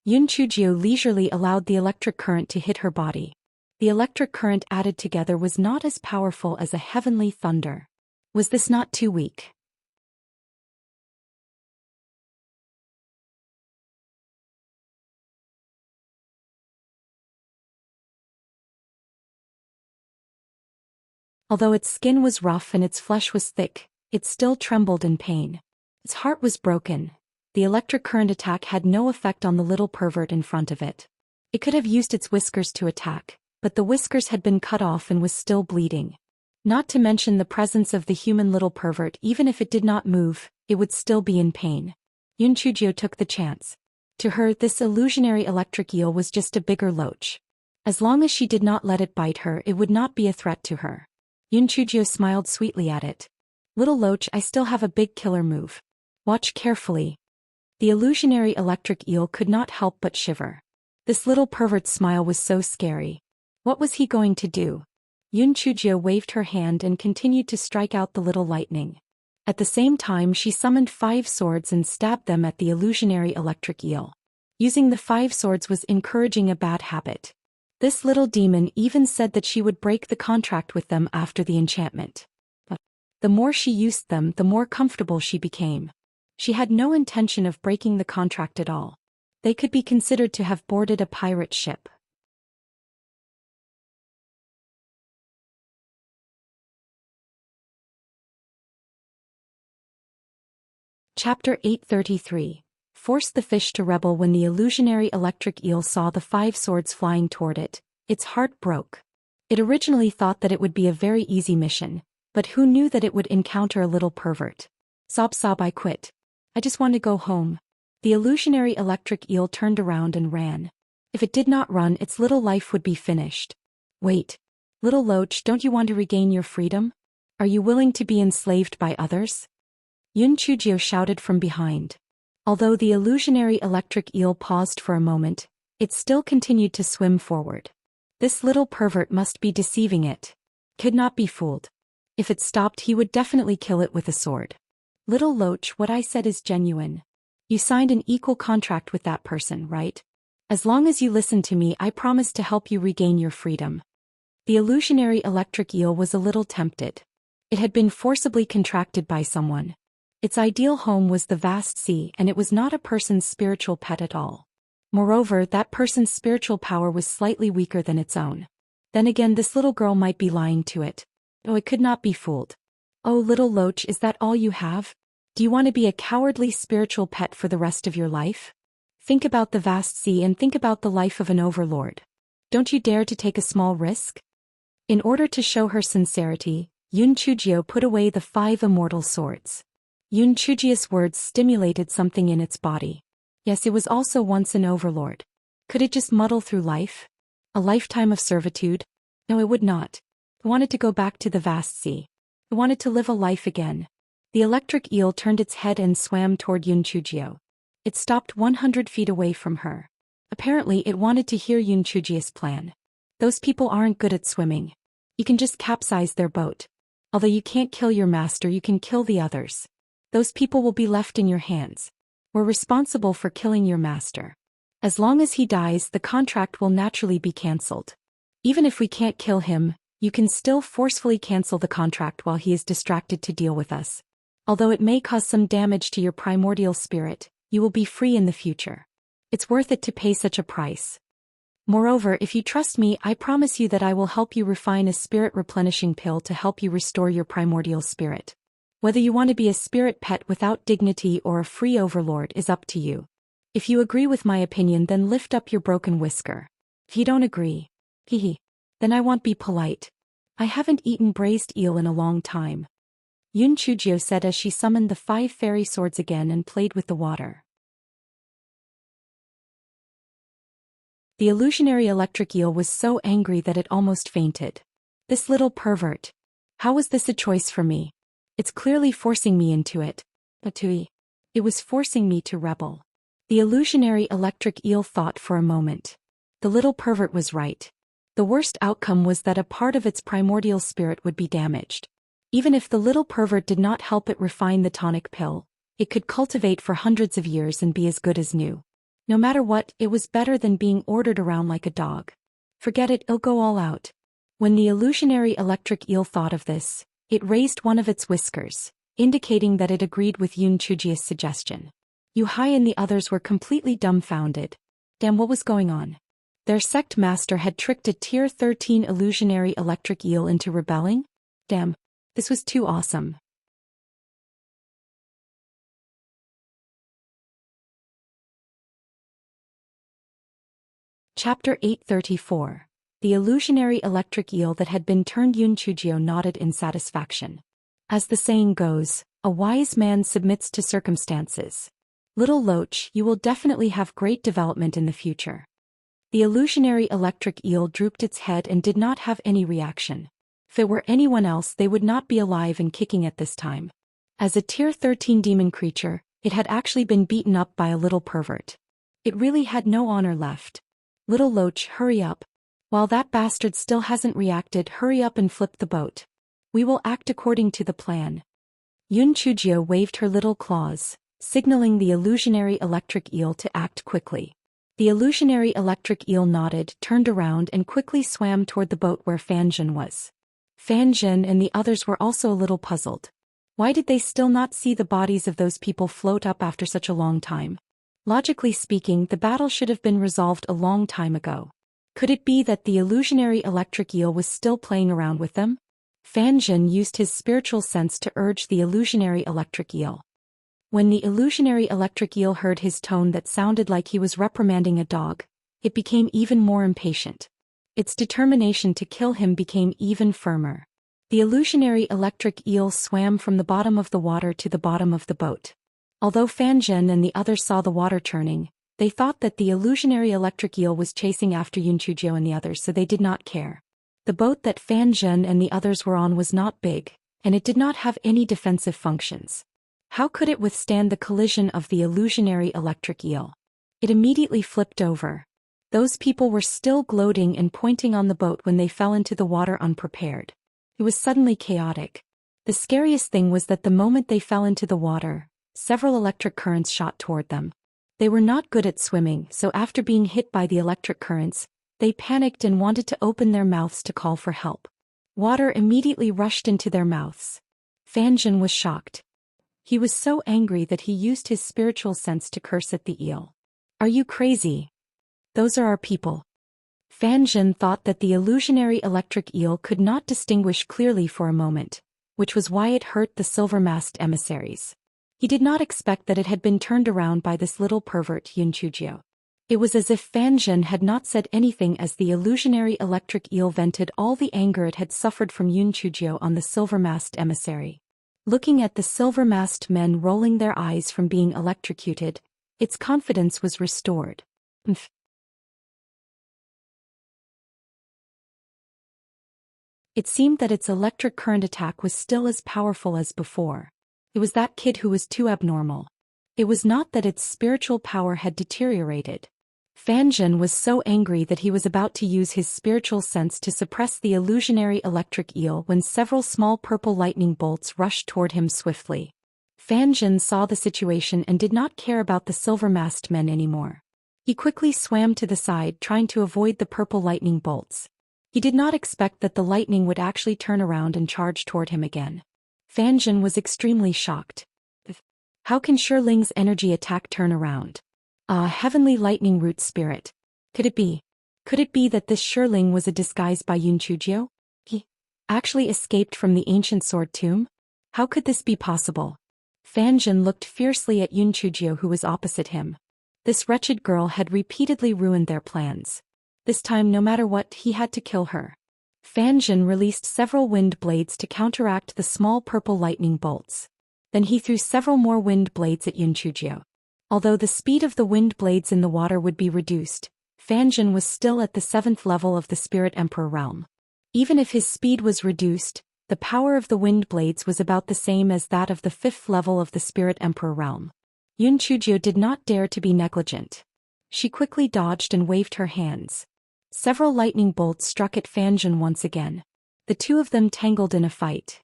Yunchujio leisurely allowed the electric current to hit her body. The electric current added together was not as powerful as a heavenly thunder. Was this not too weak? Although its skin was rough and its flesh was thick, it still trembled in pain. Its heart was broken. The electric current attack had no effect on the little pervert in front of it. It could have used its whiskers to attack, but the whiskers had been cut off and was still bleeding. Not to mention the presence of the human little pervert. Even if it did not move, it would still be in pain. Yunchujio took the chance. To her, this illusionary electric eel was just a bigger loach. As long as she did not let it bite her, it would not be a threat to her. Yunchujio smiled sweetly at it. Little loach, I still have a big killer move. Watch carefully. The illusionary electric eel could not help but shiver. This little pervert's smile was so scary. What was he going to do? Yunchujio waved her hand and continued to strike out the little lightning. At the same time, she summoned 5 swords and stabbed them at the illusionary electric eel. Using the 5 swords was encouraging a bad habit. This little demon even said that she would break the contract with them after the enchantment. But the more she used them, the more comfortable she became. She had no intention of breaking the contract at all. They could be considered to have boarded a pirate ship. Chapter 833. Force the fish to rebel. When the illusionary electric eel saw the 5 swords flying toward it, its heart broke. It originally thought that it would be a very easy mission, but who knew that it would encounter a little pervert? Sob sob, I quit. I just want to go home. The illusionary electric eel turned around and ran. If it did not run, its little life would be finished. Wait. Little Loach, don't you want to regain your freedom? Are you willing to be enslaved by others? Yun Chujio shouted from behind. Although the illusionary electric eel paused for a moment, it still continued to swim forward. This little pervert must be deceiving it. Could not be fooled. If it stopped, he would definitely kill it with a sword. Little Loach, what I said is genuine. You signed an equal contract with that person, right? As long as you listen to me, I promise to help you regain your freedom. The illusionary electric eel was a little tempted. It had been forcibly contracted by someone. Its ideal home was the vast sea, and it was not a person's spiritual pet at all. Moreover, that person's spiritual power was slightly weaker than its own. Then again, this little girl might be lying to it. Oh, it could not be fooled. Oh, Little Loach, is that all you have? Do you want to be a cowardly spiritual pet for the rest of your life? Think about the vast sea and think about the life of an overlord. Don't you dare to take a small risk? In order to show her sincerity, Yun Chujio put away the 5 immortal swords. Yun Chujio's words stimulated something in its body. Yes, it was also once an overlord. Could it just muddle through life? A lifetime of servitude? No, it would not. It wanted to go back to the vast sea. It wanted to live a life again. The electric eel turned its head and swam toward Yun Chujio. It stopped 100 feet away from her. Apparently, it wanted to hear Yun Chujio's plan. Those people aren't good at swimming. You can just capsize their boat. Although you can't kill your master, you can kill the others. Those people will be left in your hands. We're responsible for killing your master. As long as he dies, the contract will naturally be cancelled. Even if we can't kill him, you can still forcefully cancel the contract while he is distracted to deal with us. Although it may cause some damage to your primordial spirit, you will be free in the future. It's worth it to pay such a price. Moreover, if you trust me, I promise you that I will help you refine a spirit replenishing pill to help you restore your primordial spirit. Whether you want to be a spirit pet without dignity or a free overlord is up to you. If you agree with my opinion, then lift up your broken whisker. If you don't agree, then I won't be polite. I haven't eaten braised eel in a long time. Yun Chujio said as she summoned the 5 fairy swords again and played with the water. The illusionary electric eel was so angry that it almost fainted. This little pervert. How was this a choice for me? It's clearly forcing me into it. It was forcing me to rebel. The illusionary electric eel thought for a moment. The little pervert was right. The worst outcome was that a part of its primordial spirit would be damaged. Even if the little pervert did not help it refine the tonic pill, it could cultivate for hundreds of years and be as good as new. No matter what, it was better than being ordered around like a dog. Forget it, it'll go all out. When the illusionary electric eel thought of this, it raised one of its whiskers, indicating that it agreed with Yun Chujio's suggestion. Yuhai and the others were completely dumbfounded. Damn, what was going on? Their sect master had tricked a tier 13 illusionary electric eel into rebelling? Damn, this was too awesome. Chapter 834. The illusionary electric eel that had been turned. Yun Chujio nodded in satisfaction. As the saying goes, a wise man submits to circumstances. Little Loach, you will definitely have great development in the future. The illusionary electric eel drooped its head and did not have any reaction. If it were anyone else, they would not be alive and kicking at this time. As a tier 13 demon creature, it had actually been beaten up by a little pervert. It really had no honor left. Little Loach, hurry up. While that bastard still hasn't reacted, hurry up and flip the boat. We will act according to the plan. Yun Chujio waved her little claws, signaling the illusionary electric eel to act quickly. The illusionary electric eel nodded, turned around and quickly swam toward the boat where Fanjin was. Fanjin and the others were also a little puzzled. Why did they still not see the bodies of those people float up after such a long time? Logically speaking, the battle should have been resolved a long time ago. Could it be that the illusionary electric eel was still playing around with them? Fanjin used his spiritual sense to urge the illusionary electric eel. When the illusionary electric eel heard his tone that sounded like he was reprimanding a dog, it became even more impatient. Its determination to kill him became even firmer. The illusionary electric eel swam from the bottom of the water to the bottom of the boat. Although Fan Zhen and the others saw the water churning, they thought that the illusionary electric eel was chasing after Yun Chuzhou and the others, so they did not care. The boat that Fan Zhen and the others were on was not big, and it did not have any defensive functions. How could it withstand the collision of the illusionary electric eel? It immediately flipped over. Those people were still gloating and pointing on the boat when they fell into the water unprepared. It was suddenly chaotic. The scariest thing was that the moment they fell into the water, several electric currents shot toward them. They were not good at swimming, so after being hit by the electric currents, they panicked and wanted to open their mouths to call for help. Water immediately rushed into their mouths. Fan Zhen was shocked. He was so angry that he used his spiritual sense to curse at the eel. "Are you crazy? Those are our people." Fan Zhen thought that the illusionary electric eel could not distinguish clearly for a moment, which was why it hurt the silver-masked emissaries. He did not expect that it had been turned around by this little pervert Yun Chuzhou. It was as if Fan Zhen had not said anything as the illusionary electric eel vented all the anger it had suffered from Yun Chuzhou on the silver-masked emissary. Looking at the silver-masked men rolling their eyes from being electrocuted, its confidence was restored. It seemed that its electric current attack was still as powerful as before. It was that kid who was too abnormal. It was not that its spiritual power had deteriorated. Fan Zhen was so angry that he was about to use his spiritual sense to suppress the illusionary electric eel when several small purple lightning bolts rushed toward him swiftly. Fan Zhen saw the situation and did not care about the silver-masked men anymore. He quickly swam to the side trying to avoid the purple lightning bolts. He did not expect that the lightning would actually turn around and charge toward him again. Fan Zhen was extremely shocked. How can Shiling's energy attack turn around? Heavenly lightning root spirit. Could it be? Could it be that this Shiling was a disguise by Yun Chuzhou? He actually escaped from the ancient sword tomb? How could this be possible? Fan Zhen looked fiercely at Yun Chuzhou, who was opposite him. This wretched girl had repeatedly ruined their plans. This time, no matter what, he had to kill her. Fan Zhen released several wind blades to counteract the small purple lightning bolts. Then he threw several more wind blades at Yun Chuzhou. Although the speed of the wind blades in the water would be reduced, Fan Zhen was still at the 7th level of the Spirit Emperor realm. Even if his speed was reduced, the power of the wind blades was about the same as that of the 5th level of the Spirit Emperor realm. Yun Chuzhou did not dare to be negligent. She quickly dodged and waved her hands. Several lightning bolts struck at Fan Zhen once again. The two of them tangled in a fight.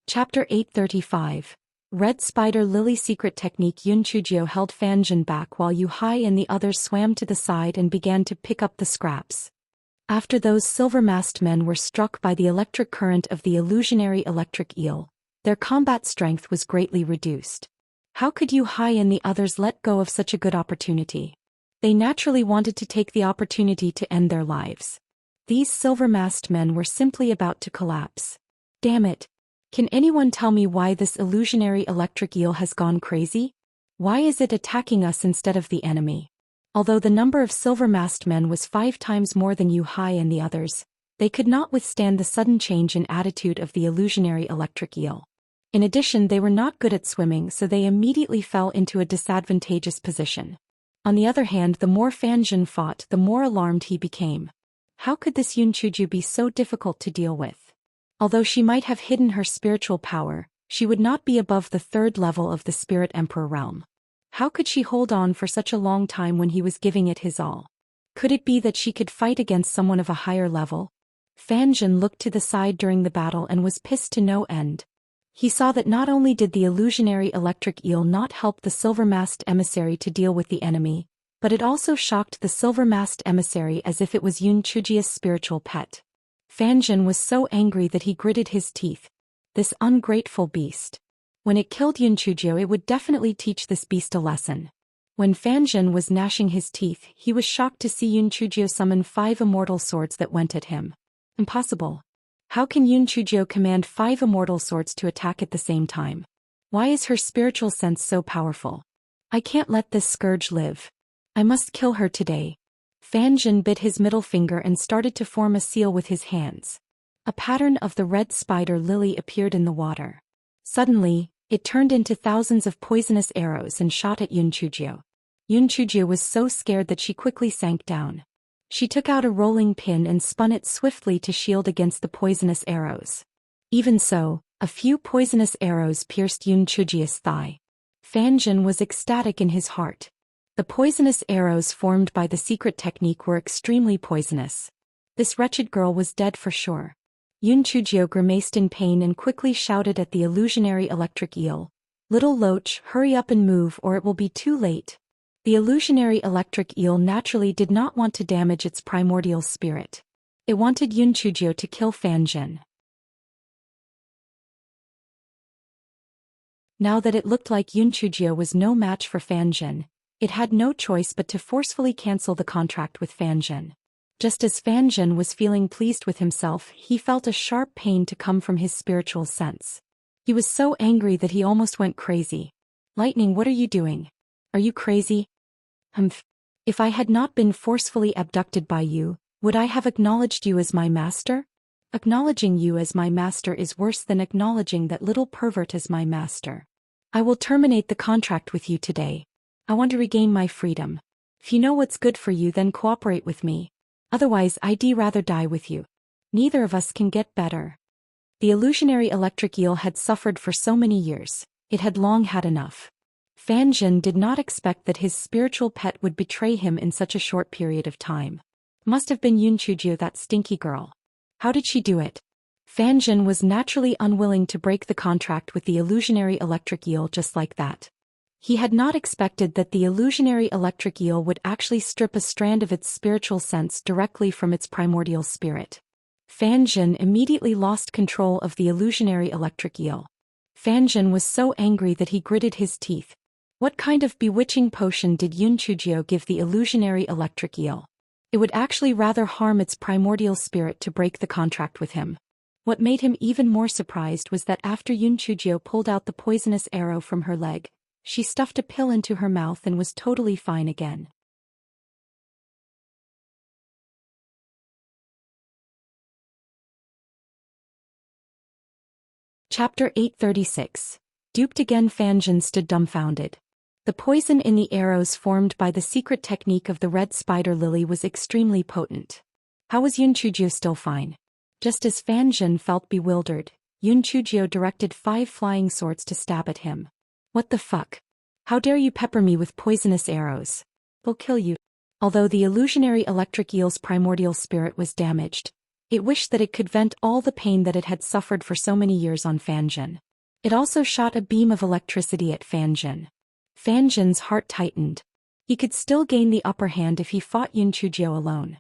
Chapter 835. Red Spider Lily Secret Technique. Yun Chuzhou held Fan Zhen back while Yu Hai and the others swam to the side and began to pick up the scraps. After those silver-masked men were struck by the electric current of the illusionary electric eel, their combat strength was greatly reduced. How could Yu Hai and the others let go of such a good opportunity? They naturally wanted to take the opportunity to end their lives. These silver-masked men were simply about to collapse. Damn it! Can anyone tell me why this illusionary electric eel has gone crazy? Why is it attacking us instead of the enemy? Although the number of silver-masked men was 5 times more than Yu Hai and the others, they could not withstand the sudden change in attitude of the illusionary electric eel. In addition, they were not good at swimming, so they immediately fell into a disadvantageous position. On the other hand, the more Fan Zhen fought, the more alarmed he became. How could this Yun Chuzhou be so difficult to deal with? Although she might have hidden her spiritual power, she would not be above the 3rd level of the Spirit Emperor realm. How could she hold on for such a long time when he was giving it his all? Could it be that she could fight against someone of a higher level? Fan Zhen looked to the side during the battle and was pissed to no end. He saw that not only did the illusionary electric eel not help the silver-masked emissary to deal with the enemy, but it also shocked the silver-masked emissary as if it was Yun Chuzhou's spiritual pet. Fan Zhen was so angry that he gritted his teeth. This ungrateful beast. When it killed Yun Chuzhou, it would definitely teach this beast a lesson. When Fanjin was gnashing his teeth, he was shocked to see Yun Chujio summon 5 immortal swords that went at him. Impossible. How can Yun Chujio command 5 immortal swords to attack at the same time? Why is her spiritual sense so powerful? I can't let this scourge live. I must kill her today. Fanjin bit his middle finger and started to form a seal with his hands. A pattern of the red spider lily appeared in the water. Suddenly, it turned into thousands of poisonous arrows and shot at Yun Chujio. Yun Chujio was so scared that she quickly sank down. She took out a rolling pin and spun it swiftly to shield against the poisonous arrows. Even so, a few poisonous arrows pierced Yun Chujio's thigh. Fanjin was ecstatic in his heart. The poisonous arrows formed by the secret technique were extremely poisonous. This wretched girl was dead for sure. Yun Chujio grimaced in pain and quickly shouted at the illusionary electric eel, "Little Loach, hurry up and move or it will be too late." The illusionary electric eel naturally did not want to damage its primordial spirit. It wanted Yun Chujio to kill Fanjin. Now that it looked like Yun Chujio was no match for Fanjin, it had no choice but to forcefully cancel the contract with Fanjin. Just as Fanjin was feeling pleased with himself, he felt a sharp pain to come from his spiritual sense. He was so angry that he almost went crazy. "Lightning, what are you doing? Are you crazy?" If I had not been forcefully abducted by you, would I have acknowledged you as my master? Acknowledging you as my master is worse than acknowledging that little pervert as my master. I will terminate the contract with you today. I want to regain my freedom. If you know what's good for you, then cooperate with me. Otherwise, I'd rather die with you. Neither of us can get better. The illusionary electric eel had suffered for so many years. It had long had enough. Fanjin did not expect that his spiritual pet would betray him in such a short period of time. Must have been Yun Chujio, that stinky girl. How did she do it? Fanjin was naturally unwilling to break the contract with the illusionary electric eel just like that. He had not expected that the illusionary electric eel would actually strip a strand of its spiritual sense directly from its primordial spirit. Fanjin immediately lost control of the illusionary electric eel. Fanjin was so angry that he gritted his teeth. What kind of bewitching potion did Yun Chujio give the illusionary electric eel? It would actually rather harm its primordial spirit to break the contract with him. What made him even more surprised was that after Yun Chujio pulled out the poisonous arrow from her leg, she stuffed a pill into her mouth and was totally fine again. Chapter 836. Duped again. Fanjin stood dumbfounded. The poison in the arrows formed by the secret technique of the red spider lily was extremely potent. How was Yun Chujio still fine? Just as Fanjin felt bewildered, Yun Chujio directed 5 flying swords to stab at him. What the fuck? How dare you pepper me with poisonous arrows? They'll kill you. Although the illusionary electric eel's primordial spirit was damaged, it wished that it could vent all the pain that it had suffered for so many years on Fanjin. It also shot a beam of electricity at Fanjin. Fanjin's heart tightened. He could still gain the upper hand if he fought Yun Chujio alone.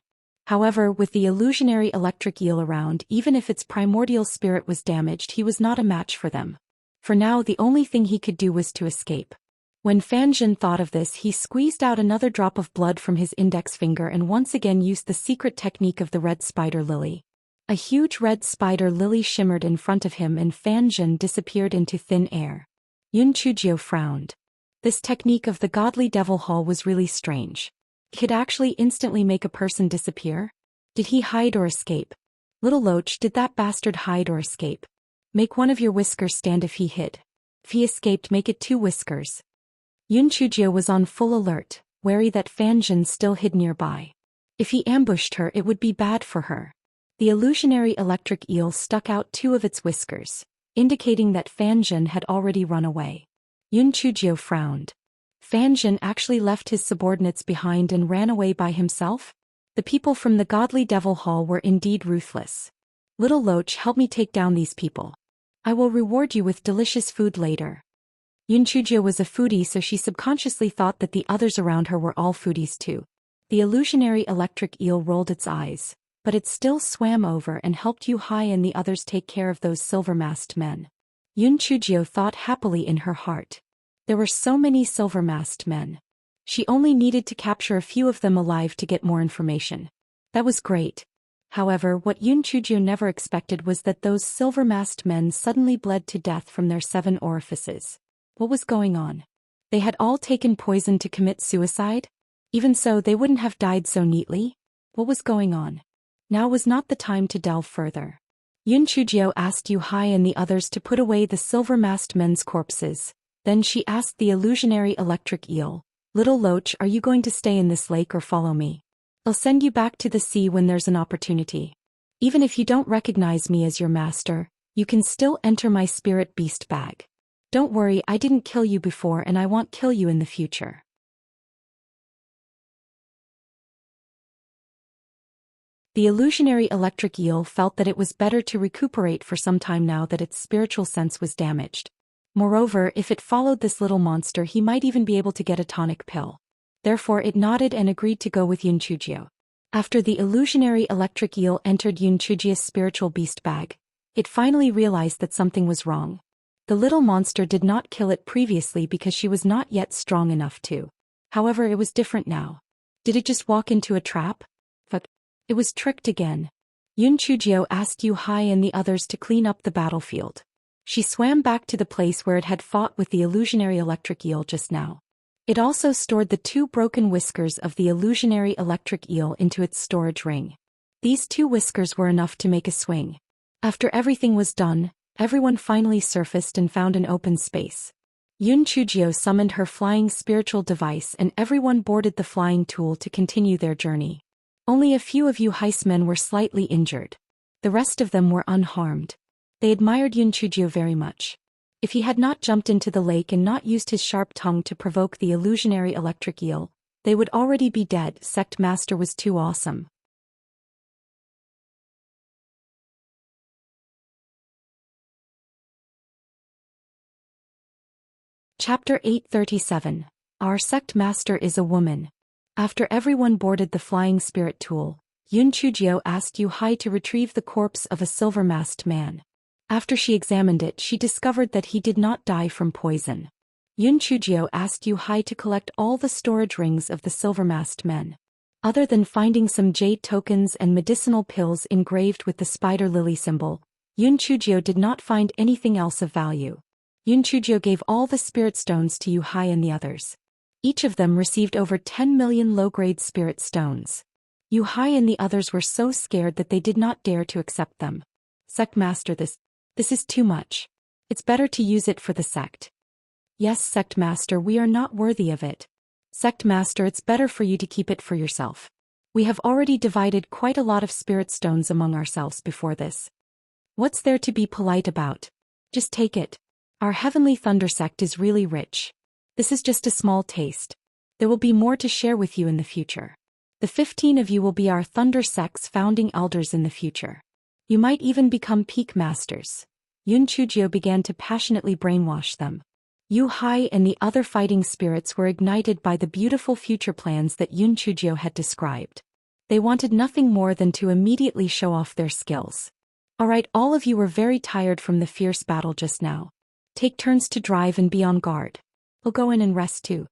However, with the illusionary electric eel around, even if its primordial spirit was damaged, he was not a match for them. For now, the only thing he could do was to escape. When Fanjin thought of this, he squeezed out another drop of blood from his index finger and once again used the secret technique of the red spider lily. A huge red spider lily shimmered in front of him and Fanjin disappeared into thin air. Yun Chujio frowned. This technique of the godly devil hall was really strange. It could actually instantly make a person disappear? Did he hide or escape? Little Loach, did that bastard hide or escape? Make one of your whiskers stand if he hid. If he escaped, make it 2 whiskers. Yun Chujio was on full alert, wary that Fanjin still hid nearby. If he ambushed her, it would be bad for her. The illusionary electric eel stuck out 2 of its whiskers, indicating that Fanjin had already run away. Yun Chujio frowned. Fanjin actually left his subordinates behind and ran away by himself? The people from the godly devil hall were indeed ruthless. Little Loach, help me take down these people. I will reward you with delicious food later. Yun Chujio was a foodie, so she subconsciously thought that the others around her were all foodies too. The illusionary electric eel rolled its eyes, but it still swam over and helped Yu Hai and the others take care of those silver-masked men. Yun Chujio thought happily in her heart. There were so many silver-masked men. She only needed to capture a few of them alive to get more information. That was great. However, what Yun Chujio never expected was that those silver-masked men suddenly bled to death from their 7 orifices. What was going on? They had all taken poison to commit suicide? Even so, they wouldn't have died so neatly? What was going on? Now was not the time to delve further. Yun Chujio asked Yu Hai and the others to put away the silver-masked men's corpses. Then she asked the illusionary electric eel, "Little Loach, are you going to stay in this lake or follow me? I'll send you back to the sea when there's an opportunity. Even if you don't recognize me as your master, you can still enter my spirit beast bag. Don't worry, I didn't kill you before and I won't kill you in the future." The illusionary electric eel felt that it was better to recuperate for some time now that its spiritual sense was damaged. Moreover, if it followed this little monster, he might even be able to get a tonic pill. Therefore it nodded and agreed to go with Yun Chujio. After the illusionary electric eel entered Yun Chujio's spiritual beast bag, it finally realized that something was wrong. The little monster did not kill it previously because she was not yet strong enough to. However, it was different now. Did it just walk into a trap? Fuck. It was tricked again. Yun Chujio asked Yu Hai and the others to clean up the battlefield. She swam back to the place where it had fought with the illusionary electric eel just now. It also stored the 2 broken whiskers of the illusionary electric eel into its storage ring. These 2 whiskers were enough to make a swing. After everything was done, everyone finally surfaced and found an open space. Yun Chujio summoned her flying spiritual device and everyone boarded the flying tool to continue their journey. Only a few of Yu Hai's men were slightly injured. The rest of them were unharmed. They admired Yun Chujio very much. If he had not jumped into the lake and not used his sharp tongue to provoke the illusionary electric eel, they would already be dead. Sect Master was too awesome. Chapter 837. Our Sect Master is a woman. After everyone boarded the flying spirit tool, Yun Chujio asked Yu Hai to retrieve the corpse of a silver-masked man. After she examined it, she discovered that he did not die from poison. Yun Chujio asked Yu Hai to collect all the storage rings of the silver-masked men. Other than finding some jade tokens and medicinal pills engraved with the spider lily symbol, Yun Chujio did not find anything else of value. Yun Chujio gave all the spirit stones to Yu Hai and the others. Each of them received over 10 million low-grade spirit stones. Yu Hai and the others were so scared that they did not dare to accept them. Sect Master, this is too much. It's better to use it for the sect. Yes, Sect Master, we are not worthy of it. Sect Master, it's better for you to keep it for yourself. We have already divided quite a lot of spirit stones among ourselves before this. What's there to be polite about? Just take it. Our Heavenly Thunder sect is really rich. This is just a small taste. There will be more to share with you in the future. The 15 of you will be our Thunder sect's founding elders in the future. You might even become peak masters. Yun Chujio began to passionately brainwash them. Yu Hai and the other fighting spirits were ignited by the beautiful future plans that Yun Chujio had described. They wanted nothing more than to immediately show off their skills. Alright, all of you were very tired from the fierce battle just now. Take turns to drive and be on guard. We'll go in and rest too.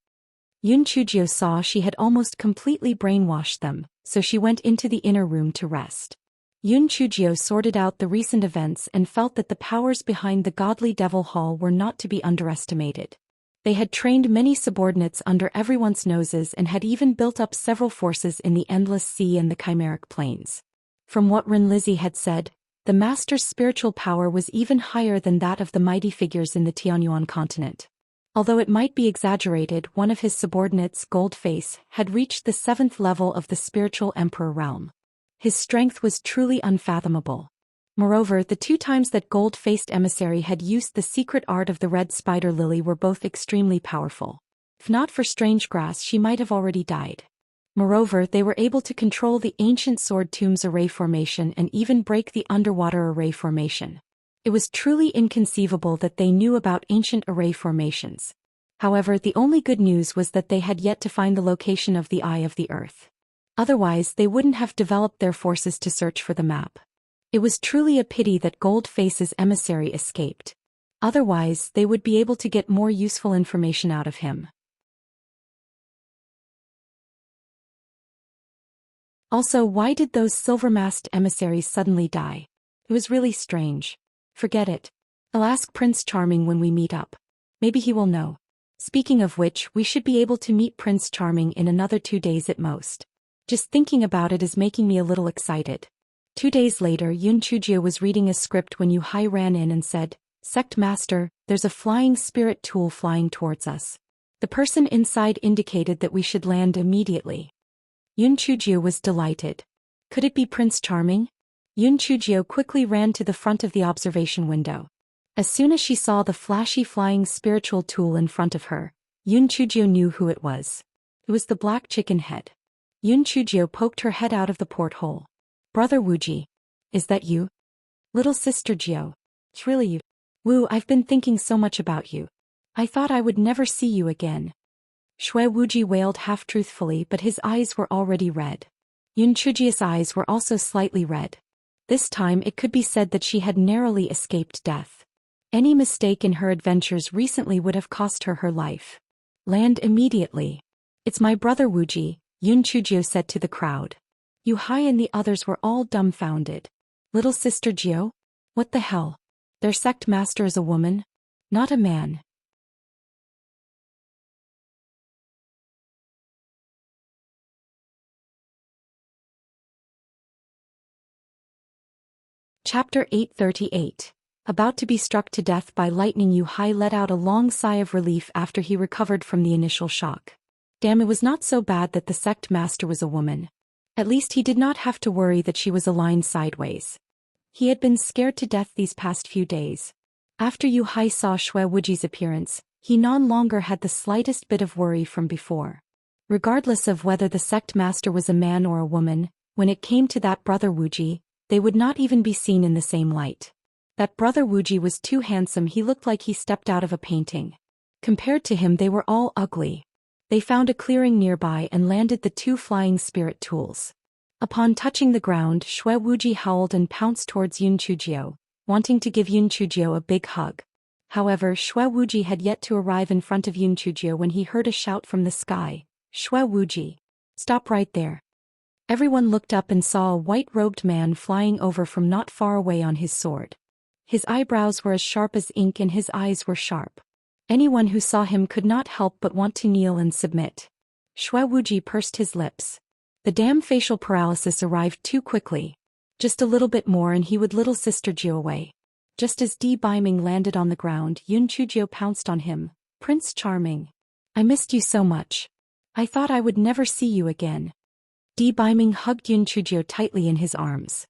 Yun Chujio saw she had almost completely brainwashed them, so she went into the inner room to rest. Yun Chujio sorted out the recent events and felt that the powers behind the godly devil hall were not to be underestimated. They had trained many subordinates under everyone's noses and had even built up several forces in the Endless Sea and the Chimeric Plains. From what Ren Lizzie had said, the master's spiritual power was even higher than that of the mighty figures in the Tianyuan continent. Although it might be exaggerated, one of his subordinates, Goldface, had reached the 7th level of the spiritual emperor realm. His strength was truly unfathomable. Moreover, the 2 times that gold-faced emissary had used the secret art of the red spider lily were both extremely powerful. If not for strange grass, she might have already died. Moreover, they were able to control the ancient sword tomb's array formation and even break the underwater array formation. It was truly inconceivable that they knew about ancient array formations. However, the only good news was that they had yet to find the location of the Eye of the Earth. Otherwise, they wouldn't have developed their forces to search for the map. It was truly a pity that Goldface's emissary escaped. Otherwise, they would be able to get more useful information out of him. Also, why did those silver-masked emissaries suddenly die? It was really strange. Forget it. I'll ask Prince Charming when we meet up. Maybe he will know. Speaking of which, we should be able to meet Prince Charming in another 2 days at most. Just thinking about it is making me a little excited. 2 days later, Yun Chujio was reading a script when Yu Hai ran in and said, "Sect Master, there's a flying spirit tool flying towards us." The person inside indicated that we should land immediately. Yun Chujio was delighted. Could it be Prince Charming? Yun Chujio quickly ran to the front of the observation window. As soon as she saw the flashy flying spiritual tool in front of her, Yun Chujio knew who it was. It was the black chicken head. Yun Chujio poked her head out of the porthole. "Brother Wuji. Is that you?" "Little sister Jio. It's really you. Wu, I've been thinking so much about you. I thought I would never see you again." Shui Wuji wailed half-truthfully, but his eyes were already red. Yun Chujio's eyes were also slightly red. This time it could be said that she had narrowly escaped death. Any mistake in her adventures recently would have cost her her life. "Land immediately." "It's my brother Wuji," Yun Chujio said to the crowd. Yu Hai and the others were all dumbfounded. "Little sister Jio? What the hell? Their sect master is a woman? Not a man." Chapter 838. About to be struck to death by lightning, Yu Hai let out a long sigh of relief after he recovered from the initial shock. Damn, it was not so bad that the sect master was a woman. At least he did not have to worry that she was aligned sideways. He had been scared to death these past few days. After Yu Hai saw Shui Wuji's appearance, he no longer had the slightest bit of worry from before. Regardless of whether the sect master was a man or a woman, when it came to that brother Wuji, they would not even be seen in the same light. That brother Wuji was too handsome, he looked like he stepped out of a painting. Compared to him, they were all ugly. They found a clearing nearby and landed the 2 flying spirit tools. Upon touching the ground, Shui Wuji howled and pounced towards Yun Chujio, wanting to give Yun Chujio a big hug. However, Shui Wuji had yet to arrive in front of Yun Chujio when he heard a shout from the sky. "Shui Wuji! Stop right there." Everyone looked up and saw a white-robed man flying over from not far away on his sword. His eyebrows were as sharp as ink and his eyes were sharp. Anyone who saw him could not help but want to kneel and submit. Shui Wuji pursed his lips. The damn facial paralysis arrived too quickly. Just a little bit more and he would little sister Jio away. Just as Di Biming landed on the ground, Yun Chujio pounced on him. "Prince Charming. I missed you so much. I thought I would never see you again." Di Biming hugged Yun Chujio tightly in his arms.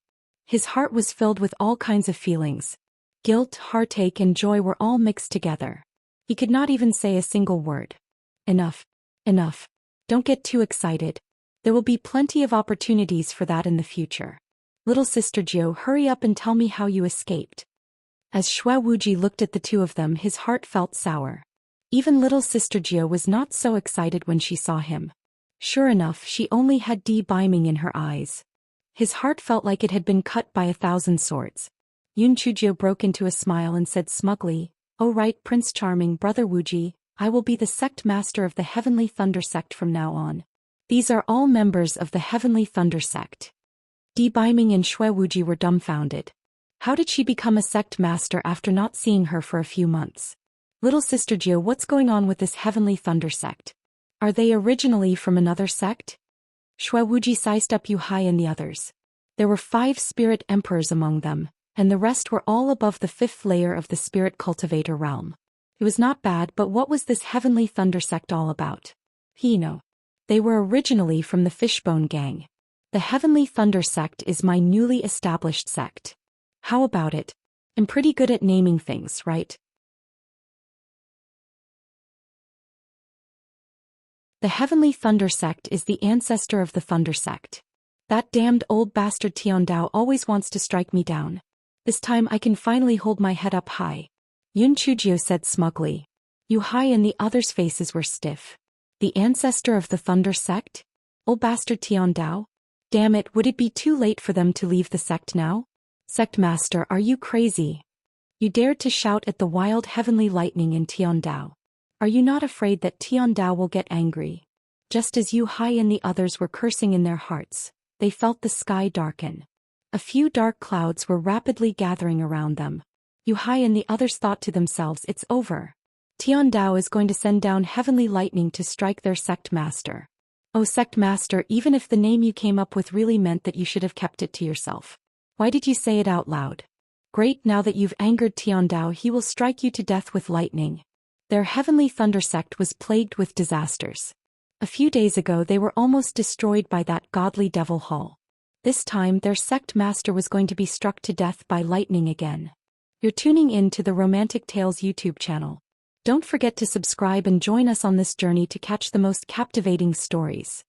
His heart was filled with all kinds of feelings. Guilt, heartache and joy were all mixed together. He could not even say a single word. "Enough. Enough. Don't get too excited. There will be plenty of opportunities for that in the future. Little sister Jio, hurry up and tell me how you escaped." As Shui Wuji looked at the 2 of them, his heart felt sour. Even little sister Jio was not so excited when she saw him. Sure enough, she only had Di Biming in her eyes. His heart felt like it had been cut by 1,000 swords. Yun Chujio broke into a smile and said smugly, "Oh right, Prince Charming, brother Wuji, I will be the sect master of the Heavenly Thunder Sect from now on. These are all members of the Heavenly Thunder Sect." Di Biming and Shui Wuji were dumbfounded. How did she become a sect master after not seeing her for a few months? "Little sister Jio, what's going on with this Heavenly Thunder Sect? Are they originally from another sect?" Shui Wuji sized up Yu Hai and the others. There were 5 spirit emperors among them, and the rest were all above the 5th layer of the spirit cultivator realm. It was not bad, but what was this Heavenly Thunder Sect all about? They were originally from the Fishbone Gang. The Heavenly Thunder Sect is my newly established sect. How about it? I'm pretty good at naming things, right? The Heavenly Thunder Sect is the ancestor of the Thunder Sect. That damned old bastard Tiandao always wants to strike me down. This time I can finally hold my head up high. Yun Chujio said smugly. Yu Hai and the others' faces were stiff. The ancestor of the Thunder Sect? Old bastard Tiandao? Damn it, would it be too late for them to leave the sect now? Sect Master, are you crazy? You dared to shout at the wild heavenly lightning in Tiandao. Are you not afraid that Tiandao will get angry? Just as Yu Hai and the others were cursing in their hearts, they felt the sky darken. A few dark clouds were rapidly gathering around them. Yu Hai and the others thought to themselves, it's over. Tian Dao is going to send down heavenly lightning to strike their sect master. Oh sect master, even if the name you came up with really meant that you should have kept it to yourself. Why did you say it out loud? Great, now that you've angered Tian Dao, he will strike you to death with lightning. Their heavenly thunder sect was plagued with disasters. A few days ago they were almost destroyed by that godly devil Hull. This time their sect master was going to be struck to death by lightning again. You're tuning in to the Romantic Tales YouTube channel. Don't forget to subscribe and join us on this journey to catch the most captivating stories.